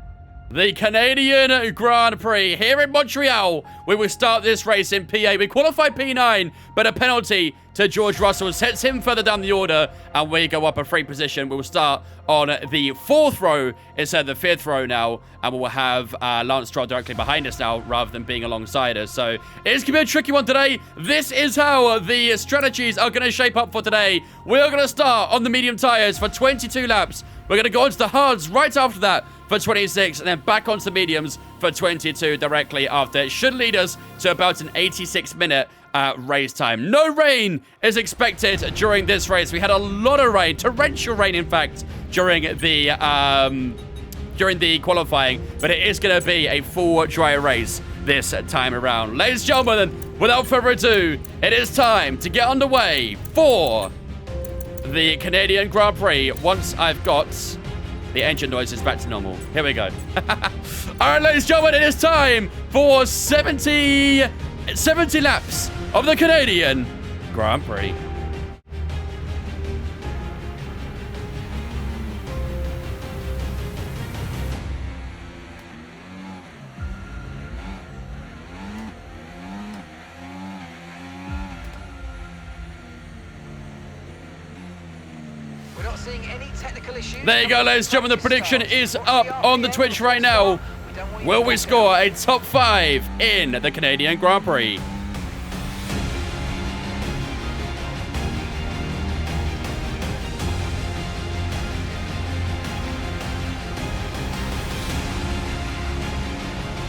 the Canadian Grand Prix here in Montreal. We will start this race in P8. We qualified P9, but a penalty to George Russell sets him further down the order, and we go up a free position. We will start on the 4th row instead of the 5th row now, and we will have Lance Stroll directly behind us now rather than being alongside us. So it's going to be a tricky one today. This is how the strategies are going to shape up for today. We are going to start on the medium tires for 22 laps. We're going to go onto the hards right after that for 26, and then back onto the mediums for 22 directly after. It should lead us to about an 86-minute race time. No rain is expected during this race. We had a lot of rain, torrential rain, in fact, during the qualifying, but it is going to be a full dry race this time around. Ladies and gentlemen, without further ado, it is time to get underway for the Canadian Grand Prix once I've got the engine noises back to normal. Here we go. All right, ladies and gentlemen, it is time for 70 laps of the Canadian Grand Prix. not seeing any technical issues. There you go, ladies and gentlemen. The prediction is up on the Twitch right now. Will we score a top 5 in the Canadian Grand Prix?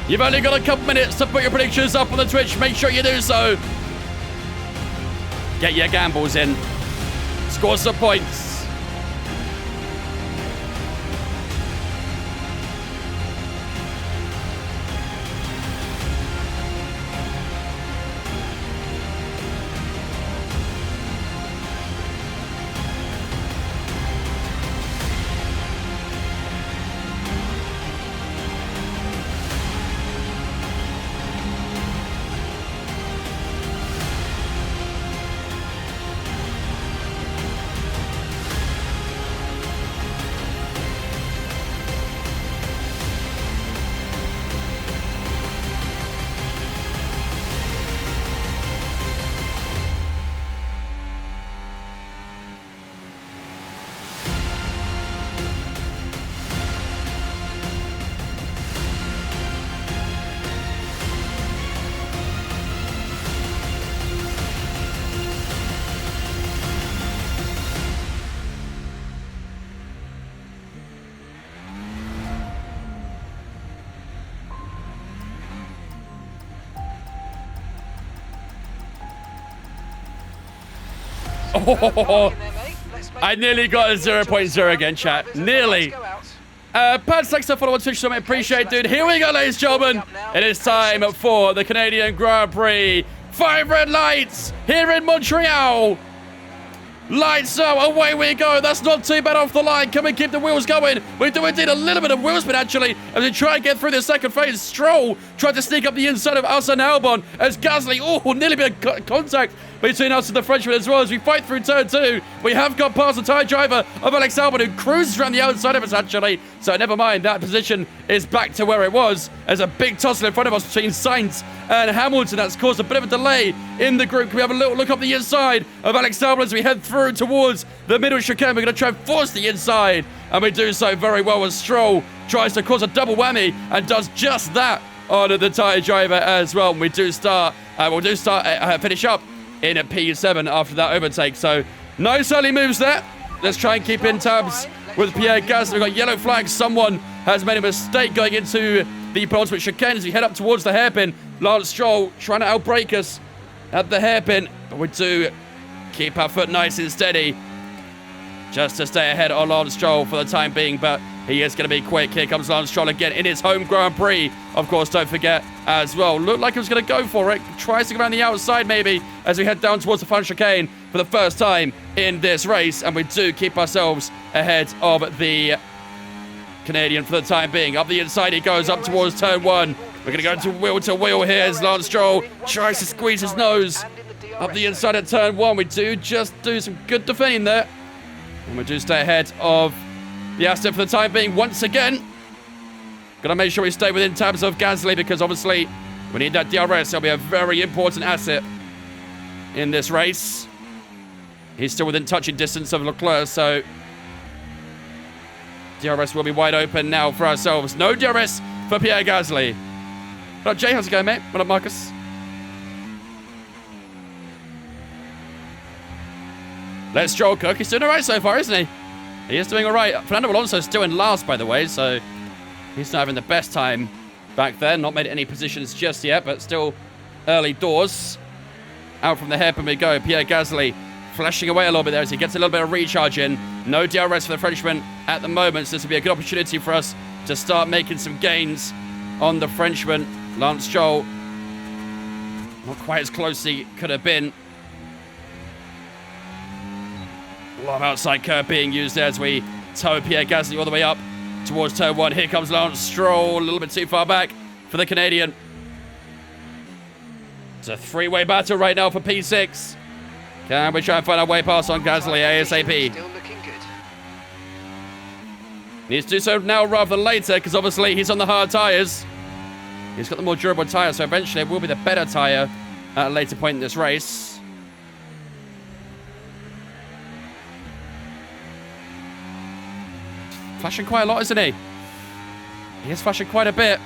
You've only got a couple minutes to put your predictions up on the Twitch. Make sure you do so. Get your gambles in. Score some points. Oh, I nearly got a 0.0 again, chat. Nearly. Pat Sexter, follow on Twitch, so I appreciate it, dude. Here we go, ladies and gentlemen. It is time for the Canadian Grand Prix. 5 red lights here in Montreal. Lights out, away we go. That's not too bad off the line. Can we keep the wheels going? We do indeed a little bit of wheel spin, actually, as we try and get through the second phase. Stroll tried to sneak up the inside of us and Albon as Gasly, nearly been a contact between us and the Frenchman as well as we fight through turn 2. We have got past the tyre driver of Alex Albon, who cruises around the outside of us, actually. So never mind, that position is back to where it was. There's a big tussle in front of us between Sainz and Hamilton. That's caused a bit of a delay in the group. Can we have a little look up the inside of Alex Albon as we head through towards the middle chicane? We're going to try and force the inside, and we do so very well as Stroll tries to cause a double whammy and does just that on the tyre driver as well. And we do start, finish up in at P7 after that overtake. So nice early moves there. Let's try and keep in tabs with Pierre Gasly. We've got yellow flags. Someone has made a mistake going into the penultimate chicane as we head up towards the hairpin. Lance Stroll trying to outbrake us at the hairpin, but we do keep our foot nice and steady just to stay ahead of Lance Stroll for the time being, but he is going to be quick. Here comes Lance Stroll again in his home Grand Prix. Of course, don't forget as well. Looked like he was going to go for it. Tries to go around the outside maybe as we head down towards the final chicane for the first time in this race. And we do keep ourselves ahead of the Canadian for the time being. Up the inside he goes, up towards turn 1. We're going to go to wheel here as Lance Stroll tries to squeeze his nose up the inside of turn 1. We do just do some good defending there. And we do stay ahead of the Aston for the time being once again. Got to make sure we stay within tabs of Gasly because obviously we need that DRS. It'll be a very important asset in this race. He's still within touching distance of Leclerc, so DRS will be wide open now for ourselves. No DRS for Pierre Gasly. What up, Jay? How's it going, mate? What up, Marcus? Let's Stroll cook. He's doing all right so far, isn't he? He is doing all right. Fernando Alonso still in last, by the way, so he's not having the best time back there. Not made any positions just yet, but still early doors. Out from the hairpin we go. Pierre Gasly flashing away a little bit there as he gets a little bit of recharge in. No DRS for the Frenchman at the moment, so this will be a good opportunity for us to start making some gains on the Frenchman. Lance Stroll, not quite as close as he could have been. A lot of outside curve being used there as we tow Pierre Gasly all the way up towards turn 1. Here comes Lance Stroll, a little bit too far back for the Canadian. It's a 3-way battle right now for P6. Can we try and find our way past on Gasly ASAP? Still looking good. Needs to do so now rather than later because obviously he's on the hard tyres. He's got the more durable tyre, so eventually it will be the better tyre at a later point in this race. Flashing quite a lot, isn't he? He is flashing quite a bit.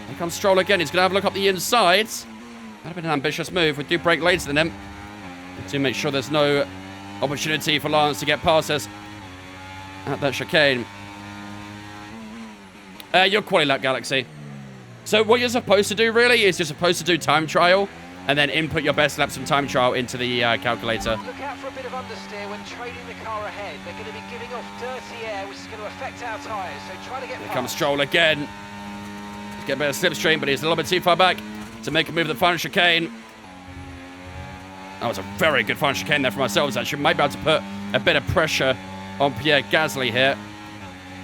Here comes Stroll again. He's going to have a look up the inside. That'd have been an ambitious move. We do break later than him. To make sure there's no opportunity for Lance to get past us at that chicane. You're quality lap, Galaxy. So what you're supposed to do, really, is you're supposed to do time trial and then input your best laps from time trial into the calculator. Look out for a bit of understeer when trailing the car ahead. They're going to be giving off dirty air, which is going to affect our tyres, so try to get Here past. comes Stroll again. Let's get a bit of slipstream, but he's a little bit too far back to make a move at the final chicane. That was a very good final chicane there for ourselves, actually. Might be able to put a bit of pressure on Pierre Gasly here.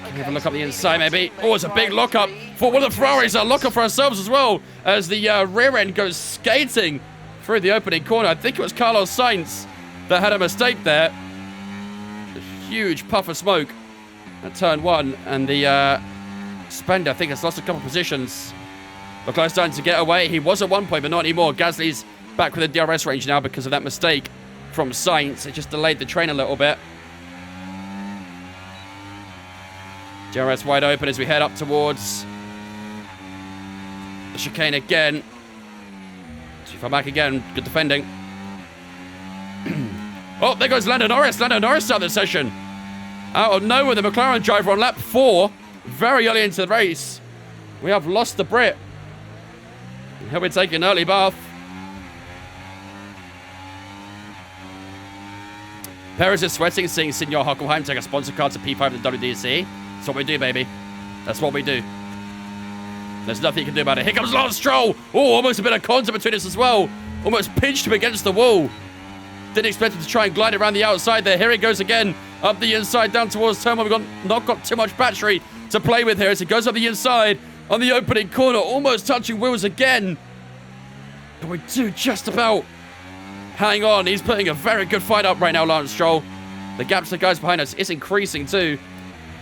Can we have a look up the inside, maybe? Oh, it's a big lockup for one of the Ferraris. A lockup for ourselves as well, as the rear end goes skating through the opening corner. I think it was Carlos Sainz that had a mistake there. A huge puff of smoke at turn 1, and the Spender, I think, has lost a couple positions. Leclerc's starting to get away. He was at one point, but not anymore. Gasly's back with the DRS range now because of that mistake from Sainz. It just delayed the train a little bit. DRS wide open as we head up towards the chicane again. Too far back again. Good defending. Oh, there goes Lando Norris. Lando Norris started the session. Out of nowhere, the McLaren driver on lap 4. Very early into the race. We have lost the Brit. He'll be taking an early bath. Perez is sweating, seeing Senor Huckleheim take a sponsor card to P5 in the WDC. That's what we do, baby. That's what we do. There's nothing you can do about it. Here comes Lance Stroll. Oh, almost a bit of contact between us as well. Almost pinched him against the wall. Didn't expect him to try and glide around the outside there. Here he goes again. Up the inside, down towards turn 1. We've not got too much battery to play with here as he goes up the inside on the opening corner. Almost touching wheels again. But we do just about hang on. He's putting a very good fight up right now, Lance Stroll. The gap to the guys behind us is increasing too.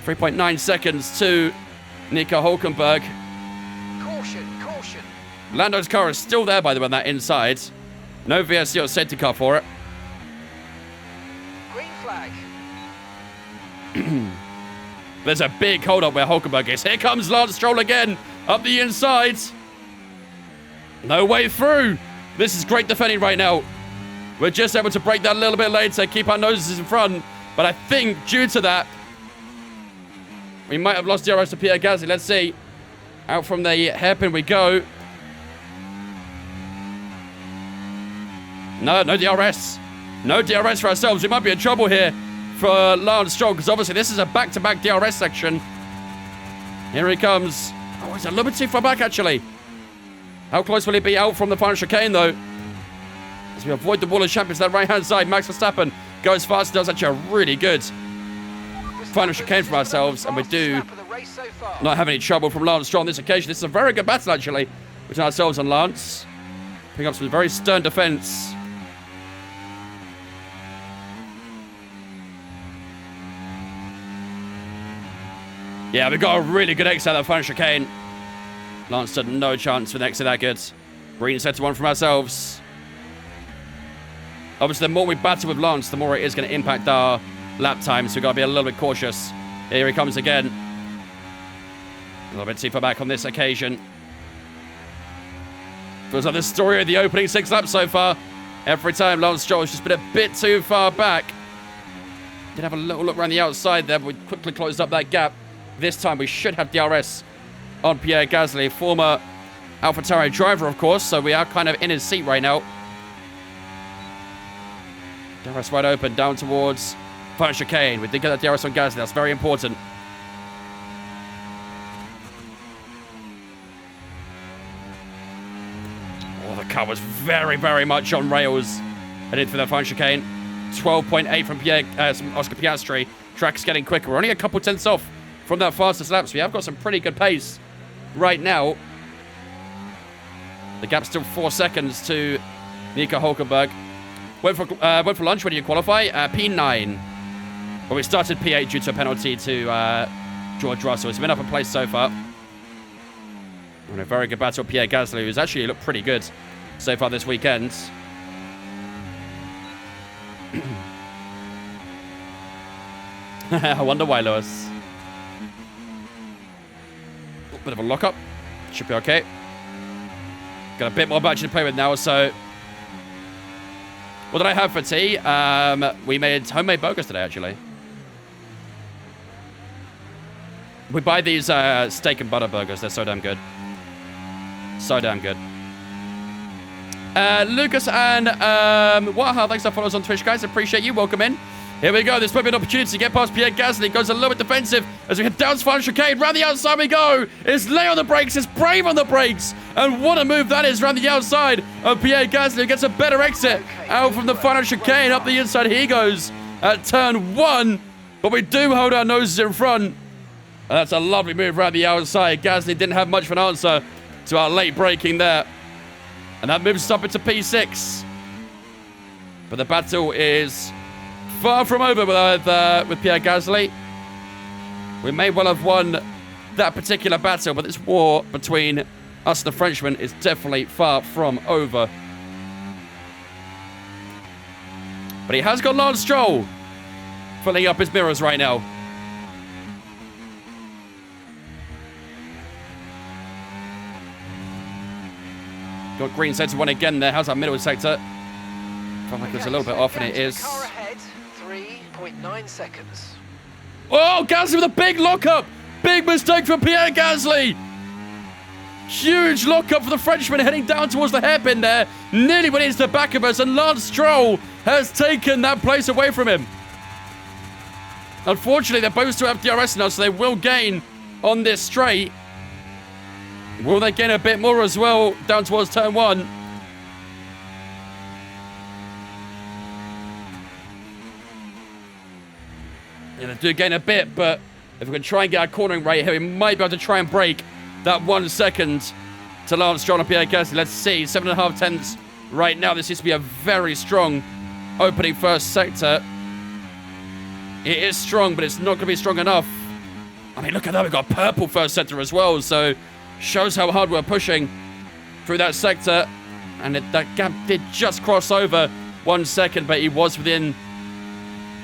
3.9 seconds to Nico Hülkenberg. Caution, caution. Lando's car is still there, by the way, on that inside. No VSC or safety car for it. Green flag. There's a big hold up where Hülkenberg is. Here comes Lance Stroll again. Up the inside. No way through. This is great defending right now. We're just able to break that a little bit later. Keep our noses in front. But I think due to that, we might have lost DRS to Pierre Gasly. Let's see. Out from the hairpin we go. No DRS. No DRS for ourselves. We might be in trouble here for Lance Stroll, because obviously this is a back-to-back DRS section. Here he comes. Oh, he's a little bit too far back, actually. How close will he be out from the final chicane, though? As we avoid the wall of champions, that right-hand side, Max Verstappen goes fast. Does actually a really good final chicane from ourselves, and we do not have any trouble from Lance Stroll on this occasion. This is a very good battle, actually, between ourselves and Lance. Picking up some very stern defense. Yeah, we got a really good exit out of that final chicane. Lance had no chance for an exit that good. Green set to one from ourselves. Obviously, the more we battle with Lance, the more it is going to impact our lap time, so we've got to be a little bit cautious. Here he comes again. A little bit too far back on this occasion. Feels like the story of the opening 6 laps so far. Every time Lance Stroll has just been a bit too far back. Did have a little look around the outside there, but we quickly closed up that gap. This time we should have DRS on Pierre Gasly, former AlphaTauri driver, of course, so we are kind of in his seat right now. DRS wide open, down towards final chicane. We did get that DRS on Gasly. That's very important. Oh, the car was very, very much on rails heading through that final chicane. 12.8 from Oscar Piastri. Track's getting quicker. We're only a couple tenths off from that fastest lap, so we have got some pretty good pace right now. The gap's still 4 seconds to Nico Hülkenberg. Went for lunch. When did you qualify? P9. But we started P8 due to a penalty to George Russell. It's been up in place so far. And a very good battle with Pierre Gasly, who's actually looked pretty good so far this weekend. I wonder why, Lewis. Bit of a lock-up. Should be okay. Got a bit more battery to play with now, so... What did I have for tea? We made homemade burgers today, actually. We buy these steak and butter burgers. They're so damn good. So damn good. Lucas and Waha, thanks for following us on Twitch, guys. Appreciate you. Welcome in. Here we go. This might be an opportunity to get past Pierre Gasly. Goes a little bit defensive as we head down to final chicane. Round the outside we go. It's Lay on the brakes. It's Brave on the brakes. And what a move that is round the outside of Pierre Gasly. Gets a better exit out from the final chicane. Up the inside he goes at turn 1. But we do hold our noses in front. And that's a lovely move round the outside. Gasly didn't have much of an answer to our late braking there. And that moves us up into P6. But the battle is far from over with Pierre Gasly. We may well have won that particular battle, but this war between us and the Frenchman is definitely far from over. But he has got Lance Stroll filling up his mirrors right now. Got green sector 1 again there. How's our middle sector? Felt like it was a little bit off, and it is. Car ahead, 3.9 seconds. Oh, Gasly with a big lockup. Big mistake from Pierre Gasly. Huge lockup for the Frenchman heading down towards the hairpin there. Nearly went into the back of us, and Lance Stroll has taken that place away from him. Unfortunately, they both still have DRS now, so they will gain on this straight. Will they gain a bit more as well down towards turn 1? Yeah, they do gain a bit, but if we can try and get our cornering right here, we might be able to try and break that 1 second to Lance Stroll and Pierre Gasly. Let's see, 7.5 tenths right now. This used to be a very strong opening first sector. It is strong, but it's not going to be strong enough. I mean, look at that. We've got purple first sector as well, so shows how hard we're pushing through that sector. And that gap did just cross over 1 second, but he was within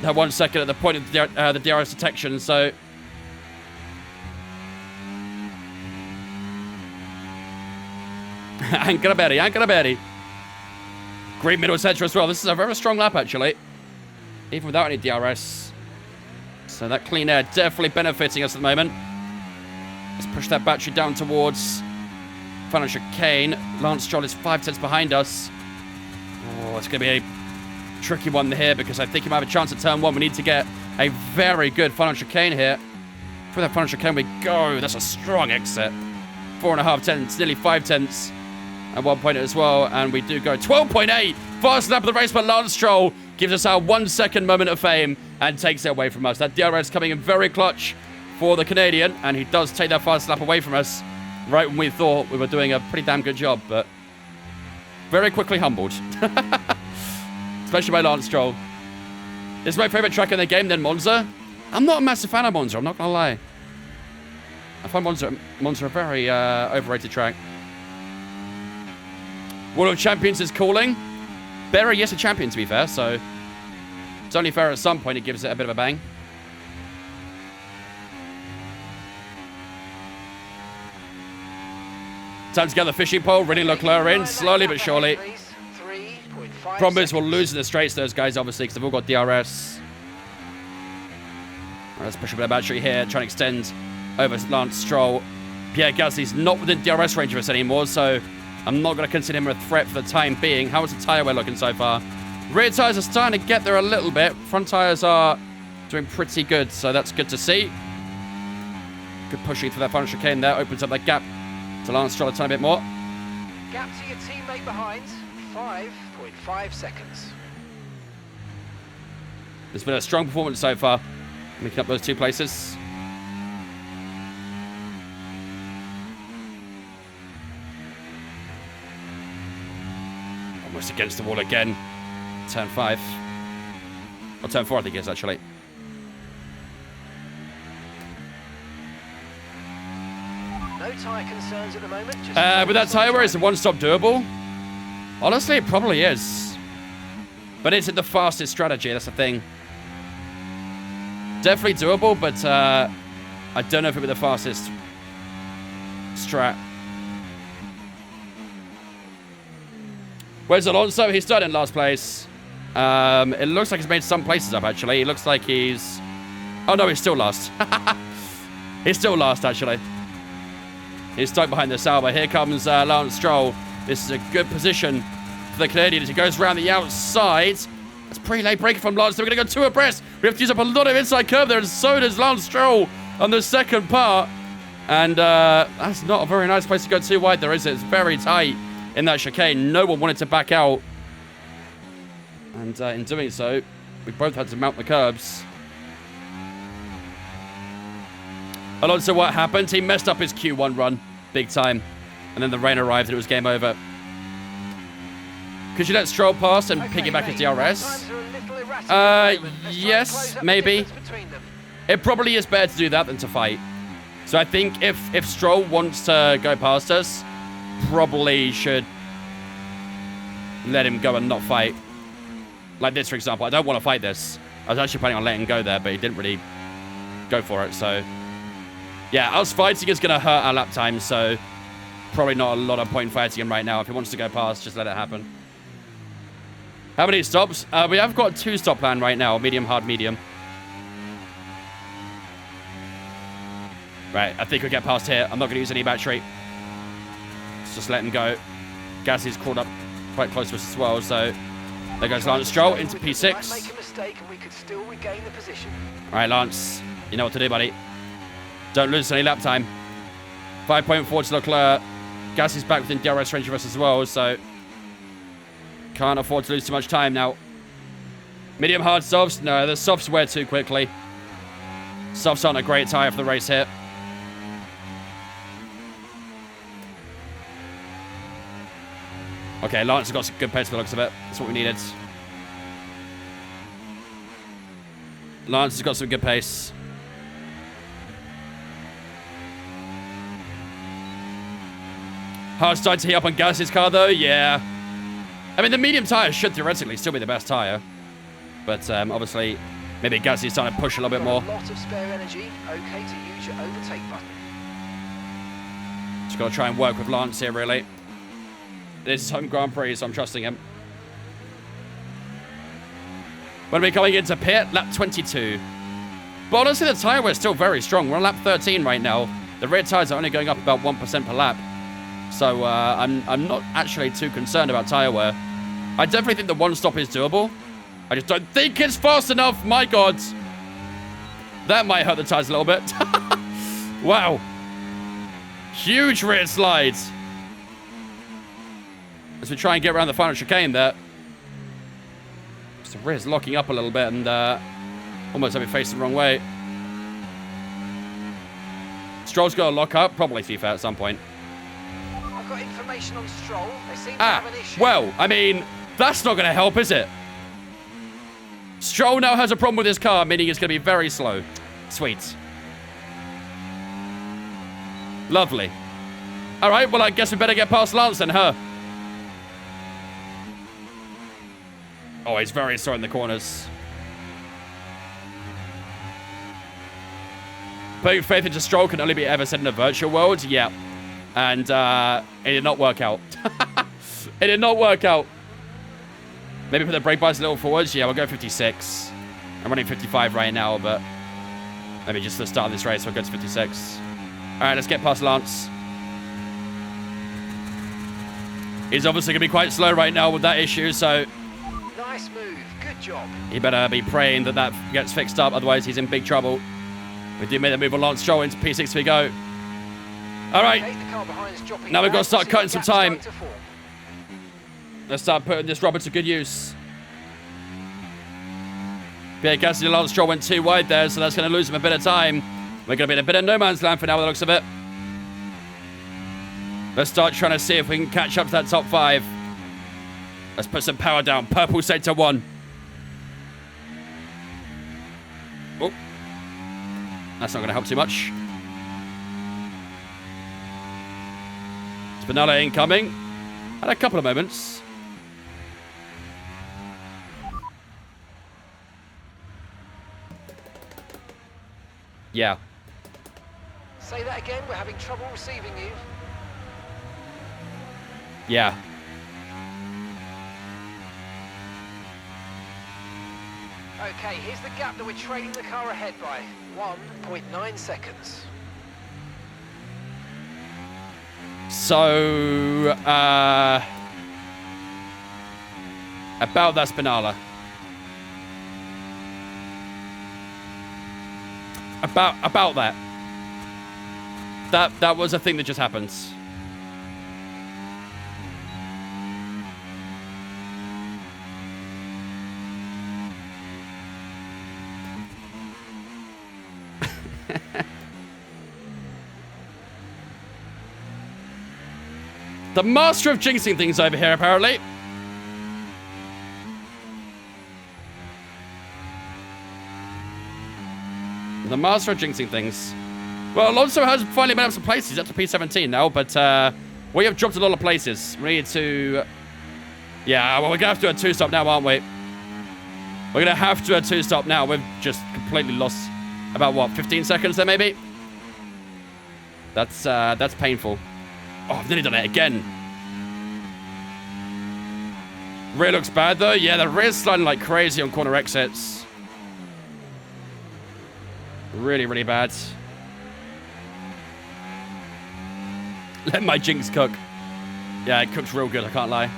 that 1 second at the point of the DRS detection, so... Ancora Berry. Great middle sector as well. This is a very strong lap, actually. Even without any DRS. So that clean air definitely benefiting us at the moment. Let's push that battery down towards final chicane. Lance Stroll is 5 tenths behind us. Oh, it's going to be a tricky one here because I think he might have a chance at turn 1. We need to get a very good final chicane here. For that final chicane we go. That's a strong exit. 4.5 tenths, nearly 5 tenths at 1 point as well. And we do go 12.8. Fast lap of the race, but Lance Stroll gives us our 1 second moment of fame and takes it away from us. That DRS coming in very clutch for the Canadian, and he does take that fast lap away from us right when we thought we were doing a pretty damn good job, but very quickly humbled. Especially by Lance Stroll. This is my favourite track in the game, then Monza. I'm not a massive fan of Monza, I'm not going to lie. I find Monza a very overrated track. World of Champions is calling. Berry, yes, a champion to be fair, so it's only fair at some point it gives it a bit of a bang. Time to get the fishing pole, René Leclerc in, slowly but surely. Problem is we'll lose in the straights, those guys, obviously, because they've all got DRS. Right, let's push a bit of battery here, try and extend over Lance Stroll. Pierre Gasly's not within DRS range of us anymore, so I'm not going to consider him a threat for the time being. How is the tyre wear looking so far? Rear tyres are starting to get there a little bit. Front tyres are doing pretty good, so that's good to see. Good pushing through that final chicane there. Opens up that gap to Lance Stroll a tiny bit more. Gap to your teammate behind, 5.5 seconds. It's been a strong performance so far, making up those 2 places. Almost against the wall again. Turn 5. Or turn 4, I think it is, actually. No tyre concerns at the moment. With that tyre wear, is the one-stop doable? Honestly, it probably is. But is it the fastest strategy? That's the thing. Definitely doable, but I don't know if it'll be the fastest. strat. Where's Alonso? He's starting in last place. It looks like he's made some places up, actually. It looks like he's... Oh, no, he's still last. He's still last, actually. He's stuck behind the Sauber. Here comes Lance Stroll. This is a good position for the Canadian as he goes around the outside. That's pretty late break from Lance. So we're going to go 2 abreast. We have to use up a lot of inside curve there, and so does Lance Stroll on the second part. And that's not a very nice place to go too wide there, is it? It's very tight in that chicane. No one wanted to back out. And in doing so, we both had to mount the curbs. Alonso, what happened? He messed up his Q1 run big time. And then the rain arrived and it was game over. Could you let Stroll pass and piggyback his DRS? Yes, maybe. It probably is better to do that than to fight. So I think if Stroll wants to go past us, probably should let him go and not fight. Like this, for example. I don't want to fight this. I was actually planning on letting him go there, but he didn't really go for it, so... Yeah, us fighting is going to hurt our lap time, so probably not a lot of point fighting him right now. If he wants to go past, just let it happen. How many stops? We have got a 2-stop plan right now. Medium, hard, medium. Right, I think we'll get past here. I'm not going to use any battery. Let's just let him go. Gasly's crawled up quite close to us as well, so... There goes Lance Stroll into P6. All right, Lance. You know what to do, buddy. Don't lose any lap time. 5.4 to Leclerc. Gasly's back within DRS range of us as well, so... Can't afford to lose too much time now. Medium hard softs. No, the softs wear too quickly. Softs aren't a great tyre for the race here. Okay, Lance has got some good pace for the looks of it. That's what we needed. Lance has got some good pace. Hard start to heat up on Gasly's car, though. Yeah. I mean, the medium tyre should theoretically still be the best tyre. But obviously, maybe Gasly's starting to push a little bit more. A lot of spare energy. Okay to use your overtake button. Just got to try and work with Lance here, really. This is home Grand Prix, so I'm trusting him. When are we coming into pit? Lap 22. But honestly, the tyre wear still very strong. We're on lap 13 right now. The rear tyres are only going up about 1% per lap. So I'm not actually too concerned about tyre wear. I definitely think the 1-stop is doable. I just don't think it's fast enough. My God. That might hurt the tyres a little bit. Wow. Huge rear slides. As we try and get around the final chicane there. The rear's locking up a little bit and almost have it faced the wrong way. Stroll's got to lock up, probably FIFA at some point. I've got information on Stroll. They seem to have an issue. Well, I mean, that's not going to help, is it? Stroll now has a problem with his car, meaning it's going to be very slow. Sweet. Lovely. All right, well, I guess we better get past Lance and her. Oh, he's very slow in the corners. Putting faith into Stroll can only be ever said in a virtual world. Yeah. And it did not work out. It did not work out. Maybe put the brake bars a little forwards. Yeah, we'll go 56. I'm running 55 right now, but maybe just the start of this race, we'll go to 56. All right, let's get past Lance. He's obviously going to be quite slow right now with that issue, so... Nice move. Good job. He better be praying that that gets fixed up, otherwise he's in big trouble. We do make the move on Lance Stroll into P6 we go. All right. Now we've got to start cutting some time. Let's start putting this rubber to good use. Pierre Gasly and Lance Stroll went too wide there, so that's going to lose him a bit of time. We're going to be in a bit of no man's land for now, by the looks of it. Let's start trying to see if we can catch up to that top 5. Let's put some power down. Purple sector 1. Oh. That's not going to help too much. Spinella incoming. Had a couple of moments. Yeah. Say that again, we're having trouble receiving you. Yeah. Okay, here's the gap that we're trailing the car ahead by. 1.9 seconds. So, about that Spinala. About that. That was a thing that just happened. The master of jinxing things over here, apparently. The master of jinxing things. Well, Alonso has finally been up some places. He's up to P17 now, but we have dropped a lot of places. We need to... Yeah, well, we're going to have to do a two-stop now, aren't we? We're going to have to do a two-stop now. We've just completely lost about, what, 15 seconds there, maybe? That's painful. Oh, I've nearly done it again. Rear looks bad, though. Yeah, the rear's sliding like crazy on corner exits. Really, really bad. Let my jinx cook. Yeah, it cooks real good, I can't lie.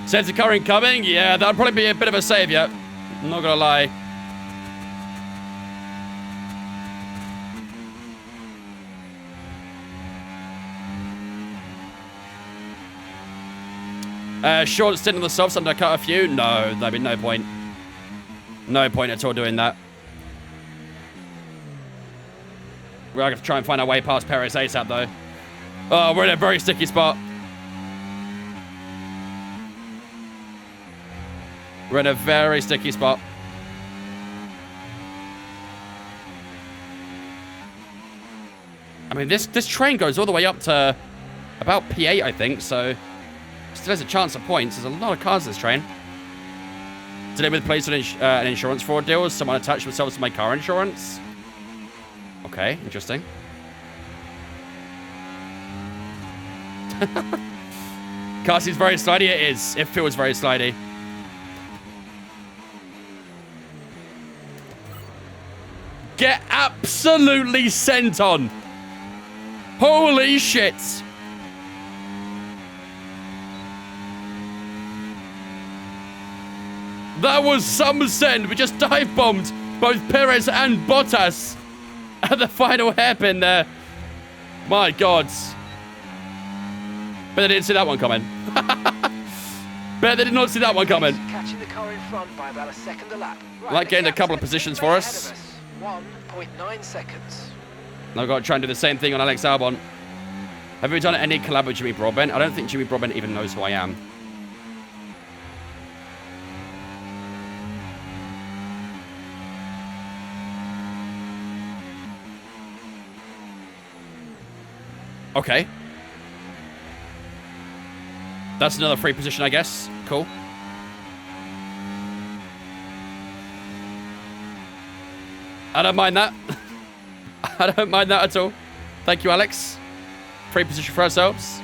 Sensor car incoming. Yeah, that'll probably be a bit of a savior. I'm not gonna lie. Short stint on the softs, undercut a few. No, there'd be no point. No point at all doing that. We're going to try and find our way past Perez ASAP, though. Oh, we're in a very sticky spot. We're in a very sticky spot. I mean, this train goes all the way up to about P8, I think, so... Still has a chance of points. There's a lot of cars in this train. Today with placed an insurance fraud deal. Someone attached themselves to my car insurance. Okay, interesting. Car seems very slidey. It is. It feels very slidey. Get absolutely sent on. Holy shit. That was some send. We just dive-bombed both Perez and Bottas at the final hairpin there. My God. Bet they didn't see that one coming. Bet they did not see that one coming. Catching the car in front by about a second a lap. Right, like getting a couple of positions for us. 1.9 seconds. Now I've got to try and do the same thing on Alex Albon. Have we done any collab with Jimmy Broadbent? I don't think Jimmy Broadbent even knows who I am. Okay. That's another free position, I guess. Cool. I don't mind that. I don't mind that at all. Thank you, Alex. Free position for ourselves.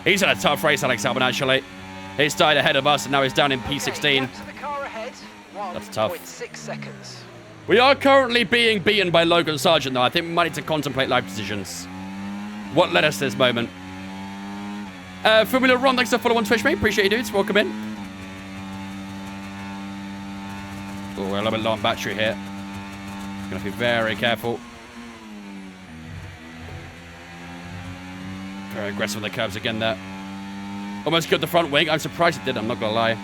He's had a tough race, Alex Albon, actually. He started ahead of us, and now he's down in P16. Okay, to the car ahead. That's tough. 1.6 seconds. We are currently being beaten by Logan Sargent, though. I think we might need to contemplate life decisions. What led us to this moment? Formula Ron, thanks for following on Twitch, mate. Appreciate you, dudes. Welcome in. Oh, we're a little bit low on battery here. Gonna be very careful. Very aggressive on the curves again there. Almost killed the front wing. I'm surprised it did, I'm not gonna lie.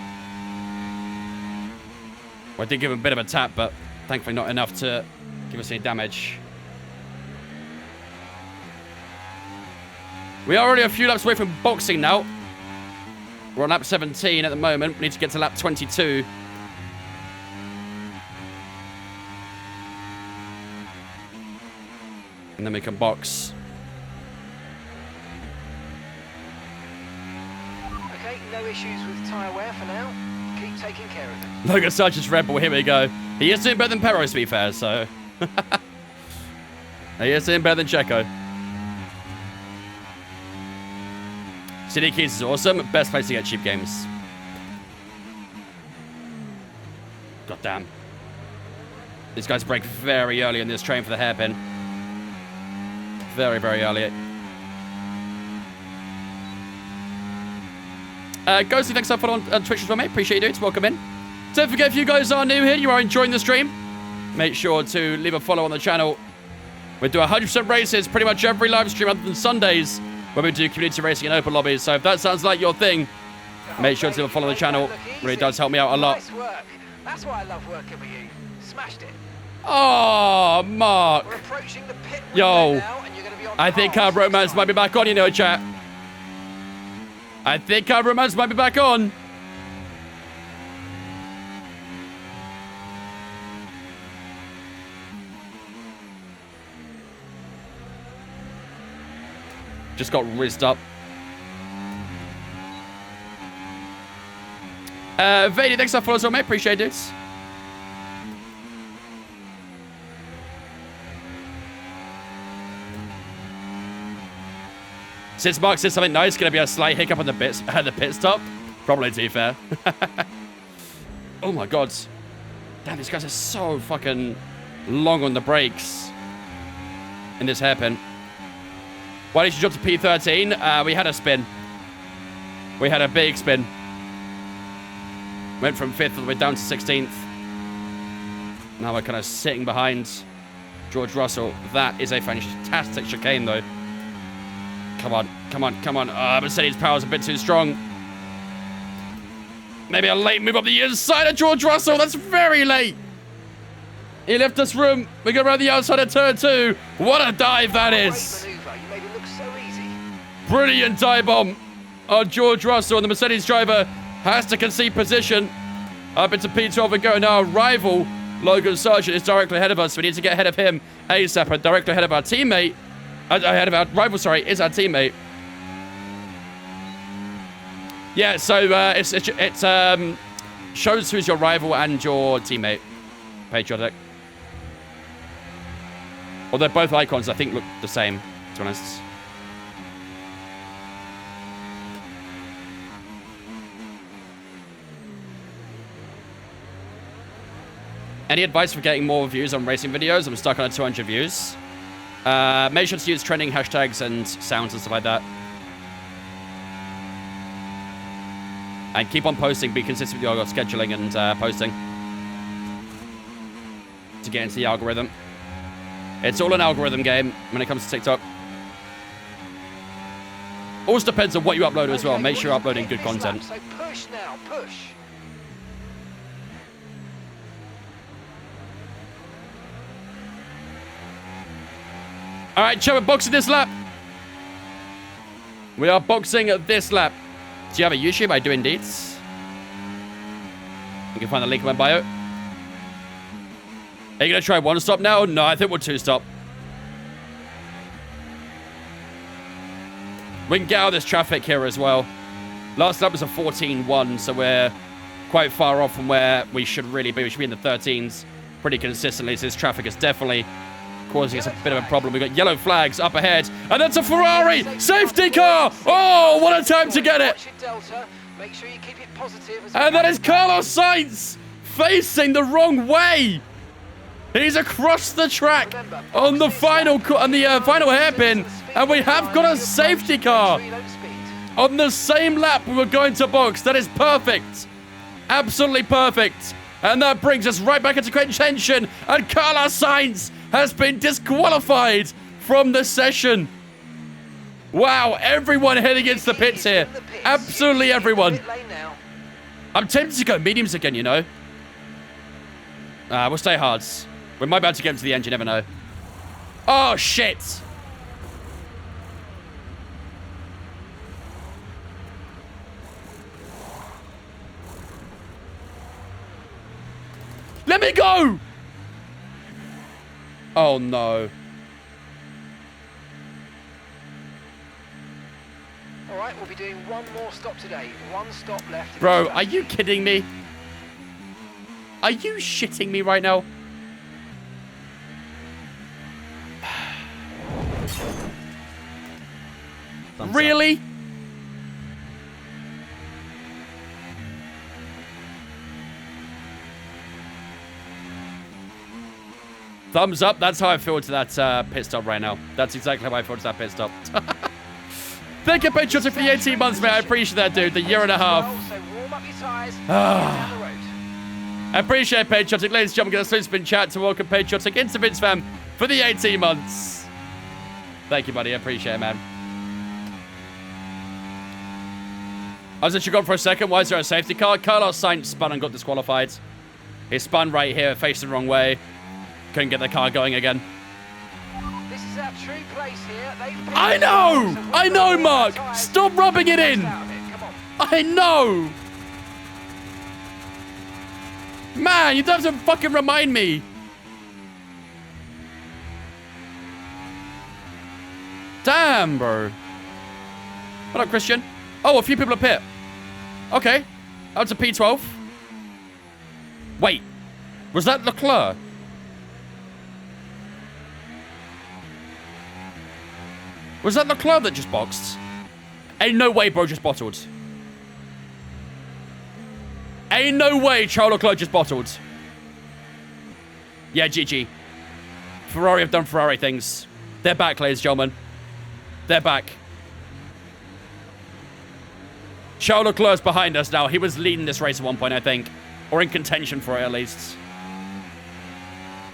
Well, I did give him a bit of a tap, but thankfully not enough to give us any damage. We are already a few laps away from boxing now. We're on lap 17 at the moment. We need to get to lap 22. And then we can box. Okay, no issues with tyre wear for now. Keep taking care of it. Logan Sargent's Red Bull, here we go. He is doing better than Perez, to be fair, so... He is in better than Checo. City Keys is awesome. Best place to get cheap games. God damn. These guys break very early in this train for the hairpin. Very, very early. Ghosty, thanks for following on Twitch as well, mate. Appreciate you, dudes. Welcome in. Don't forget, if you guys are new here, you are enjoying the stream, make sure to leave a follow on the channel. We do 100% races pretty much every live stream other than Sundays, where we do community racing and open lobbies. So if that sounds like your thing, make sure to leave a follow on the channel. Really does help me out a lot. Nice work. That's why I love working with you. Smashed it. Oh, Mark. We're approaching the pit Yo, now, and you're going to be on I think hard Romance time. might be back on, you know, chat. I think Romance might be back on. Just got rizzed up. Vady, thanks for following us on, mate. Appreciate it. Since Mark says something nice, gonna be a slight hiccup on the pit stop. Probably, to be fair. Oh my god. Damn, these guys are so fucking long on the brakes in this hairpin. Why did you jump to P13? We had a spin. We had a big spin. Went from 5th all the way down to 16th. Now we're kind of sitting behind George Russell. That is a fantastic chicane, though. Come on, come on, come on. Mercedes power's a bit too strong. Maybe a late move up the inside of George Russell. That's very late. He left us room. We go around the outside of turn 2. What a dive that is. Great maneuver. You made it look so easy. Brilliant dive bomb on George Russell. And the Mercedes driver has to concede position up into P12 and go. Now, our rival, Logan Sargent, is directly ahead of us. We need to get ahead of him ASAP, and directly ahead of our teammate. Ahead of our rival, sorry, is our teammate. Yeah, so it shows who's your rival and your teammate. Patriotic. Although both icons, I think, look the same, to be honest. Any advice for getting more views on racing videos? I'm stuck on 200 views. Make sure to use trending hashtags and sounds and stuff like that. And keep on posting. Be consistent with your scheduling and posting to get into the algorithm. It's all an algorithm game when it comes to TikTok. Also depends on what you upload as well. Make sure you're uploading good content. So push now, push. All right, Joe, we're boxing this lap. We are boxing this lap. Do you have a YouTube? I do indeed. You can find the link in my bio. Are you going to try one stop now? No, I think we'll two stop. We can get out of this traffic here as well. Last lap was a 14-1, so we're quite far off from where we should really be. We should be in the 13s pretty consistently, so this traffic is definitely causing us a bit of a problem. We've got yellow flags up ahead, and that's a Ferrari safety car. Oh, what a time to get it. Make sure you keep it positive. And that is Carlos Sainz facing the wrong way. He's across the track on the final final hairpin, and we have got a safety car on the same lap we were going to box. That is perfect. Absolutely perfect. And that brings us right back into contention, and Carlos Sainz has been disqualified from the session. Wow, everyone heading into the pits here. Absolutely everyone. I'm tempted to go mediums again, you know. We'll stay hards. We might be able to get into the end, you never know. Oh, shit. Let me go! Oh, no. All right, we'll be doing one more stop today. One stop left. Bro, are you kidding me? Are you shitting me right now? Thumbs up. Really? Thumbs up. That's how I feel to that pit stop right now. That's exactly how I feel to that pit stop. Thank you, Patriotic, for the 18 months, mate. I appreciate that, dude. The year and a half. So warm up your tyres and get down the road. I appreciate Patriotic. Ladies and gentlemen, get a slow spin chat to welcome Patriotic into Vince Fam for the 18 months. Thank you, buddy. I appreciate it, man. I was actually gone for a second. Why is there a safety car? Carlos Sainz spun and got disqualified. He spun right here, faced the wrong way. Couldn't get the car going again. This is our true place here. I know, Mark. Stop rubbing it in. I know. Man, you don't have to fucking remind me. Damn, bro. What up, Christian? Oh, a few people are pit. Okay. That's a P12. Wait. Was that Leclerc? Was that Leclerc that just boxed? Ain't no way, bro, just bottled. Ain't no way Charles Leclerc just bottled. Yeah, GG. Ferrari have done Ferrari things. They're back, ladies and gentlemen. They're back. Charles Leclerc's behind us now. He was leading this race at one point, I think. Or in contention for it, at least.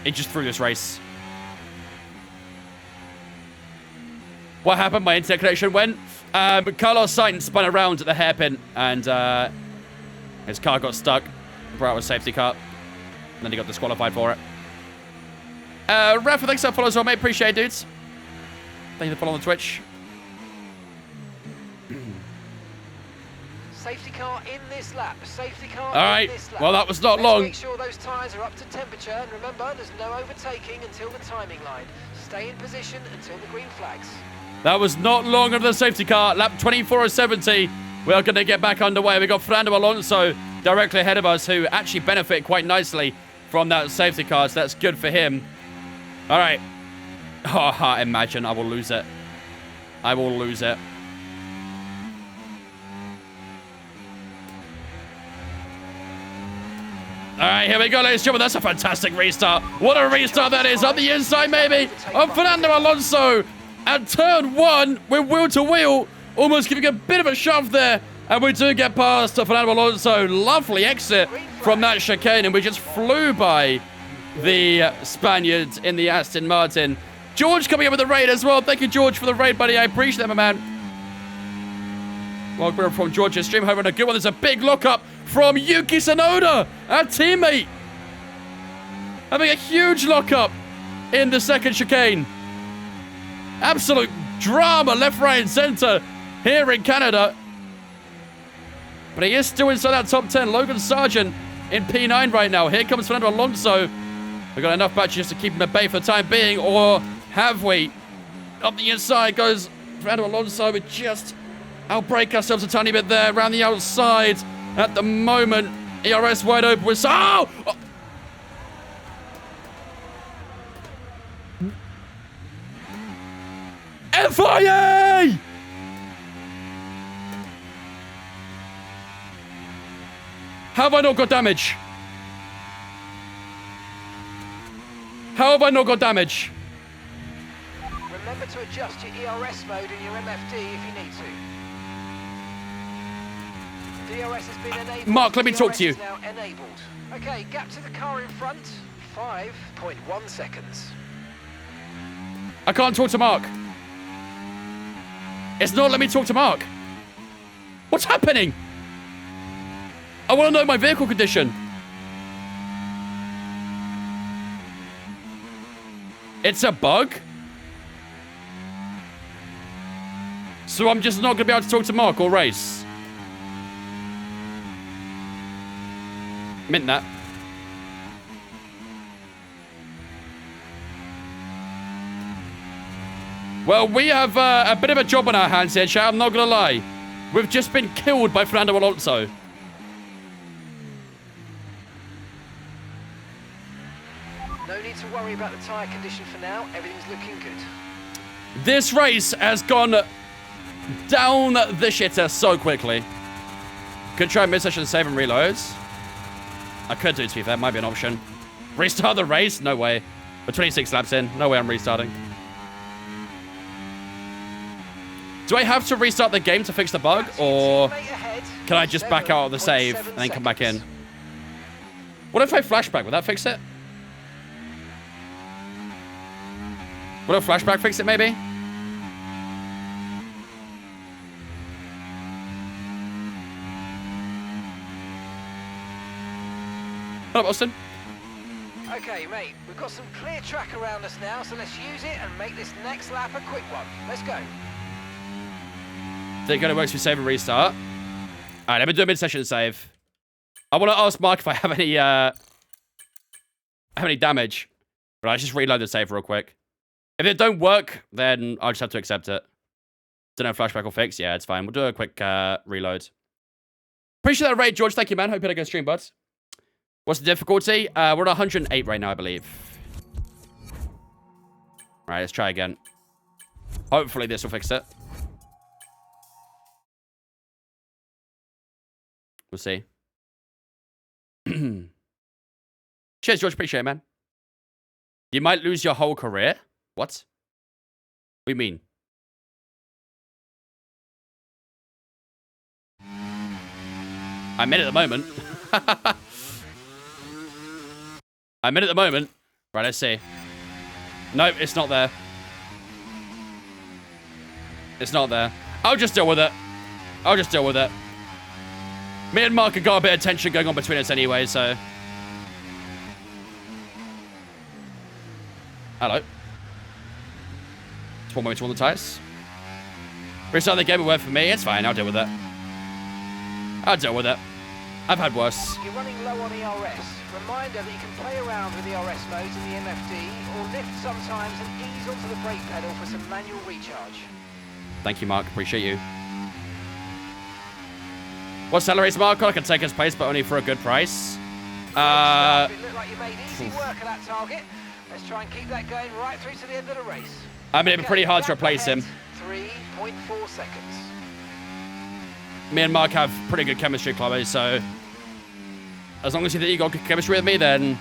He just threw this race. What happened? My internet connection went. Carlos Sainz spun around at the hairpin, and his car got stuck. Brought out a safety car. And then he got disqualified for it. Rafa, thanks for following us all, mate. Appreciate it, dudes. Thank you for following on Twitch. Safety car in this lap. Safety car All right. in this lap. Well, that was not Let's long. Make sure those tyres are up to temperature. And remember, there's no overtaking until the timing line. Stay in position until the green flags. That was not long of the safety car. Lap 24 of 70. We are going to get back underway. We got Fernando Alonso directly ahead of us, who actually benefit quite nicely from that safety car. So that's good for him. All right. Oh, imagine I will lose it. I will lose it. All right, here we go, ladies and gentlemen. That's a fantastic restart. What a restart that is. On the inside, maybe, of Fernando Alonso. At turn one, we're wheel to wheel, almost giving a bit of a shove there. And we do get past Fernando Alonso. Lovely exit from that chicane. And we just flew by the Spaniard in the Aston Martin. George coming in with the raid as well. Thank you, George, for the raid, buddy. I appreciate that, my man. Welcome from George's stream. Having a good one. There's a big lock-up from Yuki Tsunoda, our teammate. Having a huge lock-up in the second chicane. Absolute drama left, right, and center here in Canada. But he is still inside that top 10. Logan Sargent in P9 right now. Here comes Fernando Alonso. We've got enough batteries to keep him at bay for the time being, or have we? Up the inside goes Fernando Alonso. We just outbrake ourselves a tiny bit there around the outside at the moment. ERS wide open with... Oh! FIA! Have I not got damage? How have I not got damage? Remember to adjust your ERS mode in your MFD if you need to. DRS has been enabled. Mark, let me talk to you. Now enabled. Okay, gap to the car in front, 5.1 seconds. I can't talk to Mark. It's not letting me talk to Mark. What's happening? I want to know my vehicle condition. It's a bug? So I'm just not going to be able to talk to Mark or race? Mint that. Well, we have a bit of a job on our hands here, chat. I'm not going to lie. We've just been killed by Fernando Alonso. No need to worry about the tyre condition for now. Everything's looking good. This race has gone down the shitter so quickly. Could try mid-session save and reloads. I could do, to be fair. Might be an option. Restart the race? No way. We're 26 laps in. No way I'm restarting. Do I have to restart the game to fix the bug? Or can I just back out of the save and then come back in? What if I flashback? Would that fix it? Would a flashback fix it, maybe? Hello, Boston. Okay, mate, we've got some clear track around us now, so let's use it and make this next lap a quick one. Let's go. They're going to work through save and restart. All right, let me do a mid-session save. I want to ask Mark if I have any damage. But I just reload the save real quick. If it don't work, then I'll just have to accept it. Don't know if flashback will fix. Yeah, it's fine. We'll do a quick reload. Appreciate that raid, George. Thank you, man. Hope you had a good stream, bud. What's the difficulty? We're at 108 right now, I believe. All right, let's try again. Hopefully this will fix it. We'll see. Cheers, George. Appreciate it, man. You might lose your whole career? What? What do you mean? I'm in at the moment. I'm in at the moment. Right, let's see. Nope, it's not there. It's not there. I'll just deal with it. I'll just deal with it. Me and Mark have got a bit of tension going on between us anyway, so... Hello. Just one moment to warm the tires. Restart the game will work for me. It's fine. I'll deal with it. I'll deal with it. I've had worse. You're running low on ERS. Reminder that you can play around with ERS modes in the MFD or lift sometimes and ease onto the brake pedal for some manual recharge. Thank you, Mark. Appreciate you. What accelerates Mark? I can take his place, but only for a good price. It looked like you made easy work of that target. Let's try and keep that going right through to the end of the race. I mean, it'd be pretty hard to replace him. 3.4 seconds. Me and Mark have pretty good chemistry, Chloe, so... As long as you think you got good chemistry with me, then...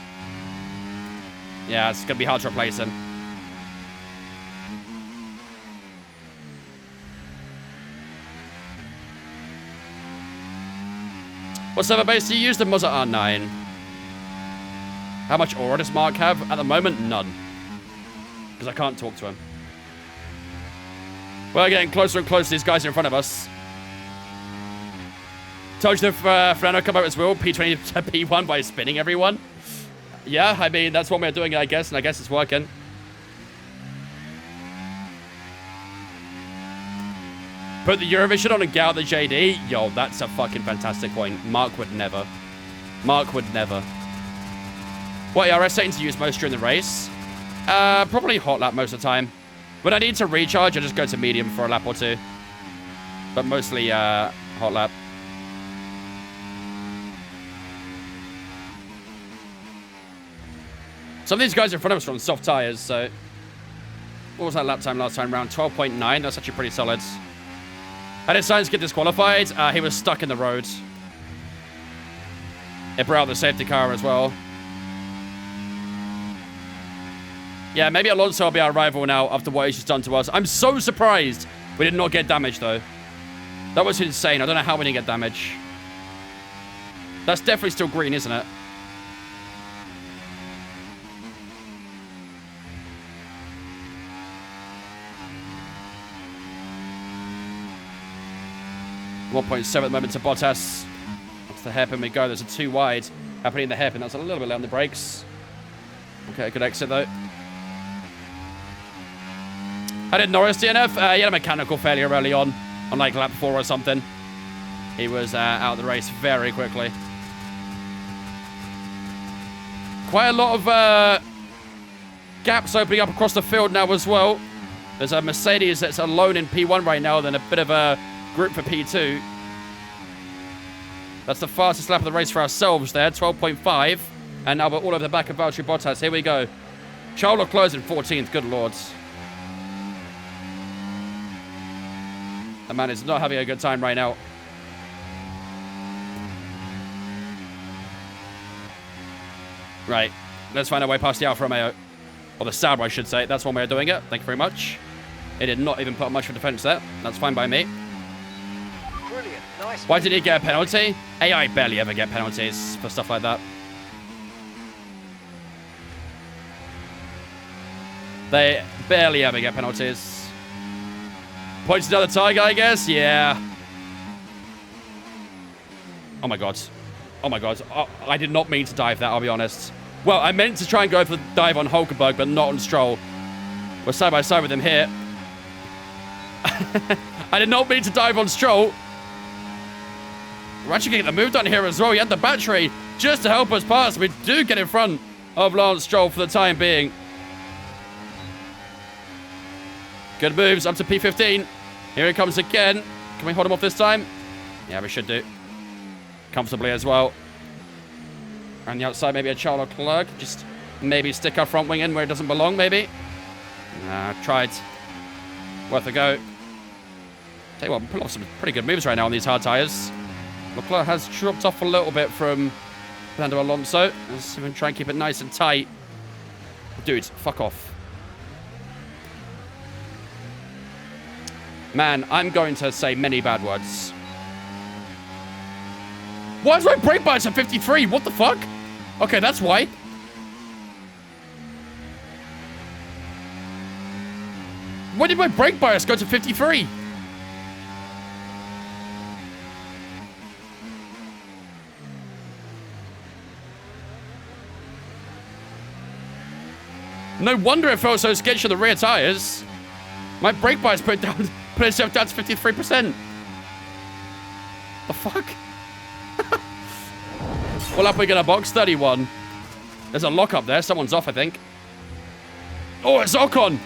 Yeah, it's going to be hard to replace him. What server base do you use? The Mozart R9. How much aura does Mark have? At the moment, none. Because I can't talk to him. We're getting closer and closer to these guys in front of us. Told you if Fernando come out as well, P20 to P1 by spinning everyone. Yeah, I mean, that's one way of doing it, I guess, and I guess it's working. Put the Eurovision on and get out the JD. Yo, that's a fucking fantastic point. Mark would never. Mark would never. What ERS settings do you use most during the race? Probably hot lap most of the time. When I need to recharge, I just go to medium for a lap or two. But mostly hot lap. Some of these guys in front of us are on soft tires, so... What was that lap time last time round? 12.9. That's actually pretty solid. How did Sainz get disqualified? He was stuck in the road. It brought out the safety car as well. Yeah, maybe Alonso will be our rival now after what he's just done to us. I'm so surprised we did not get damage, though. That was insane. I don't know how we didn't get damage. That's definitely still green, isn't it? .7 at the moment to Bottas. That's the hairpin we go. There's a 2 wide happening in the hairpin. That's a little bit late on the brakes. Okay, good exit though. How did Norris DNF? He had a mechanical failure early on like lap 4 or something. He was out of the race very quickly. Quite a lot of gaps opening up across the field now as well. There's a Mercedes that's alone in P1 right now, then a bit of a group for P2. That's the fastest lap of the race for ourselves there, 12.5. And now we're all over the back of Valtteri Bottas. Here we go. Charles Leclerc in 14th, good lord. The man is not having a good time right now. Right. Let's find our way past the Alfa Romeo. Or the Sauber, I should say. That's one way of doing it. Thank you very much. It did not even put up much for defense there. That's fine by me. Brilliant. Nice. Why did he get a penalty? AI barely ever get penalties for stuff like that. They barely ever get penalties. Points to another tiger, I guess? Yeah. Oh my god. Oh my god. Oh, I did not mean to dive that, I'll be honest. Well, I meant to try and go for the dive on Hulkenberg, but not on Stroll. We're side by side with him here. I did not mean to dive on Stroll. We're actually getting the move done here as well. He had the battery just to help us pass. We do get in front of Lance Stroll for the time being. Good moves up to P15. Here he comes again. Can we hold him off this time? Yeah, we should do. Comfortably as well. And the outside, maybe a Charles Leclerc. Just maybe stick our front wing in where it doesn't belong, maybe. Nah, tried. Worth a go. Tell you what, pull off some pretty good moves right now on these hard tyres. Leclerc has dropped off a little bit from Fernando Alonso. Let's even try and keep it nice and tight. Dude, fuck off. Man, I'm going to say many bad words. Why is my brake bias at 53? What the fuck? Okay, that's why. Why did my brake bias go to 53? No wonder it felt so sketchy on the rear tires. My brake bias put itself down to 53%. The fuck? Well, up we get a box 31. There's a lock up there. Someone's off, I think. Oh, it's Ocon.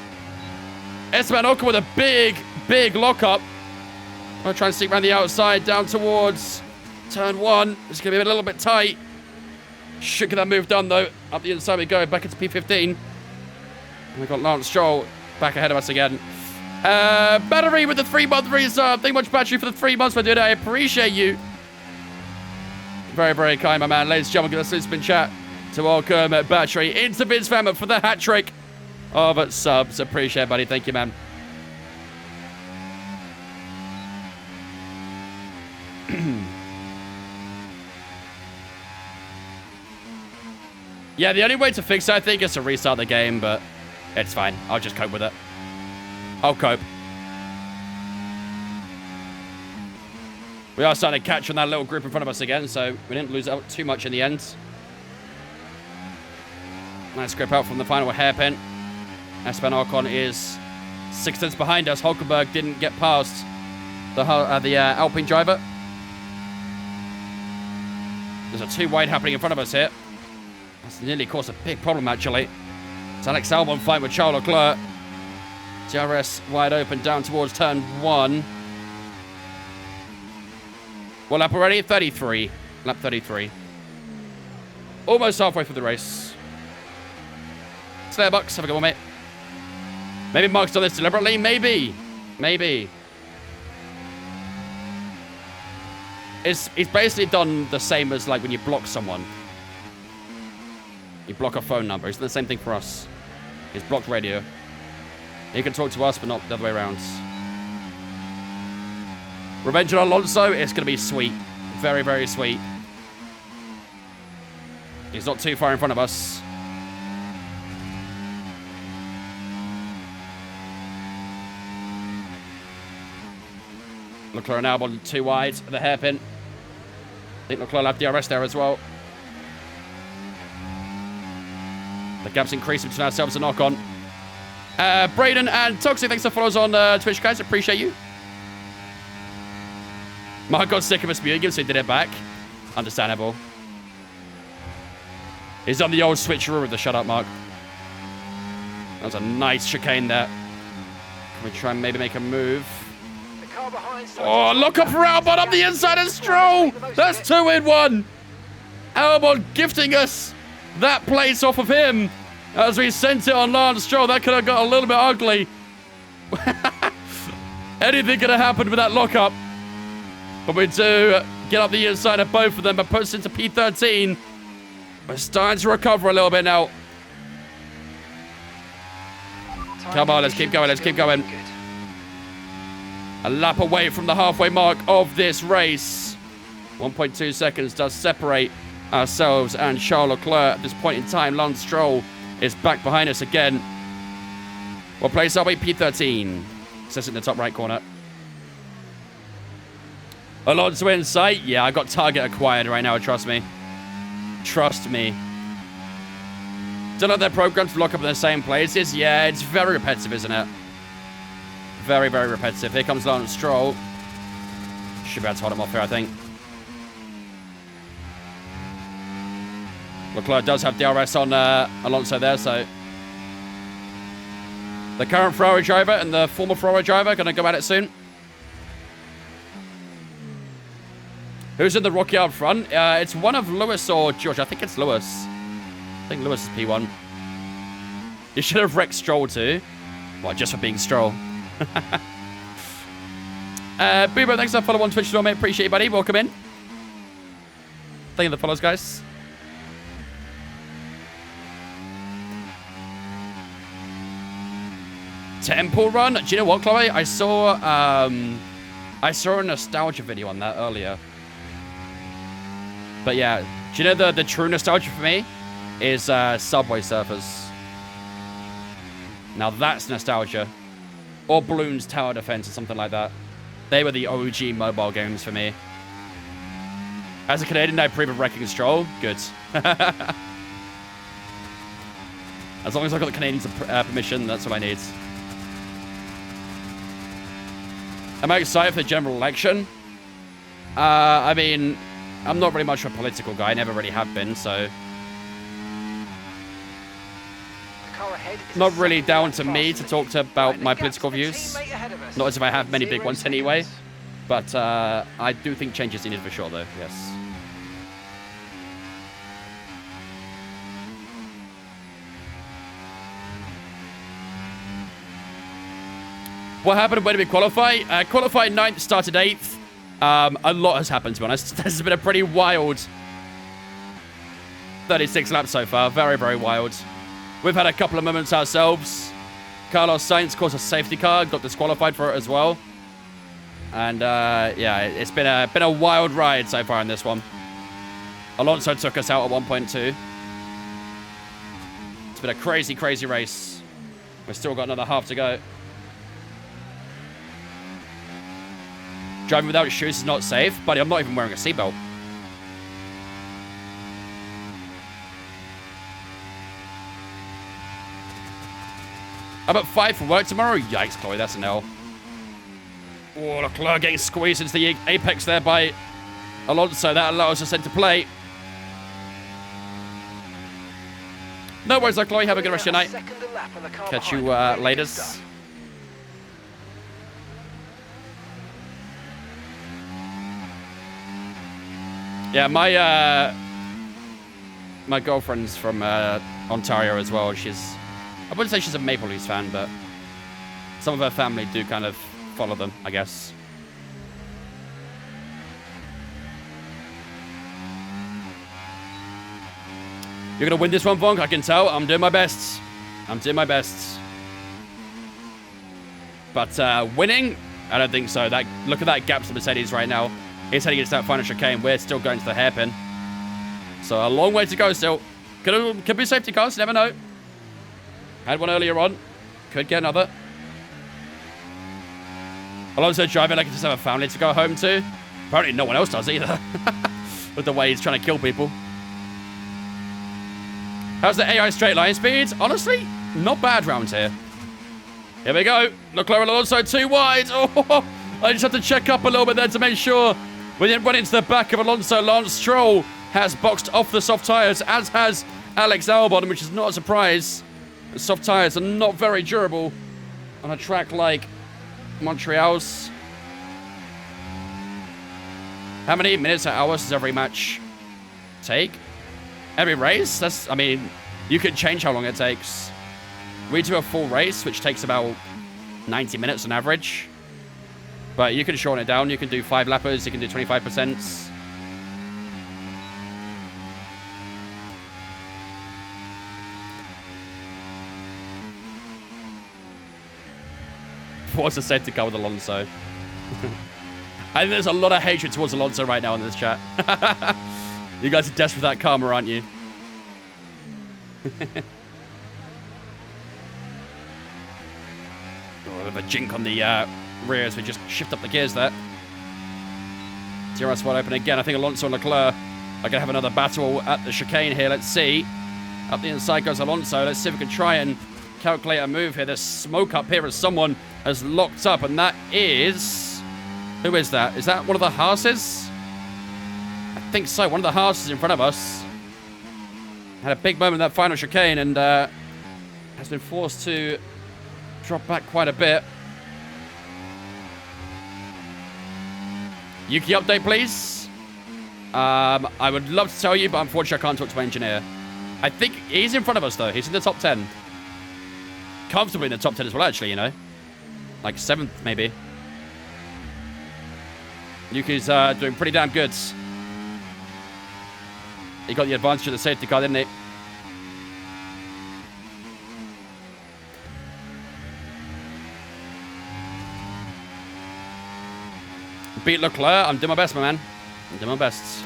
Esteban Ocon with a big lock up. I'm going to try and stick around the outside down towards turn 1. It's going to be a little bit tight. Should get that move done, though. Up the inside we go. Back into P15. And we've got Lance Stroll back ahead of us again. Battery with the 3-month reserve. Thank you much, battery, for the 3 months, my dude. I appreciate you. Very, very kind, my man. Ladies and gentlemen, give us a spin chat to welcome Battery into Vince Family for the hat trick of subs. Appreciate it, buddy. Thank you, man. Yeah, the only way to fix it, I think, is to restart the game, but it's fine. I'll just cope with it. I'll cope. We are starting to catch on that little group in front of us again, so we didn't lose out too much in the end. Nice grip out from the final hairpin. Esteban Ocon is 6 tenths behind us. Hulkenberg didn't get past the Alpine driver. There's a 2 wide happening in front of us here. That's nearly caused a big problem, actually. It's Alex Albon fight with Charles Leclerc. DRS wide open down towards turn 1. What lap already? 33. Lap 33. Almost halfway through the race. It's there, Bucks. Have a good one, mate. Maybe Mark's done this deliberately. Maybe. Maybe. It's basically done the same as like when you block someone. You block a phone number. It's the same thing for us. It's blocked radio. You can talk to us, but not the other way around. Revenge on Alonso, it's going to be sweet. Very, very sweet. He's not too far in front of us. Leclerc and Albon 2 wide, the hairpin. I think Leclerc will have DRS there as well. The gap's increasing between ourselves and Ocon. Braden and Toxic, thanks for followers on Twitch, guys. Appreciate you. Mark got sick of us muting him, so he did it back. Understandable. He's on the old switcheroo with the shut up, Mark. That was a nice chicane there. Can we try and maybe make a move? Oh, lock up for Albon up the inside of Stroll. That's 2 in 1. Albon gifting us that place off of him as we sent it on Lance Stroll. That could have got a little bit ugly. anything could have happened with that lockup. But we do get up the inside of both of them, but puts into P13. We're starting to recover a little bit now. Come on, let's keep going, let's keep going. A lap away from the halfway mark of this race. 1.2 seconds does separate ourselves and Charles Leclerc. At this point in time, Lance Stroll is back behind us again. What place are we? P13. Says in the top right corner. Alonso in sight. Yeah, I got target acquired right now, trust me. Trust me. Don't know if they're programmed to lock up in the same places. Yeah, it's very repetitive, isn't it? Very, very repetitive. Here comes Lance Stroll. Should be able to hold him off here, I think. Leclerc does have DRS on Alonso there, so... The current Ferrari driver and the former Ferrari driver going to go at it soon. Who's in the Rocky up front? It's one of Lewis or George. I think it's Lewis. I think Lewis is P1. You should have wrecked Stroll too. Well, just for being Stroll. Boobo, thanks for the follow on Twitch, mate. Appreciate you, buddy. Welcome in. Thank you for the follows, guys. Temple Run. Do you know what, Chloe? I saw a nostalgia video on that earlier. But yeah, do you know the true nostalgia for me is Subway Surfers. Now that's nostalgia. Or Bloons Tower Defense or something like that. They were the OG mobile games for me. As a Canadian, I approve of wrecking Stroll. Good. As long as I've got the Canadians' permission, that's what I need. Am I excited for the general election? I mean, I'm not really much of a political guy. I never really have been, so... Not really down to me to talk about my political views. Not as if I have many big ones anyway. But I do think change is needed for sure, though. Yes. What happened? Where did we qualify? Qualified 9th, started 8th. A lot has happened, to be honest. This has been a pretty wild 36 laps so far. Very, very wild. We've had a couple of moments ourselves. Carlos Sainz caused a safety car, got disqualified for it as well. And yeah, it's been a wild ride so far in this one. Alonso took us out at 1.2. It's been a crazy, crazy race. We've still got another half to go. Driving without shoes is not safe, buddy. I'm not even wearing a seatbelt. I'm at 5 for work tomorrow. Yikes, Chloe, that's an L. Oh, Leclerc getting squeezed into the apex there by Alonso. That allows us into play. No worries, though, Chloe. Have a good rest of your night. Catch you later. Yeah, my girlfriend's from Ontario as well. I wouldn't say she's a Maple Leafs fan, but some of her family do kind of follow them, I guess. You're going to win this one, Vonk? I can tell. I'm doing my best. I'm doing my best. But winning? I don't think so. Look at that gap to Mercedes right now. He's heading into that final chicane. We're still going to the hairpin. So a long way to go still. Could be safety cars. Never know. Had one earlier on. Could get another. Alonso driving like he just have a family to go home to. Apparently no one else does either. With the way he's trying to kill people. How's the AI straight line speed? Honestly, not bad round here. Here we go. Leclerc and Alonso too wide. Oh, I just have to check up a little bit there to make sure we didn't run into the back of Alonso. Lance Stroll has boxed off the soft tyres, as has Alex Albon, which is not a surprise. The soft tyres are not very durable on a track like Montreal's. How many minutes or hours does every match take? Every race? I mean, you could change how long it takes. We do a full race, which takes about 90 minutes on average. But you can shorten it down. You can do 5 lappers. You can do 25%. What's a safety car with Alonso? I think there's a lot of hatred towards Alonso right now in this chat. You guys are desperate for that karma, aren't you? Oh, a bit of a jink on the rear as we just shift up the gears there. DRS wide open again. I think Alonso and Leclerc are going to have another battle at the chicane here. Let's see. Up the inside goes Alonso. Let's see if we can try and calculate a move here. There's smoke up here as someone has locked up, and that is... Who is that? Is that one of the Haases? I think so. One of the Haases in front of us had a big moment in that final chicane and has been forced to drop back quite a bit. Yuki update, please. I would love to tell you, but unfortunately I can't talk to my engineer. I think he's in front of us, though. He's in the top 10. Comfortably in the top 10 as well, actually, you know. Like 7th, maybe. Yuki's doing pretty damn good. He got the advantage of the safety car, didn't he? Beat Leclerc. I'm doing my best, my man. I'm doing my best.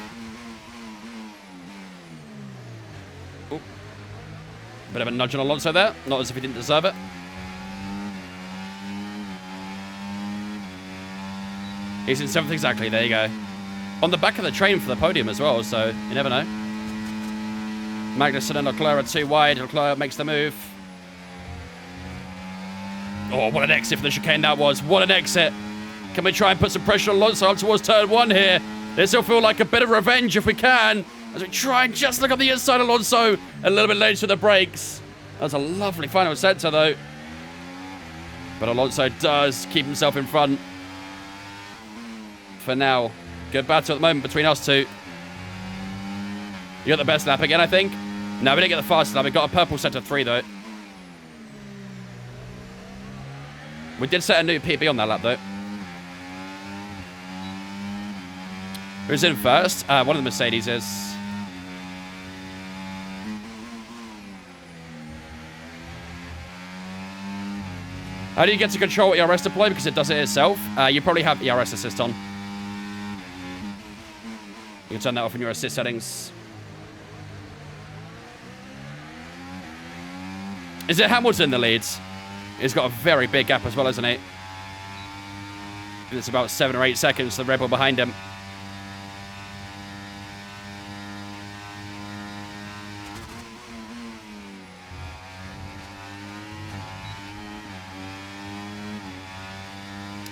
Ooh. Bit of a nudge on Alonso there. Not as if he didn't deserve it. He's in 7th exactly. There you go. On the back of the train for the podium as well, so you never know. Magnussen and Leclerc are too wide. Leclerc makes the move. Oh, what an exit for the chicane that was. What an exit. Can we try and put some pressure on Alonso up towards turn 1 here? This will feel like a bit of revenge if we can. As we try and just look on the inside, Alonso a little bit late to the brakes. That's a lovely final sector, though. But Alonso does keep himself in front. For now. Good battle at the moment between us two. You got the best lap again, I think. No, we didn't get the fastest lap. We got a purple sector 3, though. We did set a new PB on that lap, though. Who's in first? One of the Mercedes is. How do you get to control ERS deploy? Because it does it itself. You probably have ERS assist on. You can turn that off in your assist settings. Is it Hamilton in the leads? He's got a very big gap as well, isn't he? It's about 7 or 8 seconds to the Red Bull behind him.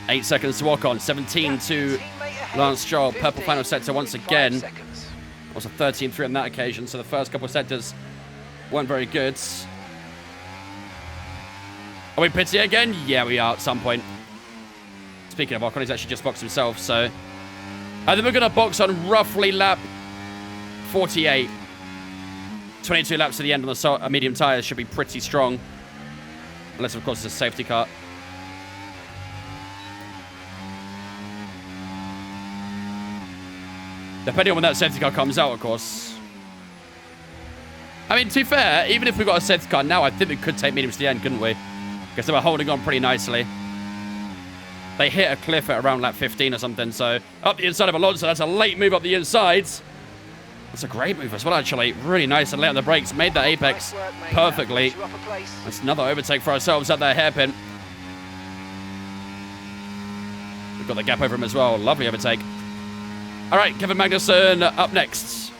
Eight seconds to walk on. 17 to Lance Stroll. Purple final sector once again. Also 13-3 on that occasion, so the first couple of sectors weren't very good. Are we pitting again? Yeah, we are at some point. Speaking of Ocon, he's actually just boxed himself, so... I think we're going to box on roughly lap 48. 22 laps to the end on the medium tyres should be pretty strong. Unless, of course, it's a safety car. Depending on when that safety car comes out, of course. I mean, to be fair, even if we got a safety car now, I think we could take mediums to the end, couldn't we? Because they were holding on pretty nicely. They hit a cliff at around lap 15 or something, so up the inside of Alonso. That's a late move up the insides. That's a great move as well, actually. Really nice and late on the brakes. Made that apex perfectly. That's another overtake for ourselves at that hairpin. We've got the gap over him as well. Lovely overtake. All right, Kevin Magnussen up next.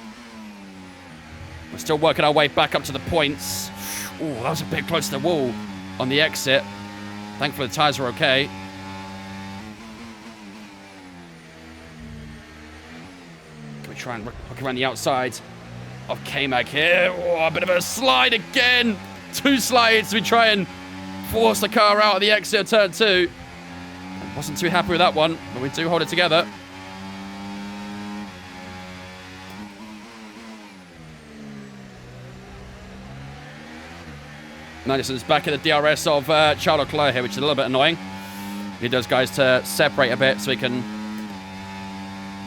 We're still working our way back up to the points. Oh, that was a bit close to the wall on the exit. Thankfully, the tyres were okay. Can we try and hook around the outside of K-Mag here? Oh, a bit of a slide again. 2 slides. We try and force the car out of the exit of turn 2. Wasn't too happy with that one, but we do hold it together. Magnussen's back at the DRS of Charles Leclerc here, which is a little bit annoying. Need those guys to separate a bit so we can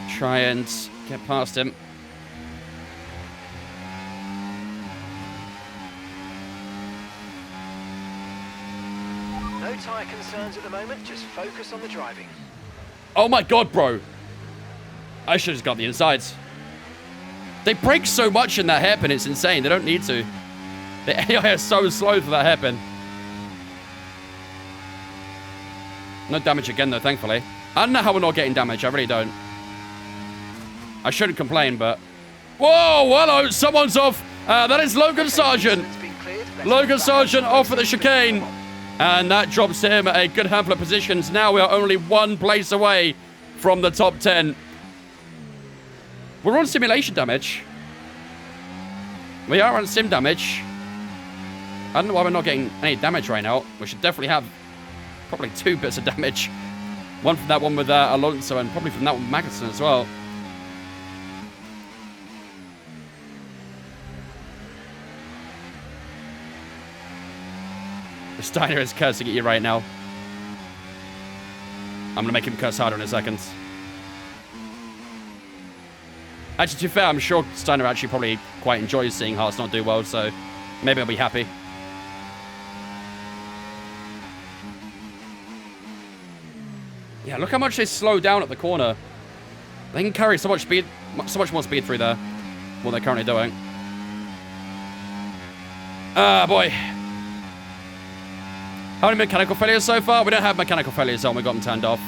try and get past him. No tyre concerns at the moment, just focus on the driving. Oh my god, bro. I should have just got the insides. They brake so much in that hairpin, it's insane. They don't need to. The AI is so slow for that hairpin. No damage again, though, thankfully. I don't know how we're not getting damage. I really don't. I shouldn't complain, but... Whoa, hello, someone's off. That is Logan Sargent. Logan Sargent off at the chicane. And that drops him a good handful of positions. Now we are only one place away from the top 10. We're on simulation damage. We are on sim damage. I don't know why we're not getting any damage right now. We should definitely have probably 2 bits of damage. One from that one with Alonso and probably from that one with Magnussen as well. Steiner is cursing at you right now. I'm going to make him curse harder in a second. Actually, to be fair, I'm sure Steiner actually probably quite enjoys seeing Haas not do well, so maybe I'll be happy. Yeah, look how much they slow down at the corner. They can carry so much speed, so much more speed through there. What they're currently doing. Ah, boy. How many mechanical failures so far? We don't have mechanical failures on. We got them turned off.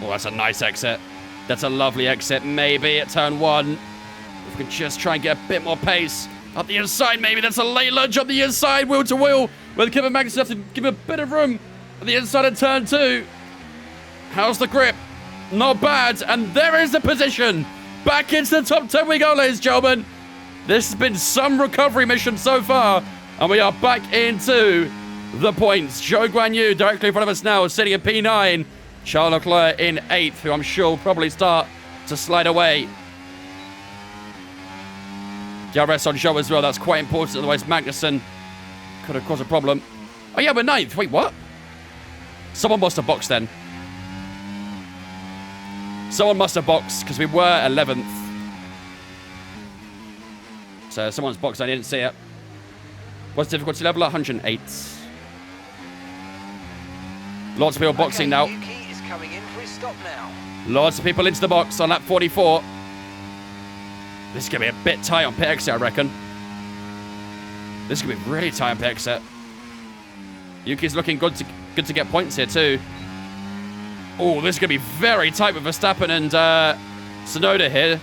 Oh, that's a nice exit. That's a lovely exit. Maybe at turn 1. If we can just try and get a bit more pace. Up the inside, maybe. That's a late lunge up the inside, wheel to wheel. With Kevin Magnussen have to give him a bit of room. At the inside of turn 2. How's the grip? Not bad. And there is the position. Back into the top 10 we go, ladies and gentlemen. This has been some recovery mission so far. And we are back into the points. Zhou Guanyu directly in front of us now, sitting at P9. Charles Leclerc in 8th, who I'm sure will probably start to slide away. DRS on Zhou as well. That's quite important. Otherwise, Magnussen could have caused a problem. Oh, yeah, we're 9th. Wait, what? Someone must have boxed then. Someone must have boxed because we were 11th. So someone's boxed. I didn't see it. What's difficulty level? 108. Lots of people boxing now. Yuki is coming in for his stop now. Lots of people into the box on lap 44. This is going to be a bit tight on pit exit, I reckon. This is going to be really tight on pit exit. Yuki's looking good to get points here too. Oh, this is going to be very tight with Verstappen and Tsunoda here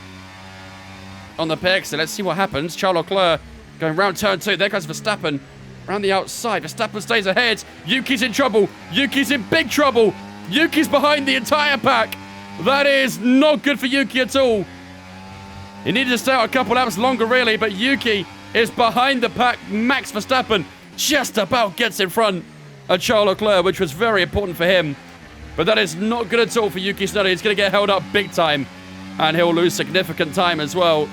on the pit exit. Let's see what happens. Charles Leclerc going round turn 2. There goes Verstappen around the outside. Verstappen stays ahead. Yuki's in trouble. Yuki's in big trouble. Yuki's behind the entire pack. That is not good for Yuki at all. He needed to stay out a couple laps longer, really, but Yuki is behind the pack. Max Verstappen just about gets in front of Charles Leclerc, which was very important for him. But that is not good at all for Yuki Tsunoda. He's going to get held up big time, and he'll lose significant time as well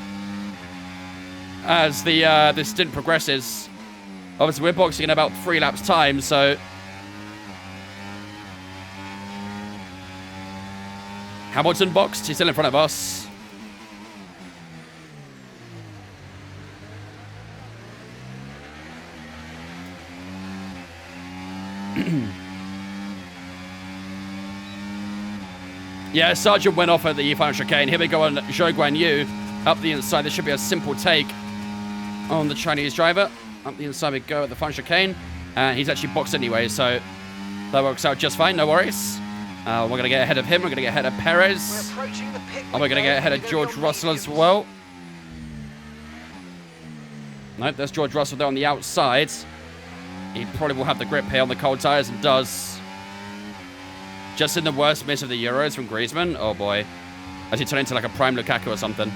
as this stint progresses. Obviously, we're boxing in about 3 laps' time, so... Hamilton boxed. He's still in front of us. Yeah, Sargent went off at the final chicane. Here we go on Zhou Guanyu up the inside. This should be a simple take on the Chinese driver. Up the inside we go at the final chicane. And he's actually boxed anyway, so that works out just fine. No worries. We're going to get ahead of him. We're going to get ahead of Perez. And we're going to get ahead of George Russell as well. Nope, there's George Russell there on the outside. He probably will have the grip here on the cold tyres and does. Just in the worst miss of the Euros from Griezmann. Oh boy. As he turned into like a prime Lukaku or something.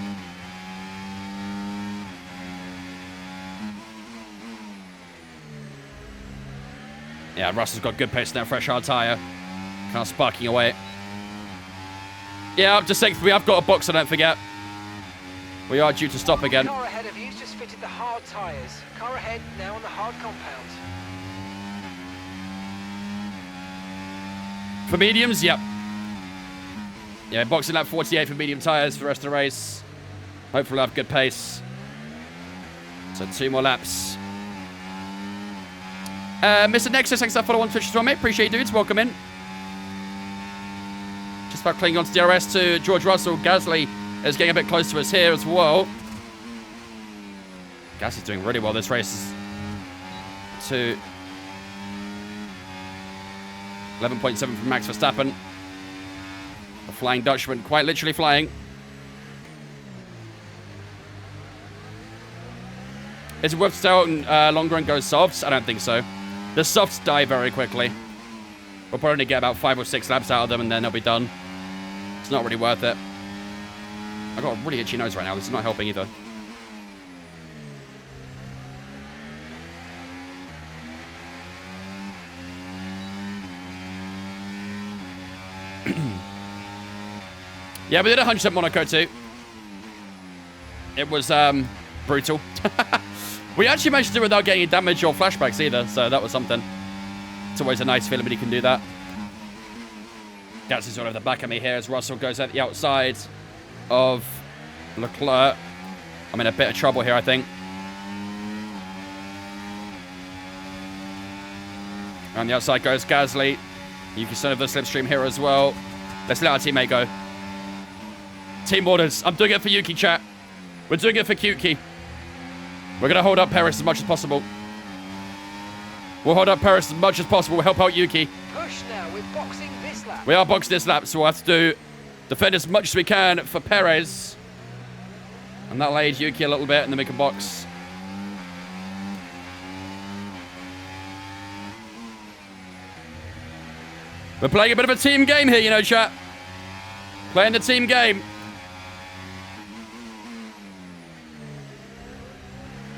Yeah, Russell's got good pace in that fresh hard tyre. Kind of sparking away. Yeah, up to 6th. We have got a box, I don't forget. We are due to stop again. Car ahead of you's just fitted the hard tyres. Car ahead now on the hard compound. For mediums, yep. Yeah, boxing lap 48 for medium tyres for the rest of the race. Hopefully we'll have good pace. So 2 more laps. Mr. Nexus, thanks for follow on Twitch as well, mate. Appreciate you, dudes. Welcome in. Just about clinging onto DRS to George Russell. Gasly is getting a bit close to us here as well. Gasly's doing really well this race. To 11.7 from Max Verstappen. A flying Dutchman, quite literally flying. Is it worth staying longer and go softs? I don't think so. The softs die very quickly. We'll probably get about 5 or 6 laps out of them and then they'll be done. It's not really worth it. I've got a really itchy nose right now. This is not helping either. Yeah, we did 100% Monaco too. It was brutal. We actually managed to do it without getting damage or flashbacks either, so that was something. It's always a nice feeling when you can do that. Gasly's all over the back of me here as Russell goes at the outside of Leclerc. I'm in a bit of trouble here, I think. On the outside goes Gasly. You can send over the slipstream here as well. Let's let our teammate go. Team orders. I'm doing it for Yuki, chat. We're doing it for Yuki. We're going to hold up Paris as much as possible. We'll hold up Paris as much as possible. We'll help out Yuki. Push now. We're boxing this lap. We are boxing this lap, so we'll have to defend as much as we can for Perez. And that'll aid Yuki a little bit, and then we can box. We're playing a bit of a team game here, you know, chat. Playing the team game.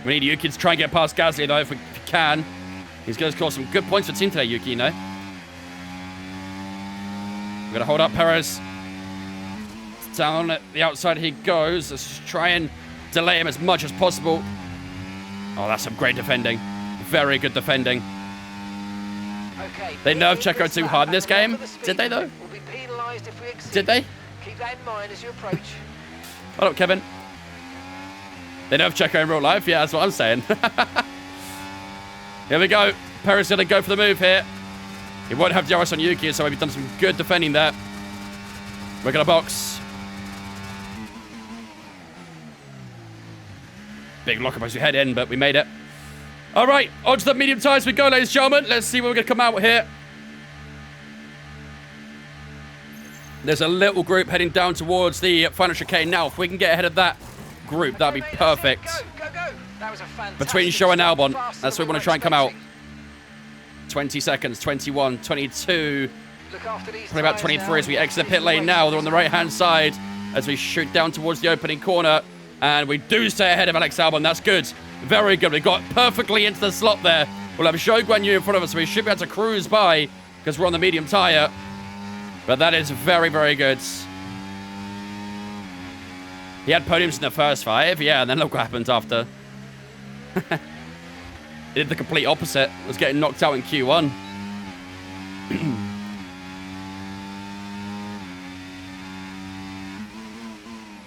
We need Yuki to try and get past Gasly, though, if we can. He's going to score some good points for the team today, Yuki, you know. We're going to hold up Perez. Down at the outside he goes. Let's just try and delay him as much as possible. Oh, that's some great defending. Very good defending. Okay. They nerve Checo too hard in this game. Did they, though? We'll be penalised if we exceed. Did they? Keep that in mind as you approach. Hold up, Kevin. They nerve Checo in real life. Yeah, that's what I'm saying. Here we go. Perez going to go for the move here. He won't have DRS on Yuki, so we've done some good defending there. We're going to box. Big lockup as we head in, but we made it. All right, onto the medium tyres we go, ladies and gentlemen. Let's see what we're going to come out with here. There's a little group heading down towards the final chicane now. If we can get ahead of that group, that'd be perfect. Go, go, go. That was a fantastic Between Shaw and Albon, start, that's where we want to try and come out. 20 seconds, 21, 22, Look after these probably about tyres 23 now. as we exit the pit lane now. They're on the right-hand side as we shoot down towards the opening corner. And we do stay ahead of Alex Albon. That's good. Very good. We got perfectly into the slot there. We'll have Zhou Guanyu in front of us, so we should be able to cruise by because we're on the medium tyre. But that is very, very good. He had podiums in the first 5. Yeah, and then look what happened after. He did the complete opposite. Was getting knocked out in Q1.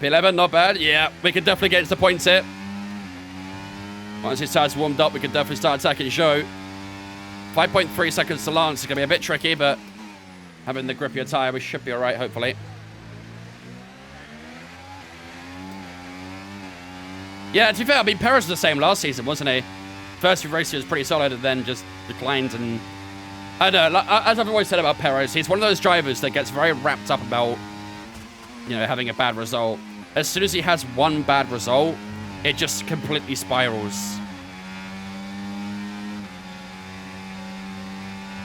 P11, not bad. Yeah, we can definitely get into the points here. Once his tires warmed up, we can definitely start attacking Zhou. 5.3 seconds to Lance is going to be a bit tricky, but having the grippier tire, we should be all right, hopefully. Yeah, to be fair, I mean, Perez was the same last season, wasn't he? First few races was pretty solid and then just declined. And I don't know, as I've always said about Perez, he's one of those drivers that gets very wrapped up about, you know, having a bad result. As soon as he has one bad result, it just completely spirals.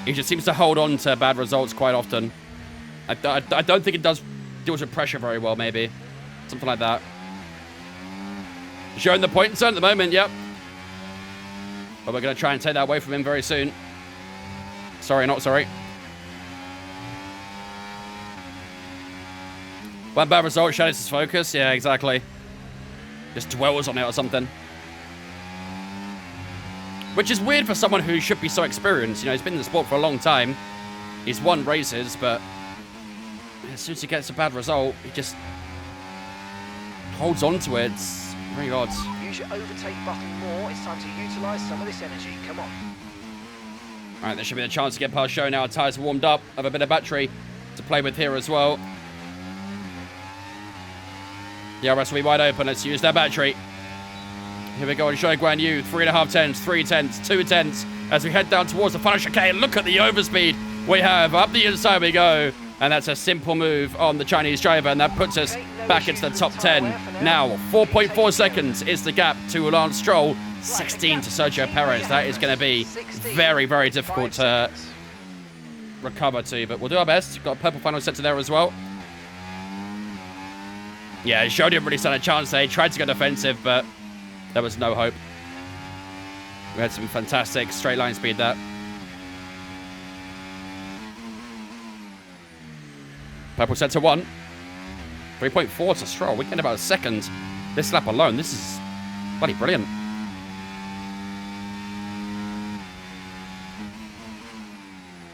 He just seems to hold on to bad results quite often. I don't think it deals with pressure very well, maybe. Something like that. Showing the point zone at the moment, yep. But we're going to try and take that away from him very soon. Sorry, not sorry. One bad result, shatters his focus. Yeah, exactly. Just dwells on it or something. Which is weird for someone who should be so experienced. You know, he's been in the sport for a long time. He's won races, but as soon as he gets a bad result, he just holds on to it. It's very odd. Use your overtake button more. It's time to utilise some of this energy. Come on. All right, there should be a chance to get past Show now. Tyres warmed up. Have a bit of battery to play with here as well. The RS will be wide open. Let's use that battery. Here we go on Show Guan Yu. 3.5 tenths, 3 tenths, 2 tenths as we head down towards the final chicane. Look at the overspeed we have. Up the inside we go. And that's a simple move on the Chinese driver, and that puts us back into the top 10. Now, 4.4 seconds is the gap to Lance Stroll, 16 to Sergio Perez. That is going to be very, very difficult to recover to, but we'll do our best. Got a purple final sector there as well. Yeah, Zhou didn't really stand a chance there. He tried to go defensive, but there was no hope. We had some fantastic straight line speed there. Purple sector 1. 3.4 to Stroll. We get about a second this lap alone. This is bloody brilliant.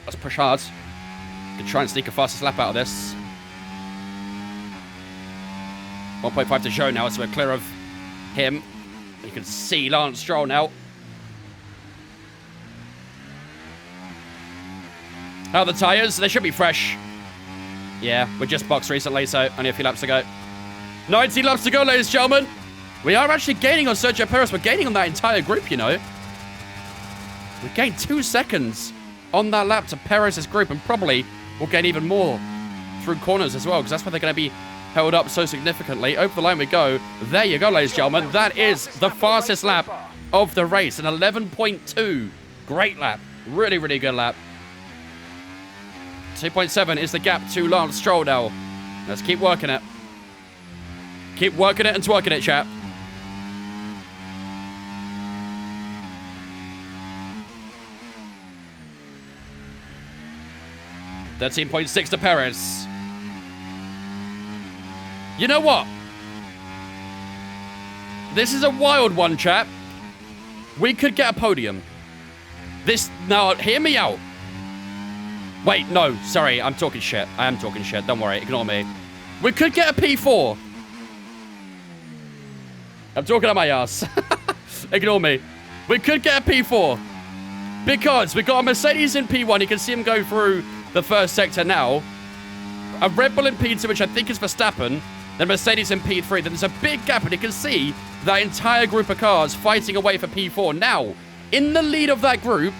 Let's push hard. Could try and sneak a fastest lap out of this. 1.5 to Zhou now, so we're clear of him. You can see Lance Stroll now. How are the tyres? They should be fresh. Yeah, we just boxed recently, so only a few laps to go. 90 laps to go, ladies and gentlemen. We are actually gaining on Sergio Perez. We're gaining on that entire group, you know. We gained 2 seconds on that lap to Perez's group, and probably we'll gain even more through corners as well, because that's where they're going to be held up so significantly. Over the line we go. There you go, ladies and gentlemen. That is the fastest lap of the race, an 11.2. Great lap. Really, really good lap. 2.7 is the gap to Lance Stroll now. Let's keep working it. Keep working it and twerking it, chap. $13.6 to Perez. You know what? This is a wild one, chap. We could get a podium. Now, hear me out. Wait, no, sorry, I'm talking shit. I am talking shit, don't worry, ignore me. We could get a P4. I'm talking out my ass. Ignore me. We could get a P4. Because we got a Mercedes in P1. You can see him go through the first sector now. A Red Bull in P2, which I think is Verstappen. Then Mercedes in P3. Then there's a big gap, and you can see that entire group of cars fighting away for P4. Now, in the lead of that group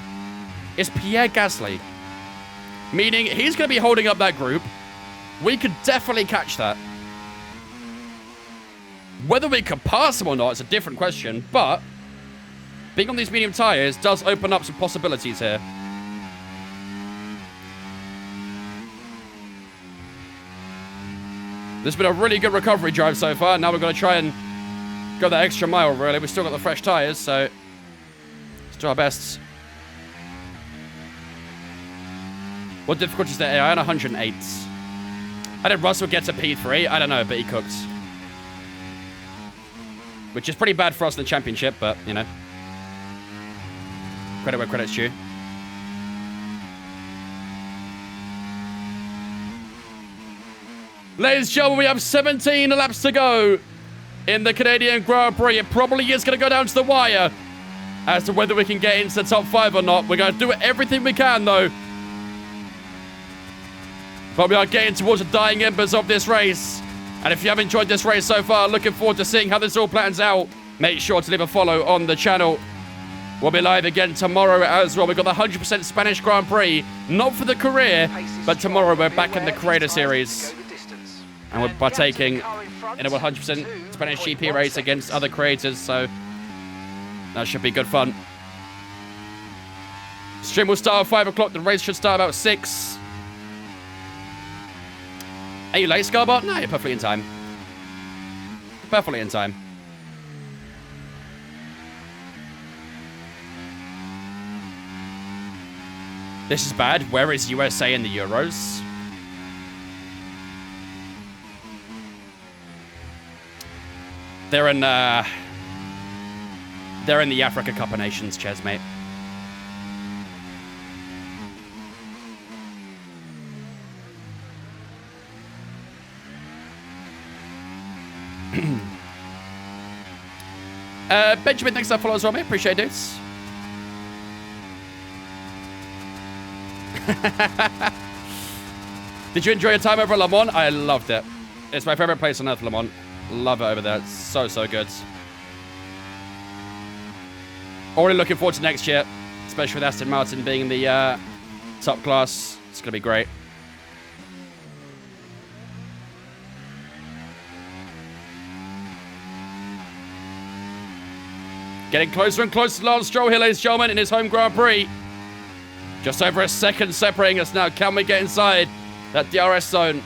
is Pierre Gasly. Meaning he's going to be holding up that group. We could definitely catch that. Whether we could pass him or not is a different question, but being on these medium tyres does open up some possibilities here. This has been a really good recovery drive so far. Now we're going to try and go that extra mile, really. We've still got the fresh tyres, so let's do our best. What difficulty is there? I had 108. I did Russell get to P3? I don't know, but he cooked. Which is pretty bad for us in the championship, but, you know. Credit where credit's due. Ladies and gentlemen, we have 17 laps to go in the Canadian Grand Prix. It probably is going to go down to the wire as to whether we can get into the top 5 or not. We're going to do everything we can, though. But we are getting towards the dying embers of this race. And if you have enjoyed this race so far, looking forward to seeing how this all plans out, make sure to leave a follow on the channel. We'll be live again tomorrow as well. We've got the 100% Spanish Grand Prix, not for the career, but tomorrow we're back in the Creator Series. And we're partaking in a 100% Spanish GP race against other creators, so that should be good fun. Stream will start at 5 o'clock. The race should start about 6. Are you late, Scarbot? No, you're perfectly in time. Perfectly in time. This is bad. Where is USA in the Euros? They're in the Africa Cup of Nations, Ches, mate. Benjamin, thanks for that follow as well, mate. Appreciate it. Did you enjoy your time over at Le Mans? I loved it. It's my favorite place on earth, Le Mans. Love it over there. It's so, so good. Already looking forward to next year, especially with Aston Martin being in the top class. It's going to be great. Getting closer and closer to Lance Stroll here, ladies and gentlemen, in his home Grand Prix. Just over a second separating us now. Can we get inside that DRS zone?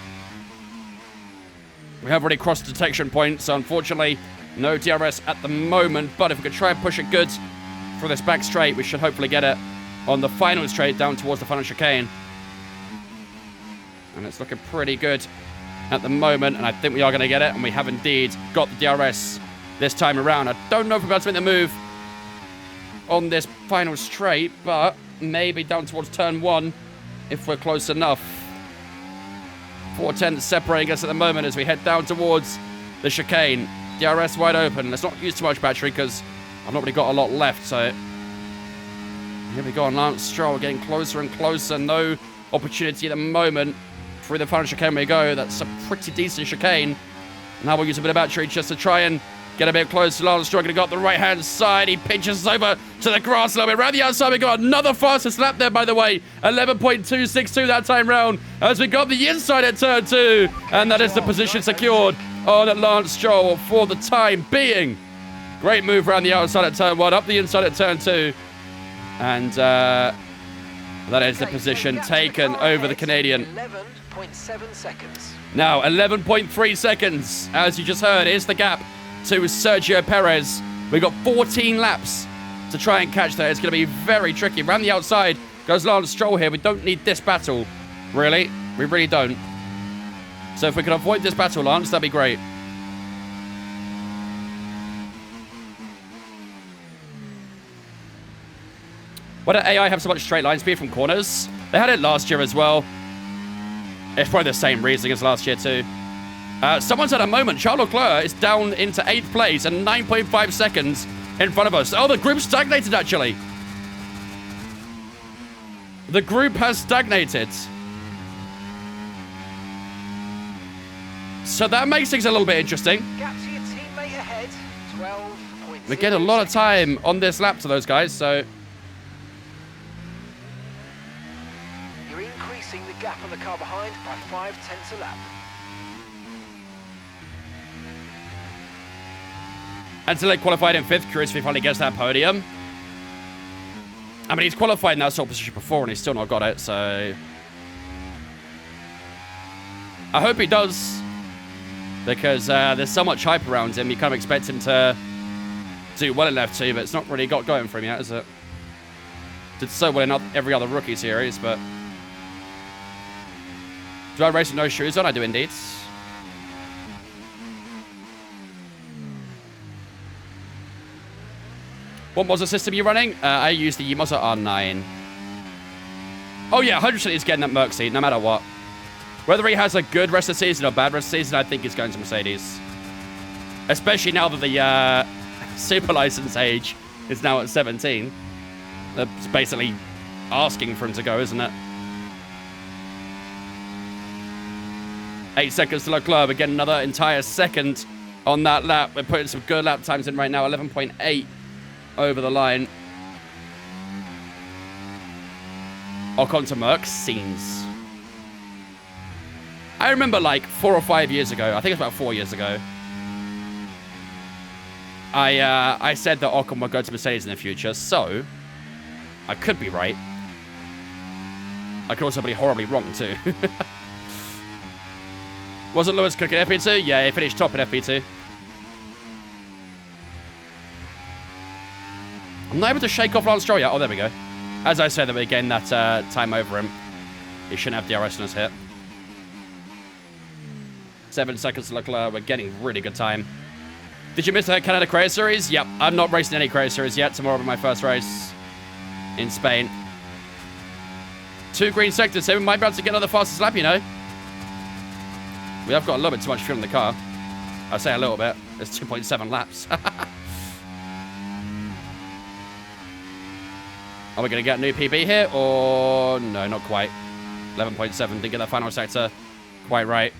We have already crossed the detection point, so unfortunately, no DRS at the moment. But if we could try and push it good for this back straight, we should hopefully get it on the final straight down towards the final chicane. And it's looking pretty good at the moment, and I think we are going to get it, and we have indeed got the DRS this time around. I don't know if we're about to make the move on this final straight, but maybe down towards turn 1 if we're close enough. 410 separating us at the moment as we head down towards the chicane. DRS wide open. Let's not use too much battery because I've not really got a lot left. So here we go on Lance Stroll, getting closer and closer. No opportunity at the moment. Through the final chicane we go. That's a pretty decent chicane. Now we'll use a bit of battery just to try and get a bit close to Lance Stroll. Going to go up the right-hand side. He pinches us over to the grass a little bit. Around the outside, we got another fastest lap there, by the way. 11.262 that time round as we got the inside at turn 2. And that is the position secured on Lance Stroll for the time being. Great move around the outside at turn 1, up the inside at turn 2. And that is the position taken over the Canadian. 11.7 seconds. Now, 11.3 seconds, as you just heard, is the gap to Sergio Perez. We've got 14 laps to try and catch that. It's going to be very tricky. Around the outside goes Lance Stroll here. We don't need this battle, really. We really don't. So if we can avoid this battle, Lance, that'd be great. Why don't AI have so much straight line speed from corners? They had it last year as well. It's probably the same reasoning as last year too. Someone's at a moment. Charles Leclerc is down into 8th place and 9.5 seconds in front of us. Oh, the group stagnated, actually. The group has stagnated. So that makes things a little bit interesting. Gap to your teammate ahead. 12.0. We get a lot of time on this lap to those guys, so... You're increasing the gap on the car behind by 0.5 a lap. Until it qualified in 5th, curious if he finally gets that podium. I mean, he's qualified in that sort of position before and he's still not got it, so... I hope he does. Because there's so much hype around him, you kind of expect him to do well in F2, but it's not really got going for him yet, is it? Did so well in every other rookie series, but... Do I race with no shoes on? I do indeed. What Mazda system are you running? I use the Mazda R9. Oh yeah, 100% he's getting that Merc seat, no matter what. Whether he has a good rest of the season or bad rest of the season, I think he's going to Mercedes. Especially now that the super license age is now at 17. It's basically asking for him to go, isn't it? 8 seconds to Leclerc. We're getting another entire second on that lap. We're putting some good lap times in right now. 11.8 over the line. Ocon to Merc. Scenes. I remember like 4 or 5 years ago. I think it's about 4 years ago. I said that Ocon would go to Mercedes in the future. So, I could be right. I could also be horribly wrong too. Wasn't Lewis cooking FP2? Yeah, he finished top in FP2. I'm not able to shake off Lance Stroll yet. Oh, there we go. As I said, that we're getting that time over him. He shouldn't have DRS on his hit. 7 seconds to Leclerc. We're getting really good time. Did you miss the Canada Career Series? Yep, I'm not racing any Career Series yet. Tomorrow will be my first race in Spain. 2 green sectors, so we might be able to get another fastest lap, you know. We have got a little bit too much fuel in the car. I say a little bit. It's 2.7 laps. Are we going to get a new PB here? Or no, not quite. 11.7. Didn't get that final sector quite right.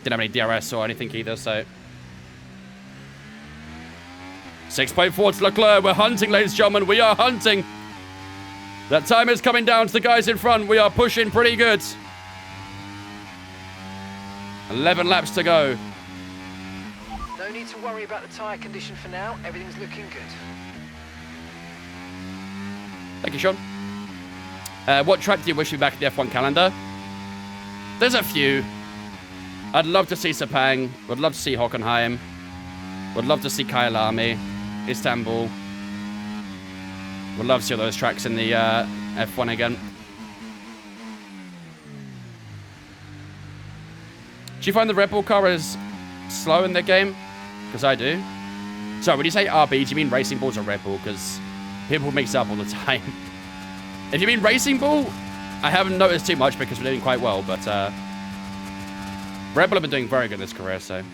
Didn't have any DRS or anything either, so... 6.4 to Leclerc. We're hunting, ladies and gentlemen. We are hunting. That time is coming down to the guys in front. We are pushing pretty good. 11 laps to go. No need to worry about the tyre condition for now. Everything's looking good. Thank you, Sean. What track do you wish to be back in the F1 calendar? There's a few. I'd love to see Sepang. Would love to see Huckleheim. Would love to see Kyalami. Istanbul. Would love to see all those tracks in the F1 again. Do you find the Red Bull car is slow in the game? Because I do. So when you say RB, do you mean Racing Bulls or Red Bull? Because people mix it up all the time. If you mean Racing Bull, I haven't noticed too much because we're doing quite well, but Red Bull have been doing very good this career, so.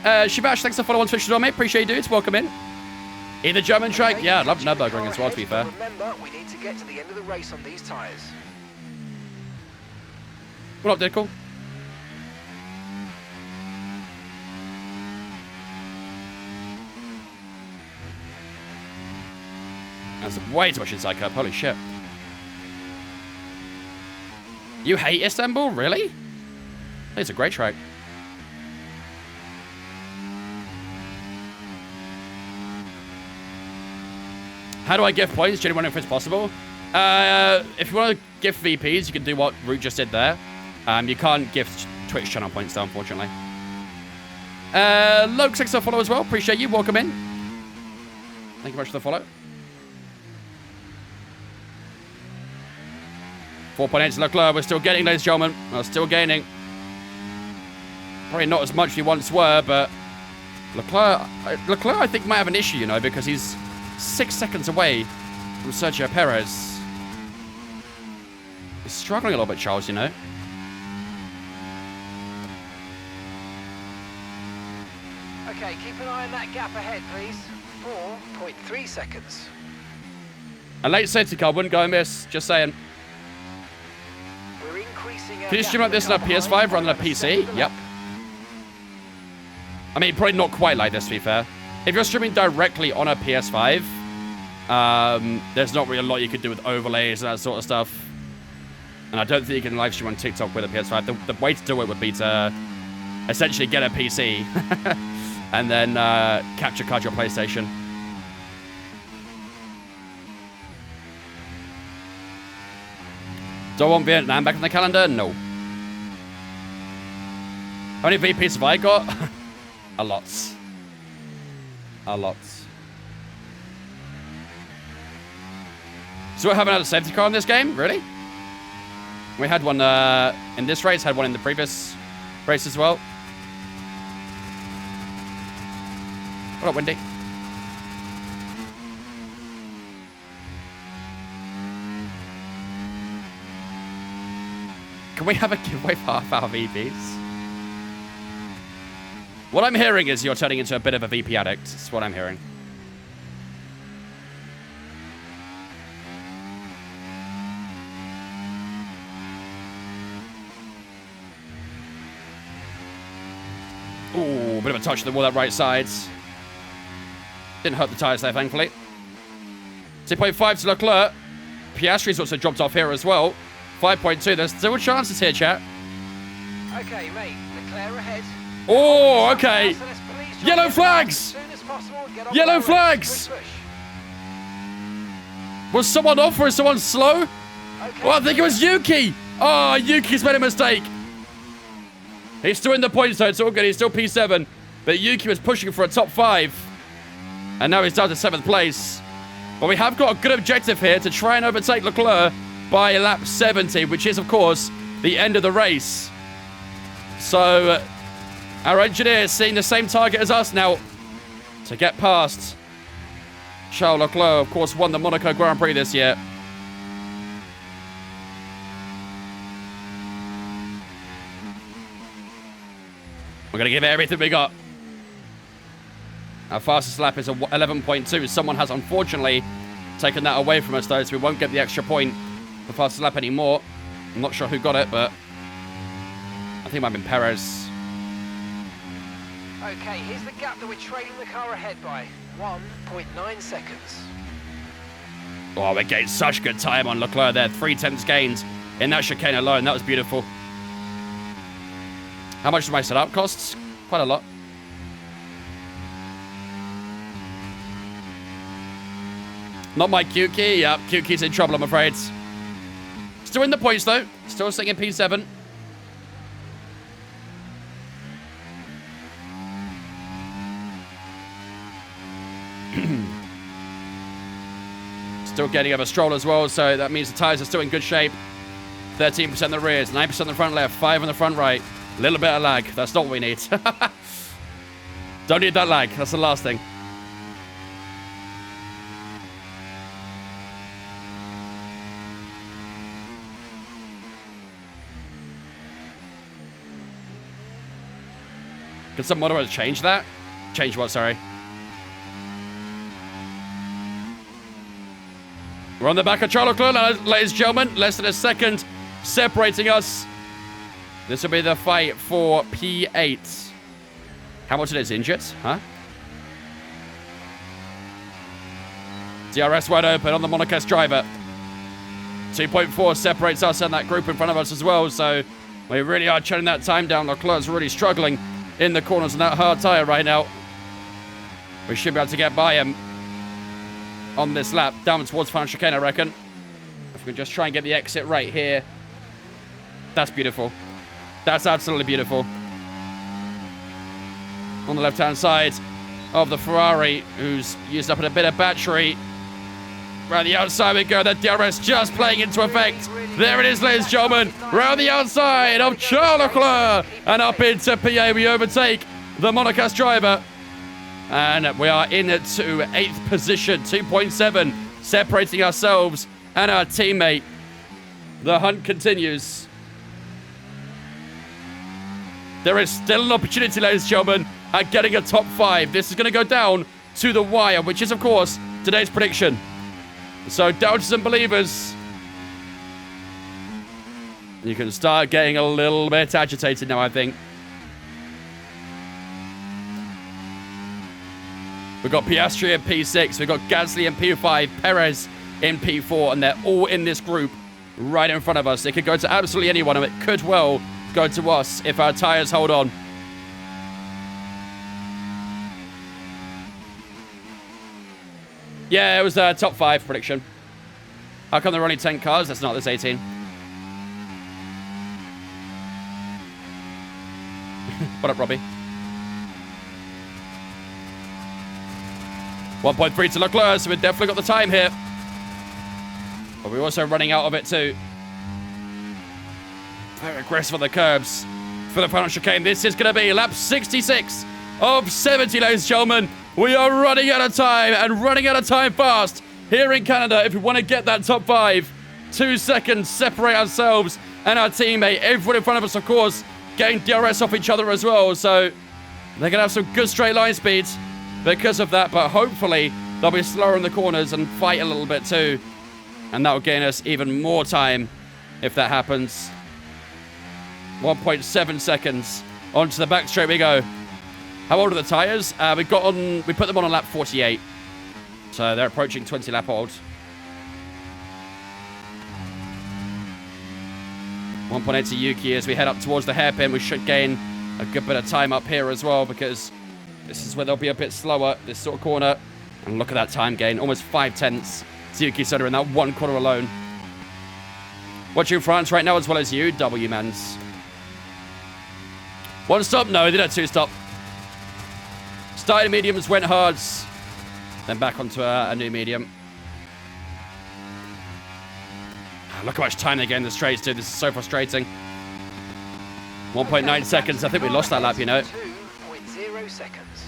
Shivash, thanks for following on Twitch as well, mate. Appreciate you, dudes. Welcome in. In the German track, yeah, I'd love Nürburgring as well, to be fair. Remember, we need to get to the end of the race on these tyres. What up, Dickle? That's way too much inside curb. Holy shit. You hate Istanbul? Really? It's a great track. How do I give points? Genuinely, if it's possible. If you want to give VPs, you can do what Root just did there. You can't give Twitch channel points, though, unfortunately. Loke, thanks for the follow as well. Appreciate you. Welcome in. Thank you much for the follow. 4.8 to Leclerc. We're still getting, ladies and gentlemen. We're still gaining. Probably not as much as we once were, but Leclerc, I think, might have an issue, you know, because he's 6 seconds away from Sergio Perez. He's struggling a little bit, Charles, you know. Okay, keep an eye on that gap ahead, please. 4.3 seconds. A late safety car wouldn't go amiss, just saying. We're increasing. Can you stream like this on a PS5 rather than a PC? Yep. I mean, probably not quite like this, to be fair. If you're streaming directly on a PS5, there's not really a lot you could do with overlays and that sort of stuff. And I don't think you can live stream on TikTok with a PS5. The way to do it would be to essentially get a PC and then capture card your PlayStation. Do I want Vietnam back in the calendar? No. How many VPs have I got? A lot. A lot. So we haven't had a safety car in this game? Really? We had one in this race, had one in the previous race as well. What up, Wendy? Can we have a giveaway for half our VPs? What I'm hearing is you're turning into a bit of a VP addict. That's what I'm hearing. Ooh, bit of a touch of the wall that right side. Didn't hurt the tyres there, thankfully. 2.5 to Leclerc. Piastri's also dropped off here as well. 5.2. There's still chances here, chat. Okay, mate. Leclerc ahead. Oh, okay. Yellow flags! Yellow flags! Was someone off or is someone slow? Oh, I think it was Yuki. Oh, Yuki's made a mistake. He's still in the points, though. It's all good. He's still P7. But Yuki was pushing for a top 5. And now he's down to 7th place. But we have got a good objective here to try and overtake Leclerc by lap 70, which is, of course, the end of the race. So, Our engineer is seeing the same target as us now to get past. Charles Leclerc, of course, won the Monaco Grand Prix this year. We're going to give it everything we got. Our fastest lap is a 11.2. Someone has, unfortunately, taken that away from us, though, so we won't get the extra point for fastest lap anymore. I'm not sure who got it, but I think it might have been Perez. Okay, here's the gap that we're trailing the car ahead by. 1.9 seconds. Oh, we're getting such good time on Leclerc there. 3/10 gains in that chicane alone. That was beautiful. How much did my setup cost? Quite a lot. Not my Q key. Yep, Q key's in trouble, I'm afraid. Still in the points, though. Still sitting in P7. Still getting over Stroll as well, so that means the tyres are still in good shape. 13% in the rears, 9% in the front left, 5% in the front right. A little bit of lag. That's not what we need. Don't need that lag. That's the last thing. Can some moderators change that? Change what, sorry? We're on the back of Charles Leclerc, ladies and gentlemen. Less than a second separating us. This will be the fight for P8. Hamilton is injured, huh? DRS wide open on the Monaco driver. 2.4 separates us and that group in front of us as well, so we really are shutting that time down. Leclerc's really struggling in the corners on that hard tyre right now. We should be able to get by him on this lap, down towards final chicane, I reckon. If we can just try and get the exit right here. That's beautiful. That's absolutely beautiful. On the left-hand side of the Ferrari, who's used up a bit of battery. Around the outside we go. That DRS just playing into effect. There it is, ladies and gentlemen. Round the outside of Charles Leclerc. And up into PA, we overtake the Monaco's driver. And we are in to 8th position, 2.7, separating ourselves and our teammate. The hunt continues. There is still an opportunity, ladies and gentlemen, at getting a top 5. This is going to go down to the wire, which is, of course, today's prediction. So, doubters and believers, you can start getting a little bit agitated now, I think. We've got Piastri in P6. We've got Gasly in P5. Perez in P4. And they're all in this group right in front of us. It could go to absolutely anyone, and it could well go to us if our tyres hold on. Yeah, it was a top 5 prediction. How come there are only 10 cars? That's not, there's 18. What up, Robbie? 1.3 to Leclerc, so we've definitely got the time here. But we're also running out of it too. Very aggressive on the curbs for the final chicane. This is going to be lap 66 of 70, ladies and gentlemen. We are running out of time, and running out of time fast here in Canada if we want to get that top 5. 2 seconds separate ourselves and our teammate. Everyone in front of us, of course, getting DRS off each other as well. So they're going to have some good straight line speed because of that, but hopefully they'll be slower in the corners and fight a little bit too. And that will gain us even more time if that happens. 1.7 seconds. Onto the back straight we go. How old are the tyres? We put them on lap 48. So they're approaching 20 lap old. 1.8 to Yuki as we head up towards the hairpin. We should gain a good bit of time up here as well, because this is where they'll be a bit slower, this sort of corner. And look at that time gain. Almost 5/10 to Yuki Tsunoda in that one corner alone. Watching France right now as well as you, W-Mans. 1 stop? No, they did 2 stop. Started mediums, went hards. Then back onto a new medium. Look how much time they gain in the straights, dude. This is so frustrating. 1.9 seconds. I think we lost that lap, you know. seconds.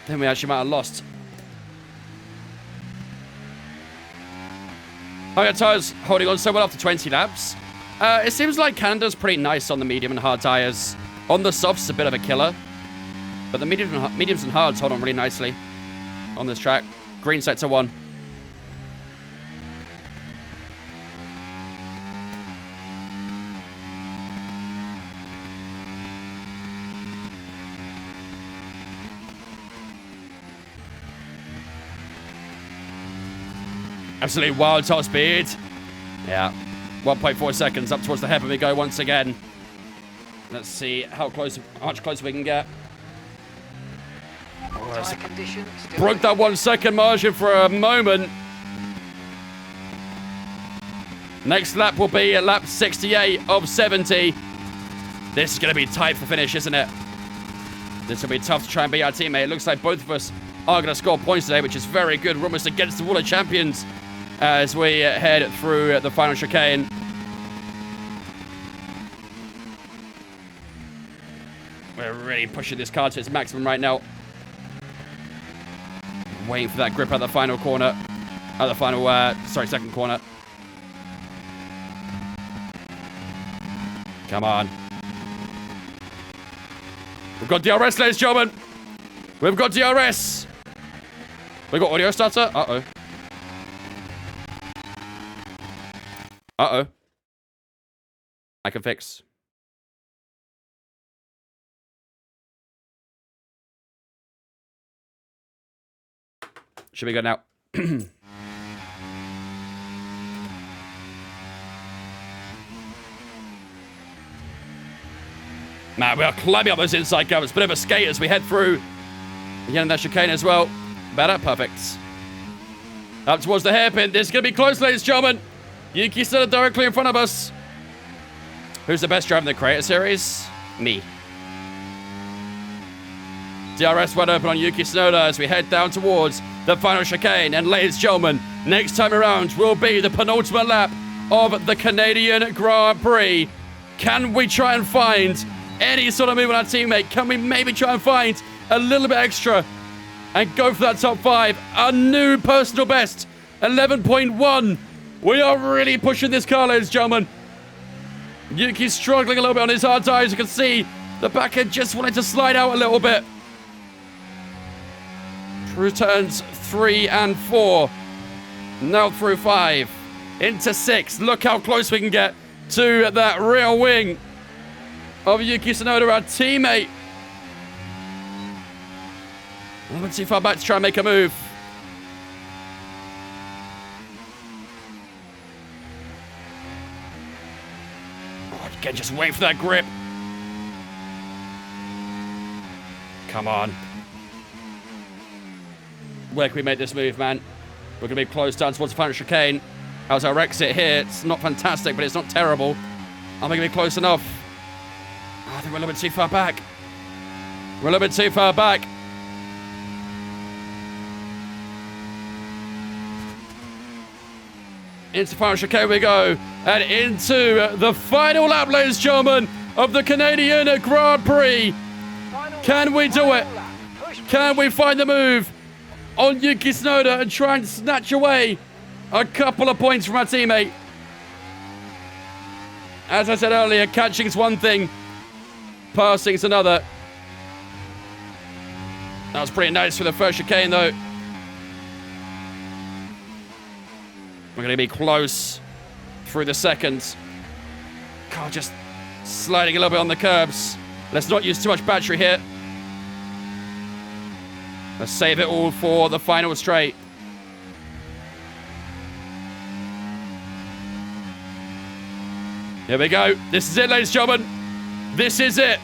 Then we actually might have lost. Higher tyres holding on so well after 20 laps. It seems like Canada's pretty nice on the medium and hard tyres. On the softs, it's a bit of a killer. But the mediums and hards hold on really nicely on this track. Green sector 1. Absolutely wild top speed. Yeah. 1.4 seconds up towards the hairpin we go once again. Let's see how much closer we can get. Tyre condition still Broke that 1 second margin for a moment. Next lap will be at lap 68 of 70. This is going to be tight for finish, isn't it? This will be tough to try and beat our teammate. It looks like both of us are going to score points today, which is very good. We're almost against the wall of champions as we head through the final chicane. We're really pushing this car to its maximum right now. Waiting for that grip at the final corner. At the final, second corner. Come on. We've got DRS, ladies and gentlemen. We've got DRS. We've got audio starter. Uh-oh. Uh-oh. I can fix. Should be good now. Man, we are climbing up those inside covers. Bit of a skate as we head through the end of that chicane as well. Better, perfect. Up towards the hairpin. This is going to be close, ladies and gentlemen. Yuki Tsunoda directly in front of us. Who's the best driver in the Creator Series? Me. DRS wide open on Yuki Tsunoda as we head down towards the final chicane. And ladies and gentlemen, next time around will be the penultimate lap of the Canadian Grand Prix. Can we try and find any sort of move on our teammate? Can we maybe try and find a little bit extra and go for that top 5? A new personal best, 11.1. We are really pushing this car, ladies and gentlemen. Yuki's struggling a little bit on his hard tires. You can see the back end just wanted to slide out a little bit. Through turns 3 and 4. Now through 5. Into 6. Look how close we can get to that rear wing of Yuki Tsunoda, our teammate. A little bit too far back to try and make a move. Oh, again, just wait for that grip. Come on. Where can we make this move, man? We're going to be close down towards the final chicane. How's our exit here? It's not fantastic, but it's not terrible. Are we going to be close enough? Oh, I think we're a little bit too far back. We're a little bit too far back. Into the final chicane we go. And into the final lap, ladies and gentlemen, of the Canadian Grand Prix. Can we do it? Can we find the move on Yuki Tsunoda and try and snatch away a couple of points from our teammate? As I said earlier, catching is one thing, passing is another. That was pretty nice for the first chicane, though. We're going to be close through the second. God, just sliding a little bit on the curbs. Let's not use too much battery here. Let's save it all for the final straight. Here we go. This is it, ladies and gentlemen. This is it.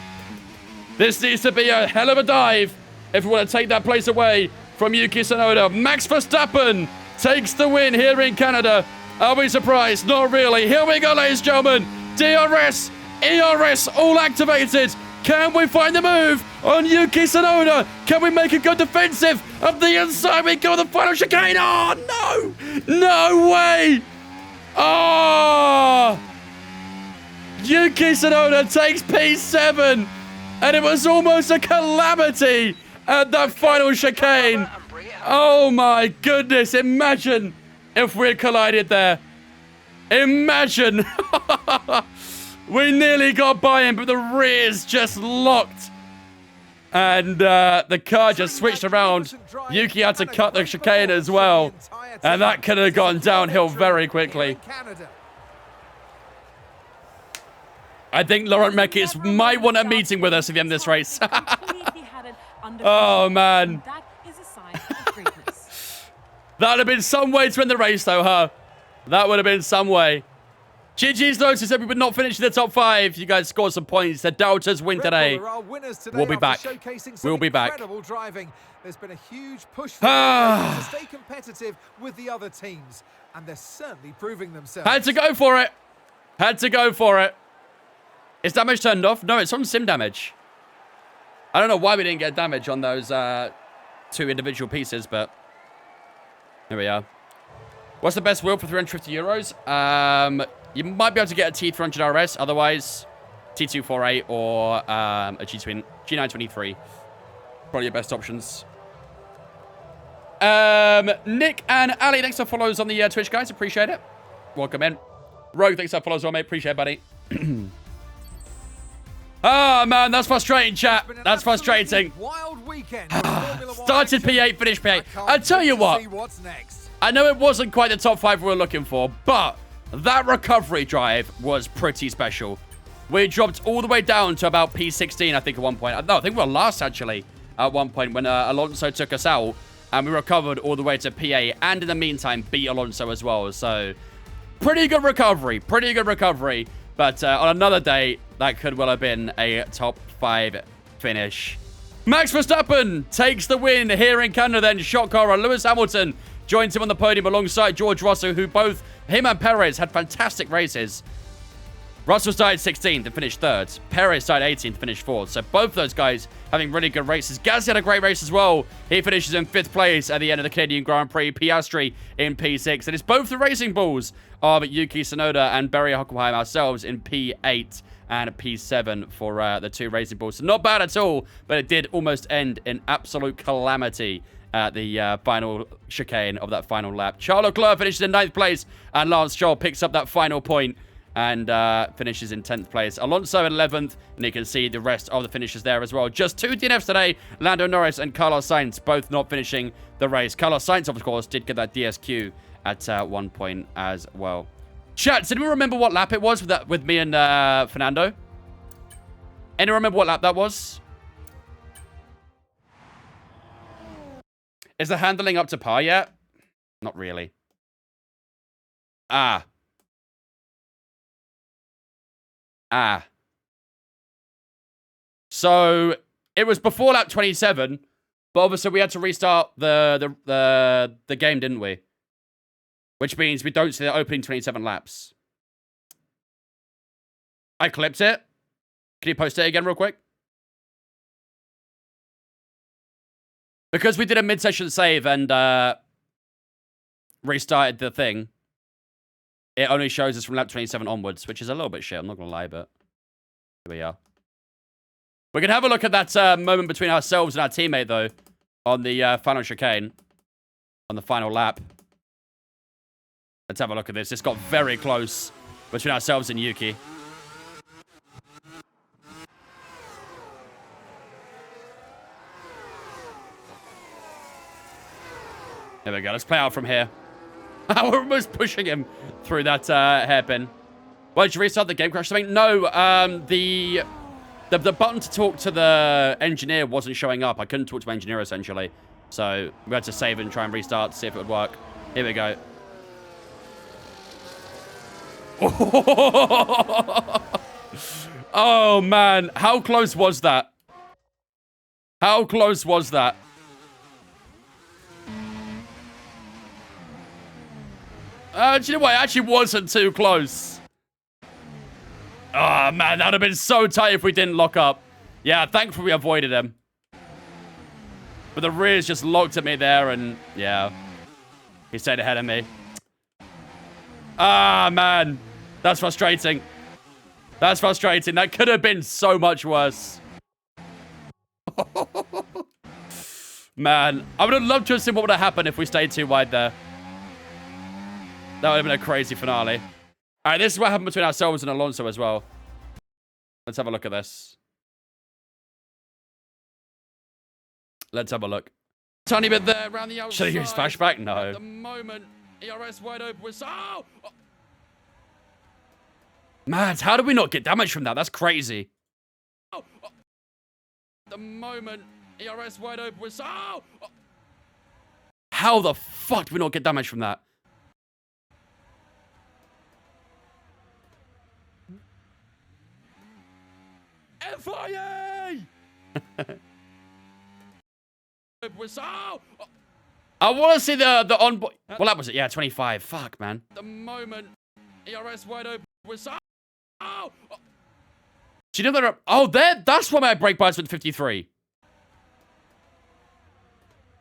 This needs to be a hell of a dive if we want to take that place away from Yuki Tsunoda. Max Verstappen takes the win here in Canada. Are we surprised? Not really. Here we go, ladies and gentlemen. DRS, ERS, all activated. Can we find the move on Yuki Tsunoda? Can we make a good defensive of the inside? We go the final chicane. Oh, no. No way. Oh. Yuki Tsunoda takes P7. And it was almost a calamity at that final chicane. Oh my goodness, imagine if we had collided there. Imagine. We nearly got by him, but the rears just locked. And the car just switched around. Yuki had to cut the chicane as well. And that could have gone downhill very quickly. I think Laurent Mekic might want a meeting with us at the end of this race. Oh, man. That is a sign of greatness. That would have been some way to win the race, though, huh? That would have been some way. GG's notice that we would not finish in the top 5. You guys scored some points. The Doubters win today. We'll be back. We'll be back. Driving. There's been a huge push for them to stay competitive with the other teams, and they're certainly proving themselves. Had to go for it. Had to go for it. Is damage turned off? No, it's on sim damage. I don't know why we didn't get damage on those 2 individual pieces, but here we are. What's the best wheel for 350 euros? You might be able to get a T300 RS, otherwise T248 or a G923. Probably your best options. Nick and Ali, thanks for follows on the Twitch, guys. Appreciate it. Welcome in. Rogue, thanks for follows on, mate. Appreciate it, buddy. Oh, man, that's frustrating, chat. That's frustrating. Wild weekend. Started P8, finished P8. I tell you what. I know it wasn't quite the top 5 we were looking for, but that recovery drive was pretty special. We dropped all the way down to about P16, I think, at one point. No, I think we were last, actually, at one point when Alonso took us out, and we recovered all the way to P8, and in the meantime, beat Alonso as well. So, pretty good recovery. Pretty good recovery. But on another day, that could well have been a top 5 finish. Max Verstappen takes the win here in Canada then. Shot caller Lewis Hamilton joins him on the podium alongside George Russell, who both him and Perez had fantastic races. Russell started 16th and finished 3rd. Perez started 18th and finished 4th. So both those guys having really good races. Gasly had a great race as well. He finishes in 5th place at the end of the Canadian Grand Prix. Piastri in P6. And it's both the racing balls of Yuki Tsunoda and Barry Huckleheim ourselves in P8 and P7 for the 2 racing balls. So not bad at all, but it did almost end in absolute calamity at the final chicane of that final lap. Charles Leclerc finishes in 9th place, and Lance Stroll picks up that final point and finishes in 10th place. Alonso in 11th, and you can see the rest of the finishers there as well. Just 2 DNFs today. Lando Norris and Carlos Sainz both not finishing the race. Carlos Sainz, of course, did get that DSQ at one point as well. Chat, did we remember what lap it was with me and Fernando? Anyone remember what lap that was? Is the handling up to par yet? Not really. Ah. So it was before lap 27, but obviously we had to restart the game, didn't we? Which means we don't see the opening 27 laps. I clipped it. Can you post it again real quick? Because we did a mid-session save and restarted the thing, it only shows us from lap 27 onwards, which is a little bit shit, I'm not going to lie, but here we are. We can have a look at that moment between ourselves and our teammate, though, on the final chicane, on the final lap. Let's have a look at this. This got very close between ourselves and Yuki. There we go. Let's play out from here. We're almost pushing him through that hairpin. Well, did you restart the game crash something? No, the button to talk to the engineer wasn't showing up. I couldn't talk to my engineer, essentially. So we had to save and try and restart to see if it would work. Here we go. Oh, man. How close was that? How close was that? Do you know what? It actually wasn't too close. Oh, man. That would have been so tight if we didn't lock up. Yeah, thankfully we avoided him. But the rears just locked at me there, and yeah. He stayed ahead of me. Ah, man. That's frustrating. That's frustrating. That could have been so much worse. Man, I would have loved to have seen what would have happened if we stayed too wide there. That would have been a crazy finale. All right, this is what happened between ourselves and Alonso as well. Let's have a look at this. Let's have a look. Tiny bit there around the outside. Should I use flashback? No. At the moment, ERS wide open with... Oh! Man, how did we not get damage from that? That's crazy. At the moment, ERS wide open with... Oh! How the fuck did we not get damage from that? FIA! I want to see the onboard. Well, that was it. Yeah, 25. Fuck, man. The moment ERS wide open was. Oh! Do you know that? Oh, that's why my brake bias went 53.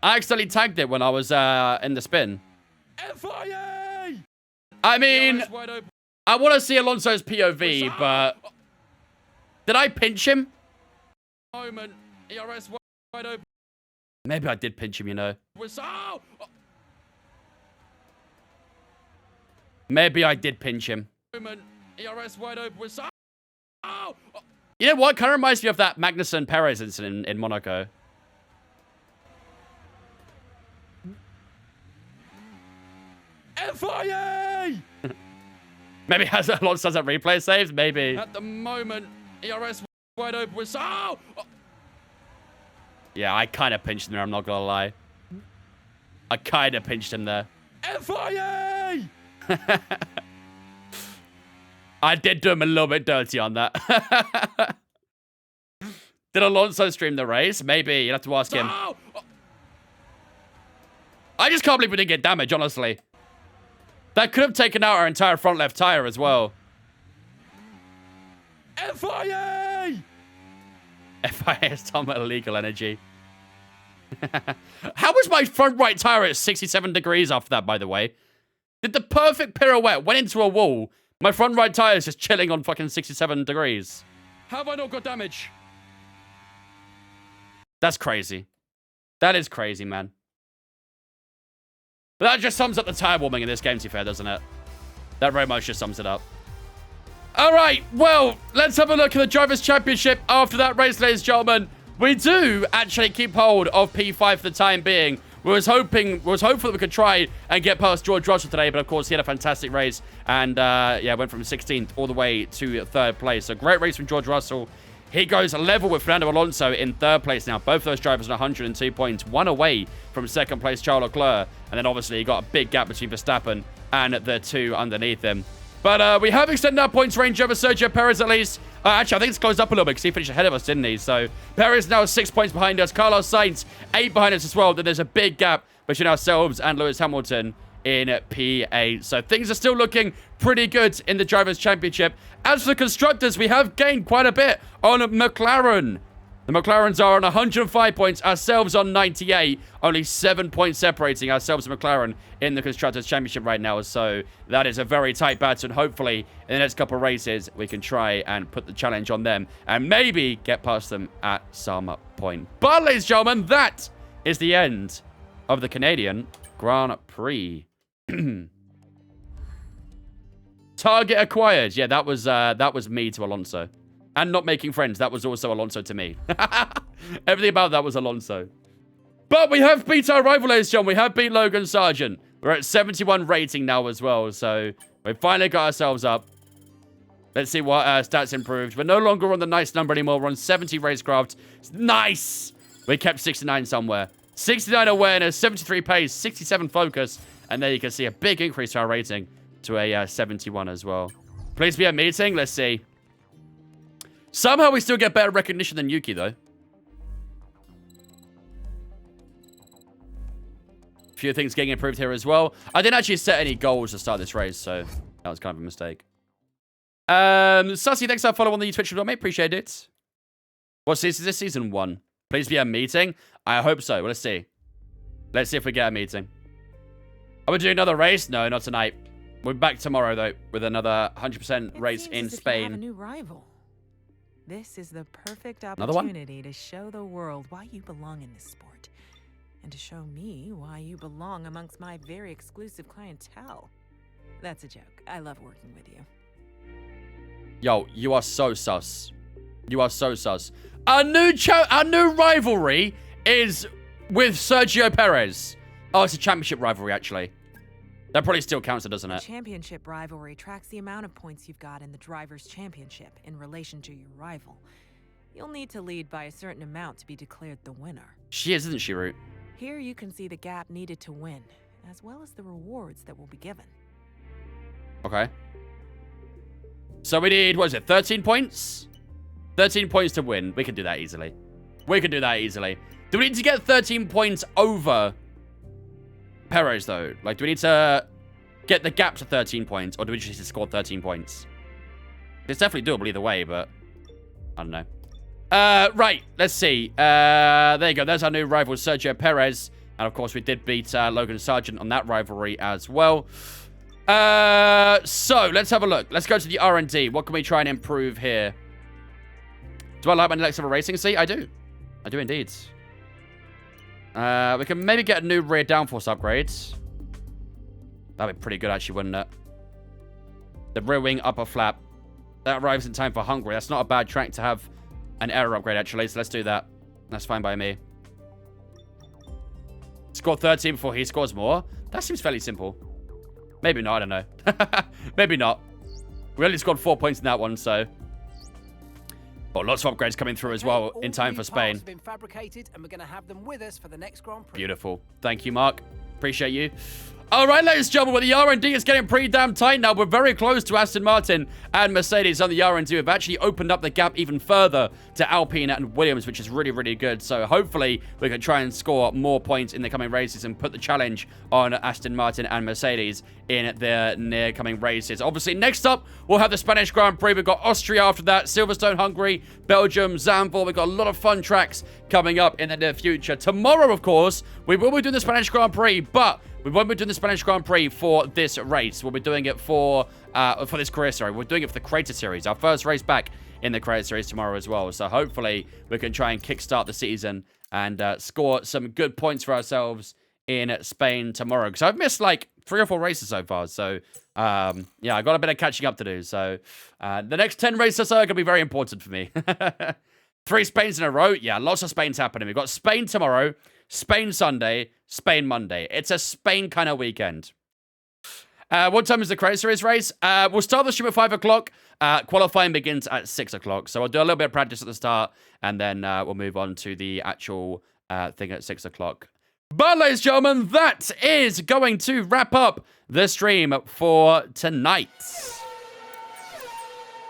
I accidentally tagged it when I was in the spin. FIA! I mean, I want to see Alonso's POV, but did I pinch him? Moment ERS wide open. Maybe I did pinch him, you know. Maybe I did pinch him. ERS wide open. You know what? Kind of reminds me of that Magnussen Perez incident in Monaco. FIA! Maybe has Alonso has that replay saved? Maybe. At the moment, ERS wide open with... Oh! Yeah, I kind of pinched him there, I'm not gonna lie. I kind of pinched him there. FIA! I did do him a little bit dirty on that. Did Alonso stream the race? Maybe. You'll have to ask him. Oh! I just can't believe we didn't get damage, honestly. That could have taken out our entire front left tire as well. FIA! FIA is talking about illegal energy. How was my front right tire at 67 degrees after that, by the way? Did the perfect pirouette went into a wall? My front right tire is just chilling on fucking 67 degrees. How have I not got damage? That's crazy. That is crazy, man. But that just sums up the tire warming in this game, to be fair, doesn't it? That very much just sums it up. All right, well, let's have a look at the Drivers' Championship after that race, ladies and gentlemen. We do actually keep hold of P5 for the time being. We was hopeful that we could try and get past George Russell today, but of course he had a fantastic race and yeah, went from 16th all the way to 3rd place. So great race from George Russell. He goes level with Fernando Alonso in 3rd place now. Both those drivers on 102 points, one away from 2nd place Charles Leclerc, and then obviously you got a big gap between Verstappen and the two underneath him. But we have extended our points range over Sergio Perez at least. Actually, I think it's closed up a little bit because he finished ahead of us, didn't he? So Perez now 6 points behind us. Carlos Sainz 8 behind us as well. Then there's a big gap between ourselves and Lewis Hamilton in P8. So things are still looking pretty good in the Drivers' Championship. As for the Constructors, we have gained quite a bit on McLaren. The McLarens are on 105 points, ourselves on 98. Only 7 points separating ourselves and McLaren in the Constructors' Championship right now. So that is a very tight battle. And hopefully, in the next couple of races, we can try and put the challenge on them and maybe get past them at some point. But, ladies and gentlemen, that is the end of the Canadian Grand Prix. Target acquired. Yeah, that was me to Alonso. And not making friends. That was also Alonso to me. Everything about that was Alonso. But we have beat our rival, ladies and gentlemen. We have beat Logan Sargent. We're at 71 rating now as well. So we finally got ourselves up. Let's see what stats improved. We're no longer on the nice number anymore. We're on 70 racecraft. Nice. We kept 69 somewhere. 69 awareness, 73 pace, 67 focus. And there you can see a big increase to our rating to a 71 as well. Please be a meeting. Let's see. Somehow we still get better recognition than Yuki, though. A few things getting improved here as well. I didn't actually set any goals to start this race, so that was kind of a mistake. Sussy, thanks for following on the Twitch, mate. Appreciate it. What's this? Is this season 1? Please be a meeting. I hope so. Well, let's see. Let's see if we get a meeting. Are we doing another race? No, not tonight. We're back tomorrow, though, with another 100% race in Spain. You have a new rival. This is the perfect opportunity to show the world why you belong in this sport. and to show me why you belong amongst my very exclusive clientele. That's a joke. I love working with you. Yo, you are so sus. You are so sus. Our new rivalry is with Sergio Perez. Oh, it's a championship rivalry, actually. That probably still counts, doesn't it? Championship rivalry tracks the amount of points you've got in the Drivers' Championship in relation to your rival. You'll need to lead by a certain amount to be declared the winner. She is, isn't she, Root? Here you can see the gap needed to win, as well as the rewards that will be given. Okay. So we need, what is it, 13 points? 13 points to win. We can do that easily. We can do that easily. Do we need to get 13 points over Perez, though? Like, do we need to get the gap to 13 points, or do we just need to score 13 points? It's definitely doable either way, but I don't know. Right, let's see. There you go. There's our new rival, Sergio Perez. And, of course, we did beat Logan Sargent on that rivalry as well. So, let's have a look. Let's go to the R&D. What can we try and improve here? Do I like my next level racing seat? I do. I do indeed. We can maybe get a new rear downforce upgrade. That'd be pretty good, actually, wouldn't it? The rear wing upper flap. That arrives in time for Hungary. That's not a bad track to have an aero upgrade, actually. So let's do that. That's fine by me. Score 13 before he scores more. That seems fairly simple. Maybe not, I don't know. Maybe not. We only scored 4 points in that one, so... But lots of upgrades coming through as well in time for Spain. Have been fabricated, and we're going to have them with us for the next Grand Prix. Beautiful. Thank you, Mark. Appreciate you. All right, ladies and gentlemen, well, the R&D is getting pretty damn tight now. We're very close to Aston Martin and Mercedes on the R&D. We've actually opened up the gap even further to Alpine and Williams, which is really, really good. So hopefully we can try and score more points in the coming races and put the challenge on Aston Martin and Mercedes in their near coming races. Obviously, next up, we'll have the Spanish Grand Prix. We've got Austria after that, Silverstone, Hungary, Belgium, Zandvoort. We've got a lot of fun tracks coming up in the near future. Tomorrow, of course, we will be doing the Spanish Grand Prix, but we won't be doing the Spanish Grand Prix for this race. We'll be doing it for this career, sorry. We're doing it for the Creator Series. Our first race back in the Creator Series tomorrow as well. So hopefully we can try and kickstart the season and score some good points for ourselves in Spain tomorrow. Because I've missed like 3 or 4 races so far. So, yeah, I got a bit of catching up to do. So, the next 10 races or so are going to be very important for me. 3 Spains in a row. Yeah, lots of Spains happening. We've got Spain tomorrow, Spain Sunday, Spain Monday. It's a Spain kind of weekend. What time is the Creator Series race? We'll start the stream at 5 o'clock. Qualifying begins at 6 o'clock. So I'll do a little bit of practice at the start, and then we'll move on to the actual thing at 6 o'clock. But, ladies and gentlemen, that is going to wrap up the stream for tonight.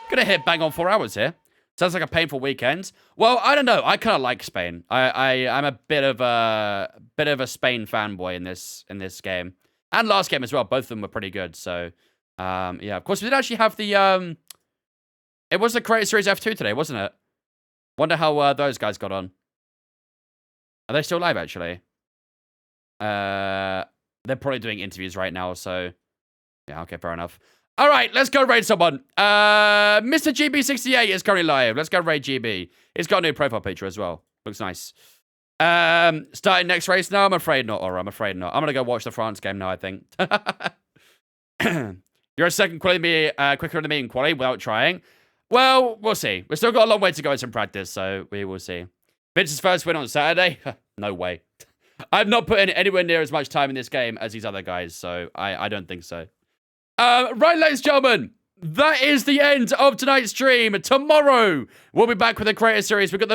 Gonna hit bang on 4 hours here. Sounds like a painful weekend. Well, I don't know. I kind of like Spain. I'm a bit of a Spain fanboy in this game, and last game as well. Both of them were pretty good. So, yeah. Of course, we did actually have the It was the Creator Series F2 today, wasn't it? Wonder how those guys got on. Are they still live? Actually, they're probably doing interviews right now. So, yeah. Okay, fair enough. All right, let's go raid someone. Mr. GB68 is currently live. Let's go raid GB. He's got a new profile picture as well. Looks nice. Starting next race? No, I'm afraid not, Aura. I'm afraid not. I'm going to go watch the France game now, I think. You're a second quicker than me in quality without trying. Well, we'll see. We've still got a long way to go in some practice, so we will see. Vince's first win on Saturday? No way. I've not put in anywhere near as much time in this game as these other guys, so I don't think so. Right, ladies and gentlemen, that is the end of tonight's stream. Tomorrow, we'll be back with the Creator Series. We got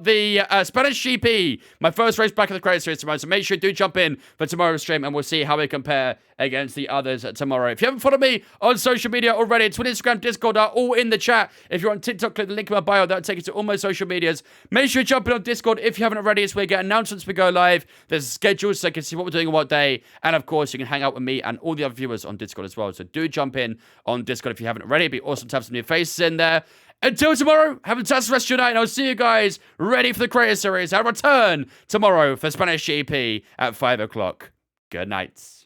the Spanish GP, my first race back in the Creator Series tomorrow. So make sure you do jump in for tomorrow's stream, and we'll see how we compare against the others tomorrow. If you haven't followed me on social media already, Twitter, Instagram, Discord are all in the chat. If you're on TikTok, click the link in my bio. That'll take you to all my social medias. Make sure you jump in on Discord if you haven't already. It's where you get announcements when we go live. There's schedules so you can see what we're doing on what day. And, of course, you can hang out with me and all the other viewers on Discord as well. So do jump in on Discord if you haven't already. It'd be awesome to have some new faces in there. Until tomorrow, have a fantastic rest of your night, and I'll see you guys ready for the Creator Series. I'll return tomorrow for Spanish GP at 5 o'clock. Good night.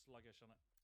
sluggish on it.